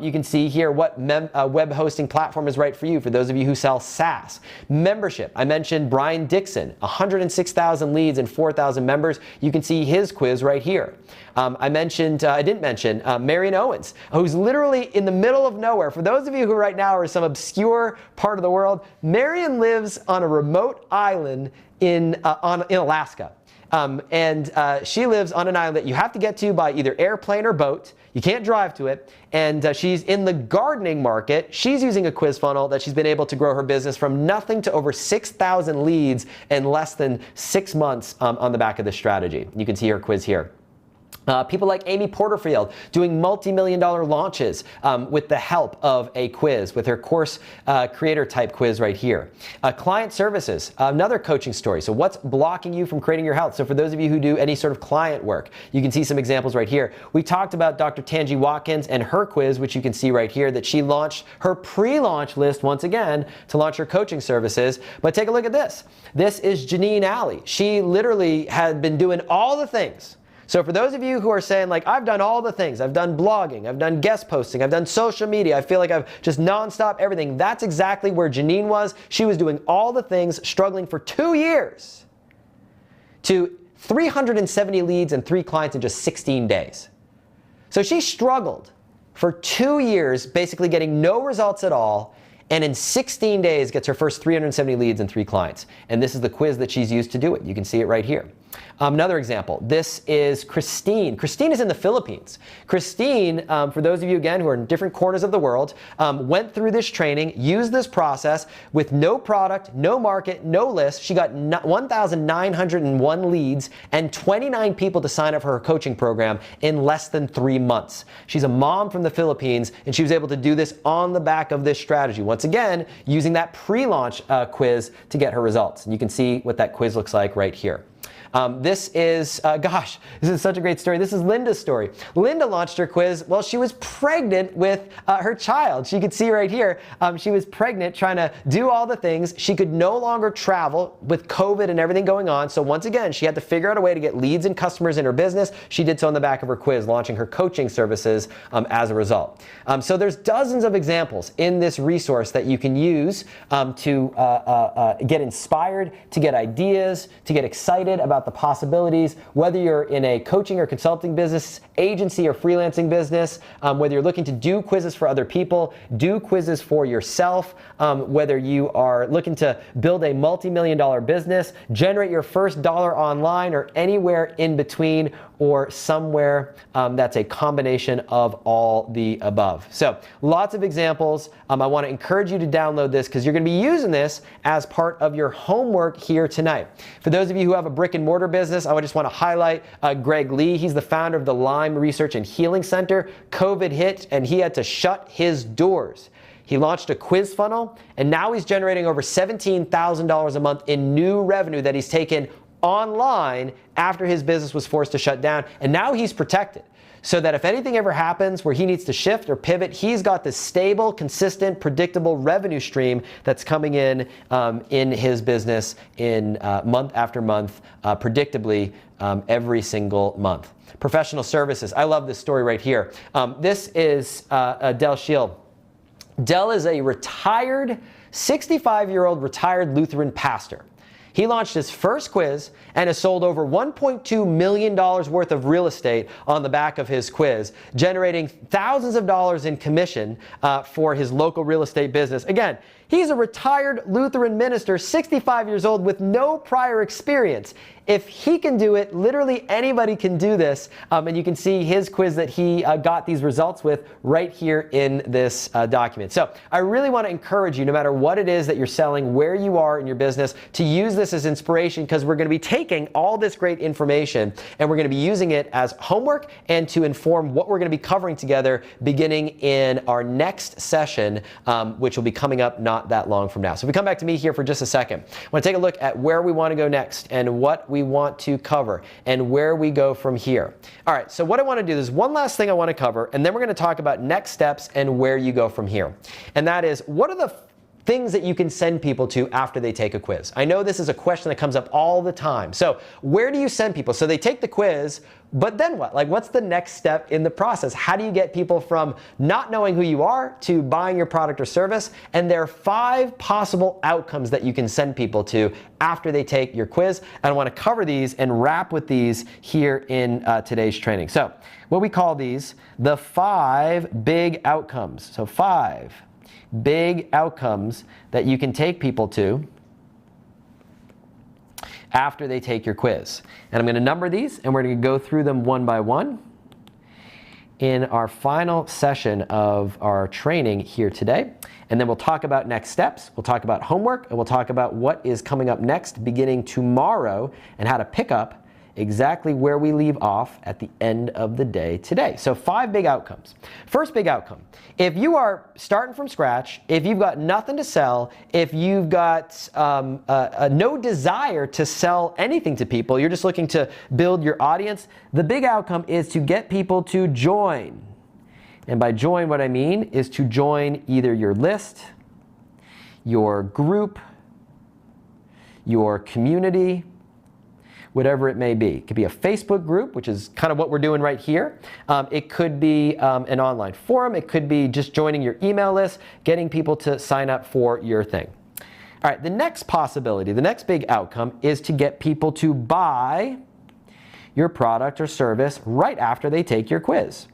A: You can see here what web hosting platform is right for you, for those of you who sell SaaS. Membership, I mentioned Brian Dixon, 106,000 leads and 4,000 members. You can see his quiz right here. I didn't mention Marion Owens, who's literally in the middle of nowhere. For those of you who right now are in some obscure part of the world, Marion lives on a remote island in Alaska. She lives on an island that you have to get to by either airplane or boat. You can't drive to it. And she's in the gardening market. She's using a quiz funnel that she's been able to grow her business from nothing to over 6,000 leads in less than 6 months on the back of this strategy. You can see her quiz here. People like Amy Porterfield doing multi-million-dollar launches with the help of a quiz, with her course creator type quiz right here. Client services, another coaching story. So what's blocking you from creating your health? So for those of you who do any sort of client work, you can see some examples right here. We talked about Dr. Tangi Watkins and her quiz, which you can see right here, that she launched her pre-launch list once again to launch her coaching services. But take a look at this. This is Janine Alley. She literally had been doing all the things. So for those of you who are saying, like, I've done all the things, I've done blogging, I've done guest posting, I've done social media, I feel like I've just nonstop everything, that's exactly where Janine was. She was doing all the things, struggling for 2 years to 370 leads and 3 clients in just 16 days. So she struggled for 2 years, basically getting no results at all, and in 16 days gets her first 370 leads and 3 clients. And this is the quiz that she's used to do it. You can see it right here. Another example, this is Christine. Christine is in the Philippines. Christine, for those of you, again, who are in different corners of the world, went through this training, used this process with no product, no market, no list. She got 1,901 leads and 29 people to sign up for her coaching program in less than 3 months. She's a mom from the Philippines, and she was able to do this on the back of this strategy. Once again, using that pre-launch quiz to get her results. And you can see what that quiz looks like right here. This is, this is such a great story. This is Linda's story. Linda launched her quiz while she was pregnant with her child. She could see right here, she was pregnant, trying to do all the things. She could no longer travel with COVID and everything going on. So once again, she had to figure out a way to get leads and customers in her business. She did so on the back of her quiz, launching her coaching services as a result. So there's dozens of examples in this resource that you can use to get inspired, to get ideas, to get excited about the possibilities, whether you're in a coaching or consulting business, agency or freelancing business, whether you're looking to do quizzes for other people, do quizzes for yourself, whether you are looking to build a multi-million-dollar business, generate your first dollar online, or anywhere in between, or somewhere that's a combination of all the above. So lots of examples. I want to encourage you to download this because you're going to be using this as part of your homework here tonight. For those of you who have a brick and mortar business, I just want to highlight Greg Lee. He's the founder of the Lyme Research and Healing Center. COVID hit and he had to shut his doors. He launched a quiz funnel and now he's generating over $17,000 a month in new revenue that he's taken online after his business was forced to shut down, and now he's protected. so that if anything ever happens where he needs to shift or pivot, he's got this stable, consistent, predictable revenue stream that's coming in his business in month after month, predictably every single month. Professional services. I love this story right here. This is Del Shield. Del is a retired, 65-year-old retired Lutheran pastor. He launched his first quiz and has sold over $1.2 million worth of real estate on the back of his quiz, generating thousands of dollars in commission for his local real estate business. Again, he's a retired Lutheran minister, 65 years old, with no prior experience. If he can do it, literally anybody can do this. And you can see his quiz that he got these results with right here in this document. So I really want to encourage you, no matter what it is that you're selling, where you are in your business, to use this as inspiration, because we're going to be taking all this great information and we're going to be using it as homework and to inform what we're going to be covering together beginning in our next session, which will be coming up not that long from now. So if we come back to me here for just a second, I want to take a look at where we want to go next and what we want to cover and where we go from here. All right, so what I want to do, there's one last thing I want to cover, and then we're going to talk about next steps and where you go from here. And that is, what are the things that you can send people to after they take a quiz? I know this is a question that comes up all the time. So where do you send people? So they take the quiz, but then what? Like, what's the next step in the process? How do you get people from not knowing who you are to buying your product or service? And there are 5 possible outcomes that you can send people to after they take your quiz. And I want to cover these and wrap with these here in today's training. So what we call these, the 5 big outcomes. So 5 big outcomes that you can take people to after they take your quiz. And I'm going to number these, and we're going to go through them one by one in our final session of our training here today. And then we'll talk about next steps, we'll talk about homework, and we'll talk about what is coming up next beginning tomorrow and how to pick up exactly where we leave off at the end of the day today. So 5 big outcomes. First big outcome, if you are starting from scratch, if you've got nothing to sell, if you've got no desire to sell anything to people, you're just looking to build your audience, the big outcome is to get people to join. And by join, what I mean is to join either your list, your group, your community, whatever it may be. It could be a Facebook group, which is kind of what we're doing right here. It could be an online forum. It could be just joining your email list, getting people to sign up for your thing. All right, the next possibility, the next big outcome is to get people to buy your product or service right after they take your quiz.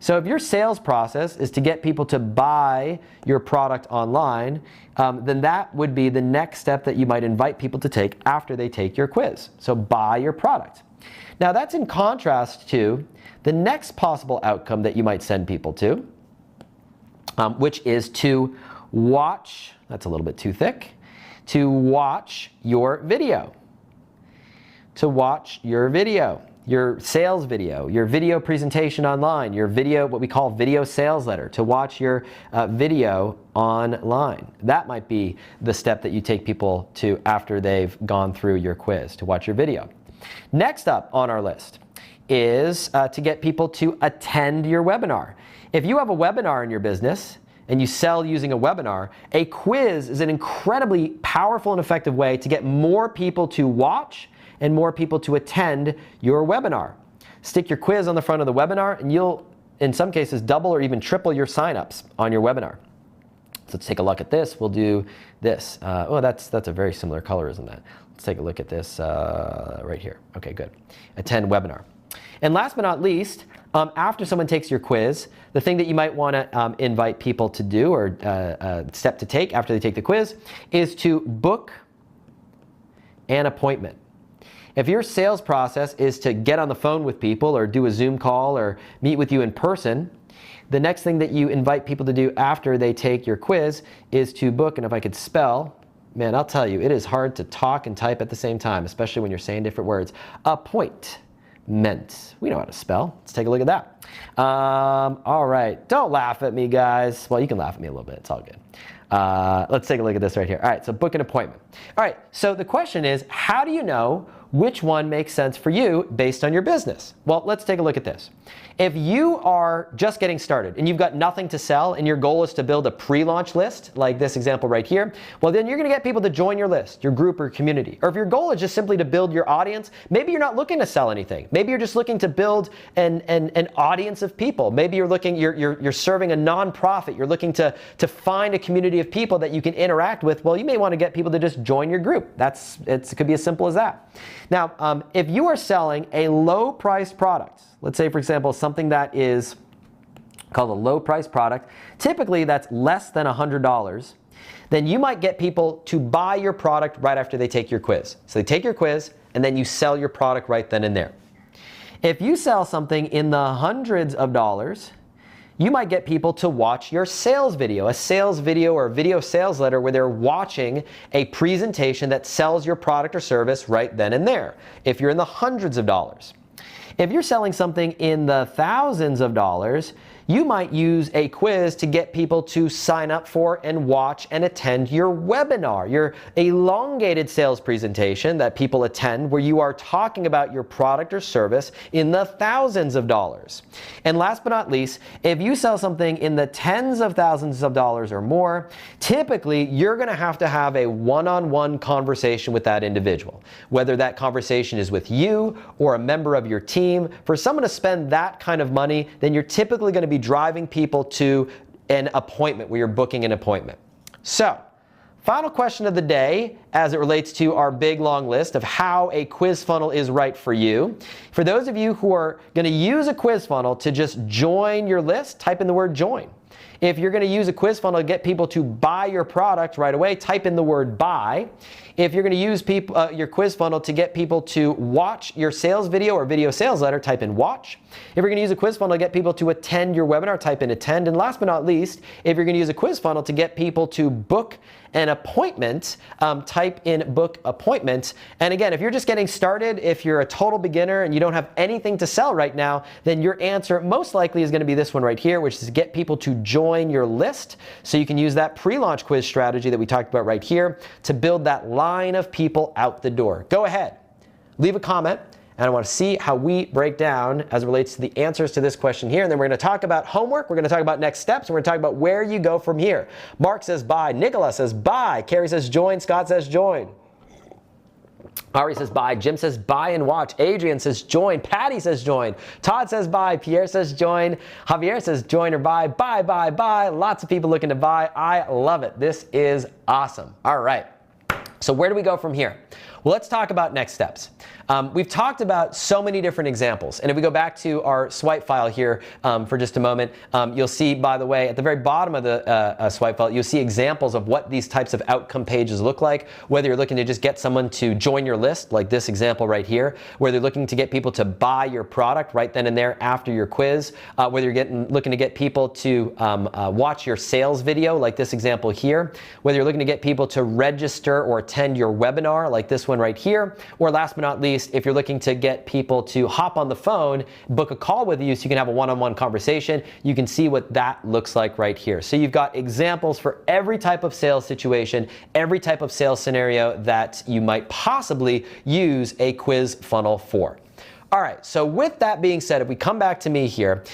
A: So if your sales process is to get people to buy your product online, then that would be the next step that you might invite people to take after they take your quiz. So buy your product. Now that's in contrast to the next possible outcome that you might send people to, which is to watch, that's a little bit too thick, to watch your video. To watch your video. Your sales video, your video presentation online, your video, what we call video sales letter, to watch your video online. That might be the step that you take people to after they've gone through your quiz, to watch your video. Next up on our list is to get people to attend your webinar. If you have a webinar in your business and you sell using a webinar, a quiz is an incredibly powerful and effective way to get more people to watch and more people to attend your webinar. Stick your quiz on the front of the webinar and you'll, in some cases, double or even triple your signups on your webinar. So let's take a look at this. We'll do this. Oh, that's a very similar color, isn't that? Let's take a look at this right here. Okay, good. Attend webinar. And last but not least, after someone takes your quiz, the thing that you might want to invite people to do, or step to take after they take the quiz, is to book an appointment. If your sales process is to get on the phone with people or do a Zoom call or meet with you in person, the next thing that you invite people to do after they take your quiz is to book, and if I could spell, man, I'll tell you, it is hard to talk and type at the same time, especially when you're saying different words. Appointment. We know how to spell. Let's take a look at that. All right, don't laugh at me, guys. Well, you can laugh at me a little bit. It's all good. Let's take a look at this right here. All right, so book an appointment. All right, so the question is, how do you know which one makes sense for you based on your business. Well, let's take a look at this. If you are just getting started and you've got nothing to sell and your goal is to build a pre-launch list, like this example right here, well, then you're going to get people to join your list, your group or community. Or if your goal is just simply to build your audience, maybe you're not looking to sell anything. Maybe you're just looking to build an audience of people. Maybe you're serving a nonprofit. You're looking to find a community of people that you can interact with. Well, you may want to get people to just join your group. It could be as simple as that. Now, if you are selling a low-priced product, let's say, for example, something that is called a low-priced product, typically that's less than $100, then you might get people to buy your product right after they take your quiz. So they take your quiz, and then you sell your product right then and there. If you sell something in the hundreds of dollars, you might get people to watch your sales video, a sales video or a video sales letter where they're watching a presentation that sells your product or service right then and there, if you're in the hundreds of dollars. If you're selling something in the thousands of dollars, you might use a quiz to get people to sign up for and watch and attend your webinar, your elongated sales presentation that people attend where you are talking about your product or service in the thousands of dollars. And last but not least, if you sell something in the tens of thousands of dollars or more, typically you're going to have a one-on-one conversation with that individual. Whether that conversation is with you or a member of your team, for someone to spend that kind of money, then you're typically going to be driving people to an appointment where you're booking an appointment. So, final question of the day as it relates to our big long list of how a quiz funnel is right for you. For those of you who are going to use a quiz funnel to just join your list, type in the word join. If you're going to use a quiz funnel to get people to buy your product right away, type in the word buy. If you're going to use your quiz funnel to get people to watch your sales video or video sales letter, type in watch. If you're going to use a quiz funnel to get people to attend your webinar, type in attend. And last but not least, if you're going to use a quiz funnel to get people to book an appointment, type in book appointment. And again, if you're just getting started, if you're a total beginner and you don't have anything to sell right now, then your answer most likely is going to be this one right here, which is get people to join your list. So you can use that pre-launch quiz strategy that we talked about right here to build that line of people out the door. Go ahead, leave a comment, and I want to see how we break down as it relates to the answers to this question here. And then we're going to talk about homework, we're going to talk about next steps, and we're going to talk about where you go from here. Mark says bye, Nicola says bye, Carrie says join, Scott says join. Ari says bye, Jim says bye and watch, Adrian says join, Patty says join, Todd says bye, Pierre says join, Javier says join or bye, bye, bye, bye. Lots of people looking to buy. I love it. This is awesome. All right. So where do we go from here? Well, let's talk about next steps. We've talked about so many different examples. And if we go back to our swipe file here for just a moment, you'll see, by the way, at the very bottom of the swipe file, you'll see examples of what these types of outcome pages look like, whether you're looking to just get someone to join your list, like this example right here, whether you're looking to get people to buy your product right then and there after your quiz, whether you're looking to get people to watch your sales video, like this example here, whether you're looking to get people to register or attend your webinar, like this one right here, or last but not least, if you're looking to get people to hop on the phone, book a call with you so you can have a one-on-one conversation, you can see what that looks like right here. So you've got examples for every type of sales situation, every type of sales scenario that you might possibly use a quiz funnel for. All right, so with that being said, if we come back to me here,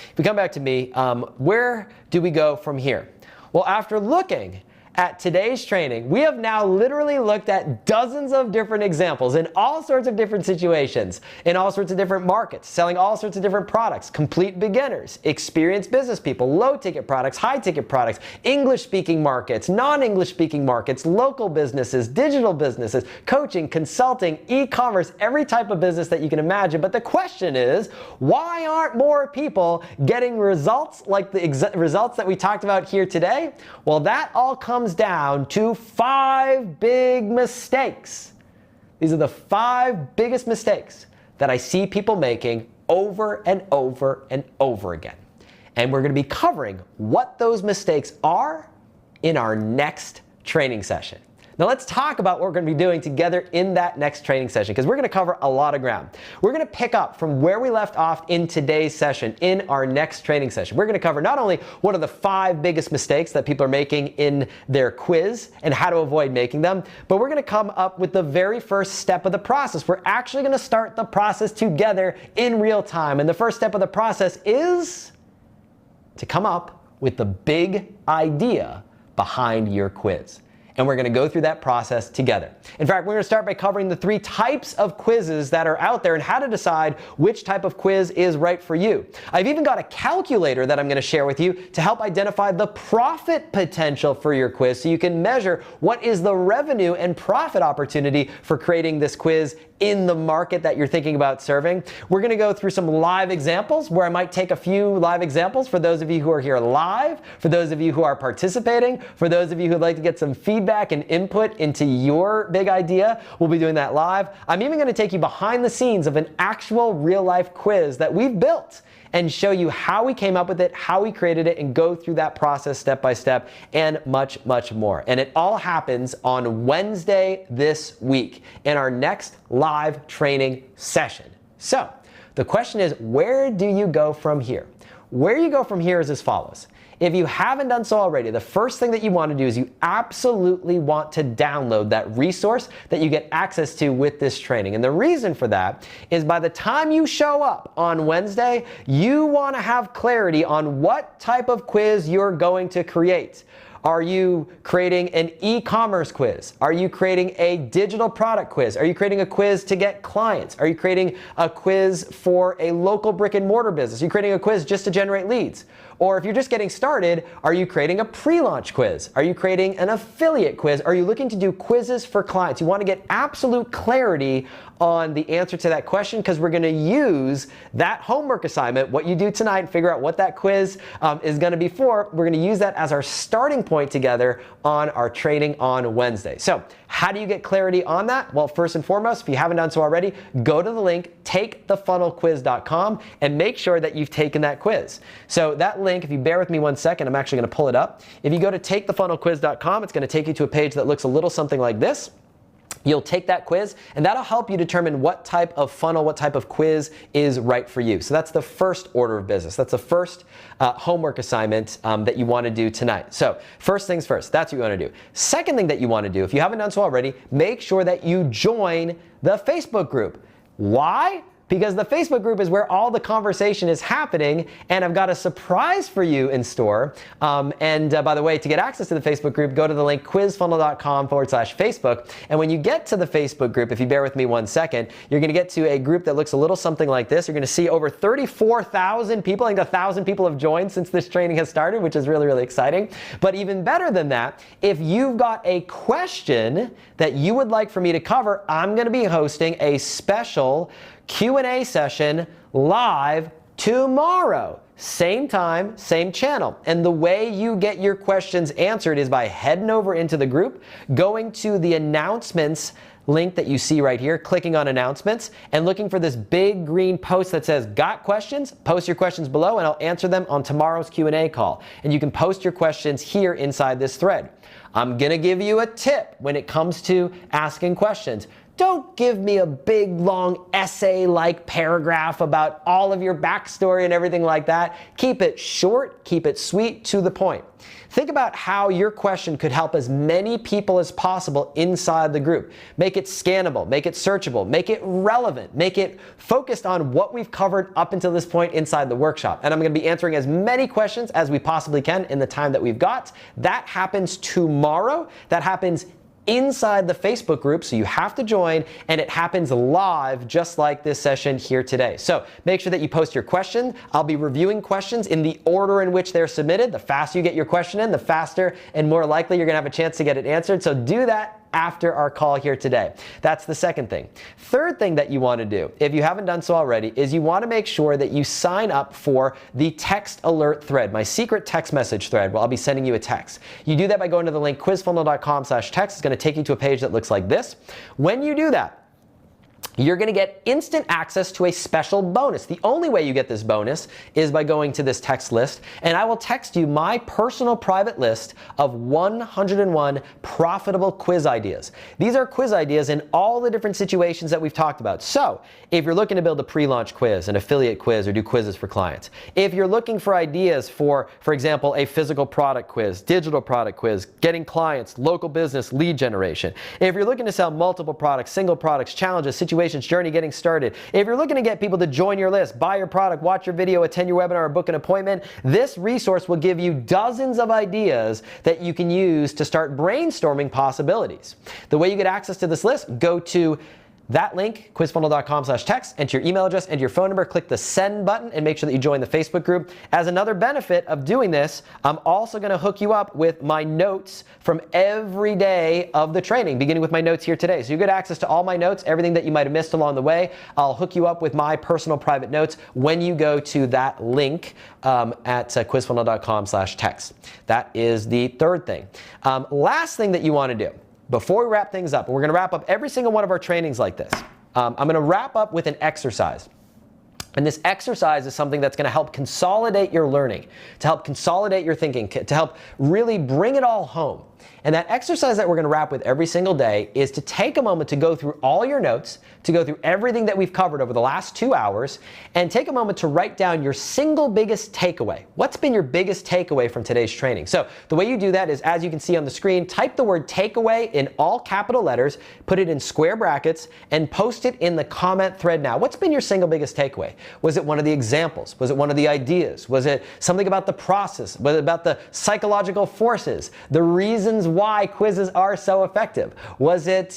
A: where do we go from here? Well, after looking at today's training, we have now literally looked at dozens of different examples in all sorts of different situations, in all sorts of different markets, selling all sorts of different products, complete beginners, experienced business people, low ticket products, high ticket products, English speaking markets, non-English speaking markets, local businesses, digital businesses, coaching, consulting, e-commerce, every type of business that you can imagine. But the question is, why aren't more people getting results like the results that we talked about here today? Well, that all comes down to 5 big mistakes. These are the 5 biggest mistakes that I see people making over and over and over again. And we're going to be covering what those mistakes are in our next training session. Now let's talk about what we're going to be doing together in that next training session, because we're going to cover a lot of ground. We're going to pick up from where we left off in today's session in our next training session. We're going to cover not only what are the 5 biggest mistakes that people are making in their quiz and how to avoid making them, but we're going to come up with the very first step of the process. We're actually going to start the process together in real time. And the first step of the process is to come up with the big idea behind your quiz. And we're going to go through that process together. In fact, we're going to start by covering the 3 types of quizzes that are out there and how to decide which type of quiz is right for you. I've even got a calculator that I'm going to share with you to help identify the profit potential for your quiz, so you can measure what is the revenue and profit opportunity for creating this quiz in the market that you're thinking about serving. We're going to go through some live examples where I might take a few live examples for those of you who are here live, for those of you who are participating, for those of you who'd like to get some feedback and input into your big idea. We'll be doing that live. I'm even going to take you behind the scenes of an actual real life quiz that we've built and show you how we came up with it, how we created it, and go through that process step by step, and much, much more. And it all happens on Wednesday this week in our next live training session. So the question is, where do you go from here? Where you go from here is as follows. If you haven't done so already, the first thing that you want to do is you absolutely want to download that resource that you get access to with this training. And the reason for that is by the time you show up on Wednesday, you want to have clarity on what type of quiz you're going to create. Are you creating an e-commerce quiz? Are you creating a digital product quiz? Are you creating a quiz to get clients? Are you creating a quiz for a local brick and mortar business? Are you creating a quiz just to generate leads? Or if you're just getting started, are you creating a pre-launch quiz? Are you creating an affiliate quiz? Are you looking to do quizzes for clients? You want to get absolute clarity on the answer to that question, because we're going to use that homework assignment, what you do tonight, and figure out what that quiz is going to be for. We're going to use that as our starting point together on our training on Wednesday. So how do you get clarity on that? Well, first and foremost, if you haven't done so already, go to the link, takethefunnelquiz.com, and make sure that you've taken that quiz. So that link, if you bear with me one second, I'm actually going to pull it up. If you go to takethefunnelquiz.com, it's going to take you to a page that looks a little something like this. You'll take that quiz, and that'll help you determine what type of funnel, what type of quiz is right for you. So that's the first order of business. That's the first homework assignment that you want to do tonight. So first things first, that's what you want to do. Second thing that you want to do, if you haven't done so already, make sure that you join the Facebook group. Why? Because the Facebook group is where all the conversation is happening, and I've got a surprise for you in store. By the way, to get access to the Facebook group, go to the link quizfunnel.com/Facebook. And when you get to the Facebook group, if you bear with me one second, you're going to get to a group that looks a little something like this. You're going to see over 34,000 people. I think 1,000 people have joined since this training has started, which is really, really exciting. But even better than that, if you've got a question that you would like for me to cover, I'm going to be hosting a special Q&A session live tomorrow. Same time, same channel. And the way you get your questions answered is by heading over into the group, going to the announcements link that you see right here, clicking on announcements, and looking for this big green post that says got questions. Post your questions below and I'll answer them on tomorrow's Q&A call. And you can post your questions here inside this thread. I'm gonna give you a tip when it comes to asking questions. Don't give me a big, long essay-like paragraph about all of your backstory and everything like that. Keep it short, keep it sweet, to the point. Think about how your question could help as many people as possible inside the group. Make it scannable, make it searchable, make it relevant, make it focused on what we've covered up until this point inside the workshop. And I'm going to be answering as many questions as we possibly can in the time that we've got. That happens tomorrow. That happens inside the Facebook group, so you have to join, and it happens live just like this session here today. So make sure that you post your question. I'll be reviewing questions in the order in which they're submitted. The faster you get your question in, the faster and more likely you're gonna have a chance to get it answered. So do that after our call here today. That's the second thing. Third thing that you want to do, if you haven't done so already, is you want to make sure that you sign up for the text alert thread, my secret text message thread, where I'll be sending you a text. You do that by going to the link quizfunnel.com/text. It's going to take you to a page that looks like this. When you do that, you're going to get instant access to a special bonus. The only way you get this bonus is by going to this text list, and I will text you my personal private list of 101 profitable quiz ideas. These are quiz ideas in all the different situations that we've talked about. So if you're looking to build a pre-launch quiz, an affiliate quiz, or do quizzes for clients, if you're looking for ideas for example, a physical product quiz, digital product quiz, getting clients, local business, lead generation, if you're looking to sell multiple products, single products, challenges, situations, journey, getting started. If you're looking to get people to join your list, buy your product, watch your video, attend your webinar, or book an appointment, this resource will give you dozens of ideas that you can use to start brainstorming possibilities. The way you get access to this list, go to that link, quizfunnel.com/text, enter your email address, enter your phone number, click the send button, and make sure that you join the Facebook group. As another benefit of doing this, I'm also going to hook you up with my notes from every day of the training, beginning with my notes here today. So you get access to all my notes, everything that you might have missed along the way. I'll hook you up with my personal private notes when you go to that link at quizfunnel.com/text. That is the third thing. Last thing that you want to do, before we wrap things up, and we're going to wrap up every single one of our trainings like this, I'm going to wrap up with an exercise. And this exercise is something that's going to help consolidate your learning, to help consolidate your thinking, to help really bring it all home. And that exercise that we're going to wrap with every single day is to take a moment to go through all your notes, to go through everything that we've covered over the last 2 hours, and take a moment to write down your single biggest takeaway. What's been your biggest takeaway from today's training? So the way you do that is, as you can see on the screen, type the word takeaway in all capital letters, put it in square brackets, and post it in the comment thread now. What's been your single biggest takeaway? Was it one of the examples? Was it one of the ideas? Was it something about the process? Was it about the psychological forces? The reasons why quizzes are so effective? Was it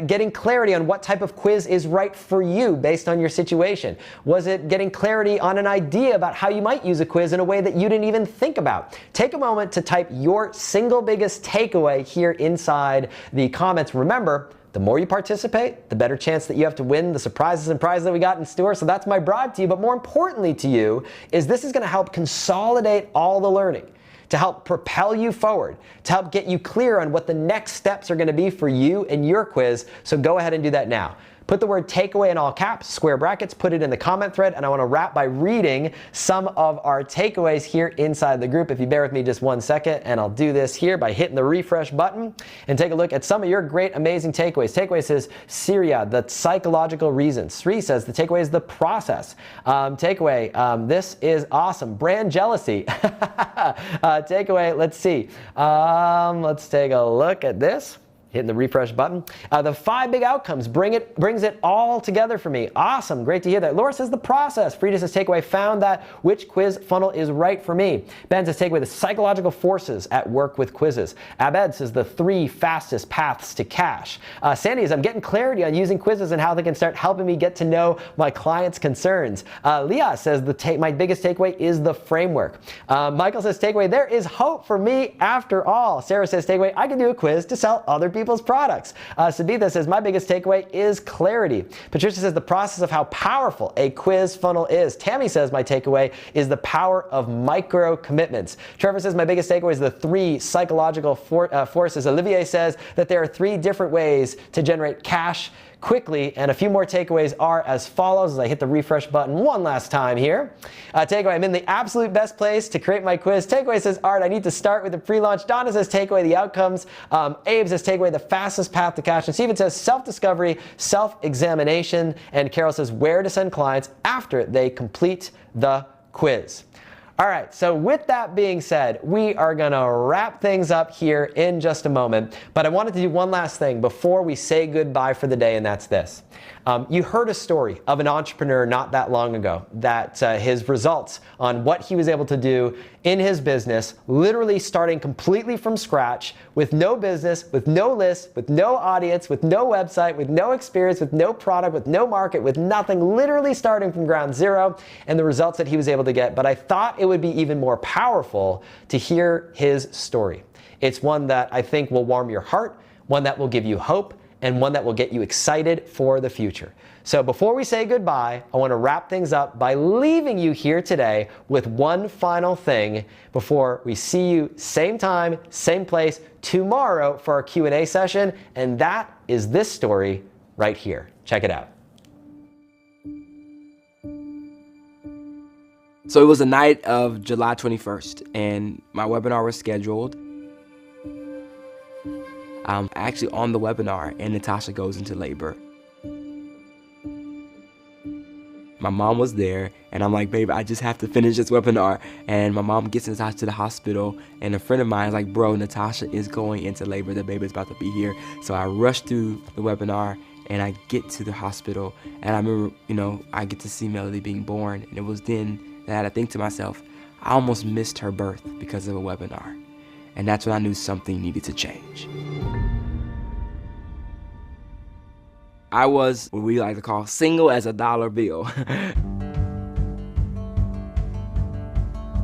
A: getting clarity on what type of quiz is right for you based on your situation? Was it getting clarity on an idea about how you might use a quiz in a way that you didn't even think about? Take a moment to type your single biggest takeaway here inside the comments. Remember, the more you participate, the better chance that you have to win the surprises and prizes that we got in store. So that's my bribe to you. But more importantly to you is this is going to help consolidate all the learning, to help propel you forward, to help get you clear on what the next steps are going to be for you and your quiz. So go ahead and do that now. Put the word takeaway in all caps, square brackets, put it in the comment thread, and I want to wrap by reading some of our takeaways here inside the group. If you bear with me just 1 second, and I'll do this here by hitting the refresh button and take a look at some of your great, amazing takeaways. Takeaway says, Syria, the psychological reasons. Sri says, the takeaway is the process. Takeaway, this is awesome. Brand jealousy. Takeaway, let's see. Let's take a look at this. Hitting the refresh button. The 5 big outcomes brings it all together for me. Awesome, great to hear that. Laura says the process. Frida says takeaway, found that which quiz funnel is right for me. Ben says takeaway, the psychological forces at work with quizzes. Abed says the 3 fastest paths to cash. Sandy says I'm getting clarity on using quizzes and how they can start helping me get to know my clients' concerns. Leah says my biggest takeaway is the framework. Michael says takeaway, there is hope for me after all. Sarah says takeaway, I can do a quiz to sell other people's products. Sabitha says my biggest takeaway is clarity. Patricia says the process of how powerful a quiz funnel is. Tammy says my takeaway is the power of micro commitments. Trevor says my biggest takeaway is the 3 psychological forces. Olivier says that there are 3 different ways to generate cash quickly, and a few more takeaways are as follows as I hit the refresh button one last time here. Takeaway, I'm in the absolute best place to create my quiz. Takeaway says, Art, I need to start with the pre-launch. Donna says takeaway, the outcomes. Abe says takeaway, the fastest path to cash. And Steven says self-discovery, self-examination. And Carol says where to send clients after they complete the quiz. All right, so with that being said, we are going to wrap things up here in just a moment. But I wanted to do one last thing before we say goodbye for the day, and that's this. You heard a story of an entrepreneur not that long ago that his results on what he was able to do in his business, literally starting completely from scratch with no business, with no list, with no audience, with no website, with no experience, with no product, with no market, with nothing, literally starting from ground zero, and the results that he was able to get. But I thought it would be even more powerful to hear his story. It's one that I think will warm your heart, one that will give you hope, and one that will get you excited for the future. So before we say goodbye, I want to wrap things up by leaving you here today with one final thing before we see you same time, same place tomorrow for our Q&A session, and that is this story right here. Check it out.
N: So it was the night of July 21st, and my webinar was scheduled. I'm actually on the webinar, and Natasha goes into labor. My mom was there, and I'm like, babe, I just have to finish this webinar. And my mom gets Natasha to the hospital, and a friend of mine is like, bro, Natasha is going into labor. The baby's about to be here. So I rush through the webinar, and I get to the hospital, and I remember, I get to see Melody being born, and it was then that I think to myself, I almost missed her birth because of a webinar. And that's when I knew something needed to change. I was what we like to call single as a dollar bill.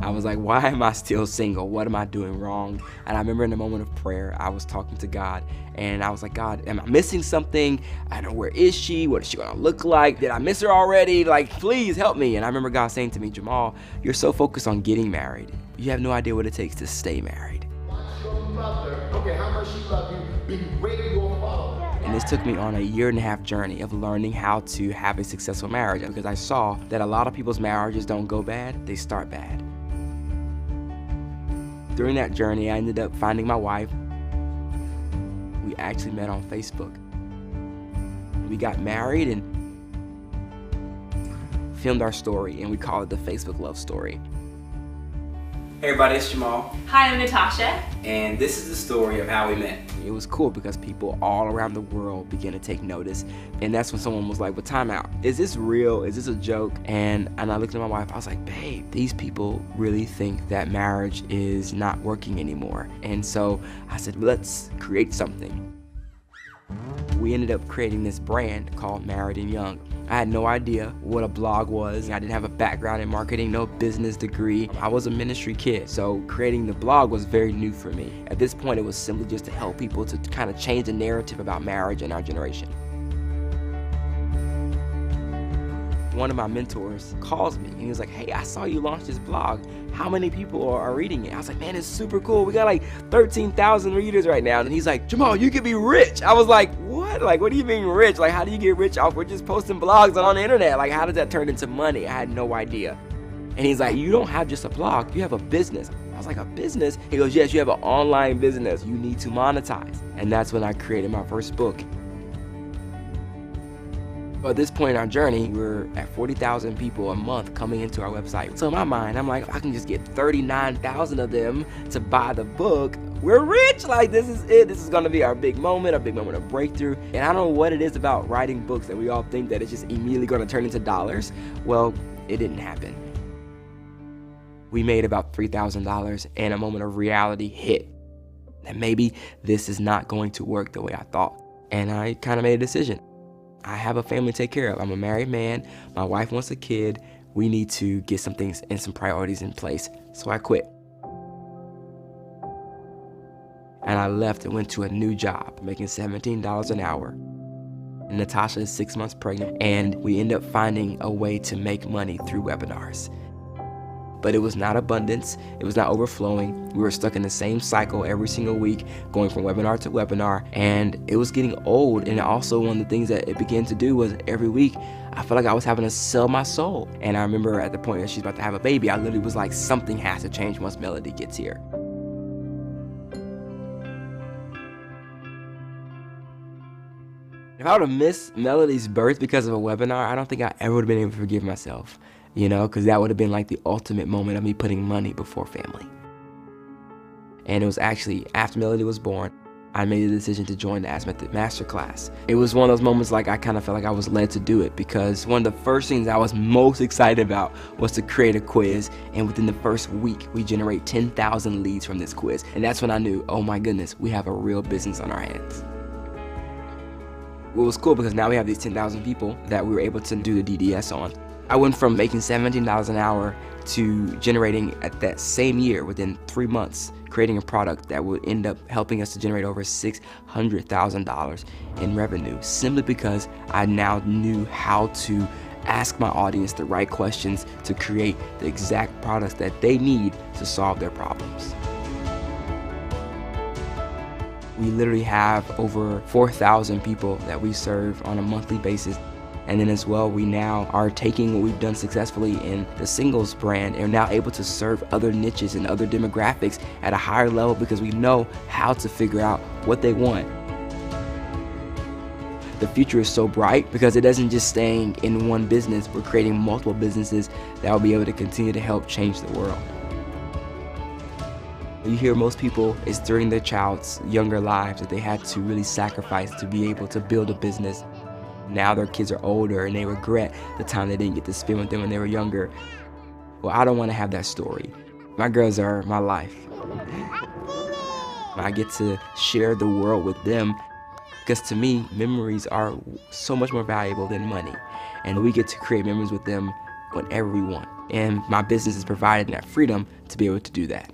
N: I was like, why am I still single? What am I doing wrong? And I remember in the moment of prayer, I was talking to God, and I was like, God, am I missing something? I don't know, where is she? What is she gonna look like? Did I miss her already? Like, please help me. And I remember God saying to me, Jamal, you're so focused on getting married. You have no idea what it takes to stay married.
O: Okay, how much she love you, be ready to go follow.
N: And this took me on a 1.5 year journey of learning how to have a successful marriage, because I saw that a lot of people's marriages don't go bad, they start bad. During that journey, I ended up finding my wife. We actually met on Facebook. We got married and filmed our story, and we call it the Facebook Love Story. Hey everybody, it's Jamal.
P: Hi, I'm Natasha.
N: And this is the story of how we met. It was cool because people all around the world began to take notice. And that's when someone was like, well, time out. Is this real? Is this a joke? And I looked at my wife, I was like, babe, these people really think that marriage is not working anymore. And so I said, let's create something. We ended up creating this brand called Married and Young. I had no idea what a blog was. I didn't have a background in marketing, no business degree. I was a ministry kid, so creating the blog was very new for me. At this point, it was simply just to help people to kind of change the narrative about marriage in our generation. One of my mentors calls me and he was like, hey, I saw you launch this blog. How many people are reading it? I was like, man, it's super cool. We got like 13,000 readers right now. And he's like, Jamal, you could be rich. I was like, what? Like, what do you mean rich? Like, how do you get rich off? We're just posting blogs on the internet. Like, how does that turn into money? I had no idea. And he's like, you don't have just a blog, you have a business. I was like, a business? He goes, yes, you have an online business. You need to monetize. And that's when I created my first book. At this point in our journey, we're at 40,000 people a month coming into our website. So in my mind, I'm like, if I can just get 39,000 of them to buy the book, we're rich. Like, this is it. This is gonna be our big moment of breakthrough. And I don't know what it is about writing books that we all think that it's just immediately gonna turn into dollars. Well, it didn't happen. We made about $3,000 and a moment of reality hit. That maybe this is not going to work the way I thought. And I kind of made a decision. I have a family to take care of. I'm a married man. My wife wants a kid. We need to get some things and some priorities in place. So I quit. And I left and went to a new job, making $17 an hour. And Natasha is 6 months pregnant, and we end up finding a way to make money through webinars. But it was not abundance, it was not overflowing. We were stuck in the same cycle every single week, going from webinar to webinar, and it was getting old. And also one of the things that it began to do was every week, I felt like I was having to sell my soul. And I remember at the point that she's about to have a baby, I literally was like, something has to change once Melody gets here. If I would have missed Melody's birth because of a webinar, I don't think I ever would have been able to forgive myself. You know, because that would have been like the ultimate moment of me putting money before family. And it was actually after Melody was born, I made the decision to join the Ask Method Masterclass. It was one of those moments like I kind of felt like I was led to do it, because one of the first things I was most excited about was to create a quiz. And within the first week, we generate 10,000 leads from this quiz. And that's when I knew, oh my goodness, we have a real business on our hands. It was cool because now we have these 10,000 people that we were able to do the DDS on. I went from making $17 an hour to generating at that same year, within 3 months, creating a product that would end up helping us to generate over $600,000 in revenue, simply because I now knew how to ask my audience the right questions to create the exact products that they need to solve their problems. We literally have over 4,000 people that we serve on a monthly basis. And then as well, we now are taking what we've done successfully in the singles brand and are now able to serve other niches and other demographics at a higher level because we know how to figure out what they want. The future is so bright because it isn't just staying in one business. We're creating multiple businesses that will be able to continue to help change the world. You hear most people, it's during their child's younger lives that they had to really sacrifice to be able to build a business. Now their kids are older and they regret the time they didn't get to spend with them when they were younger. Well, I don't want to have that story. My girls are my life. I get to share the world with them because to me, memories are so much more valuable than money. And we get to create memories with them whenever we want. And my business is providing that freedom to be able to do that.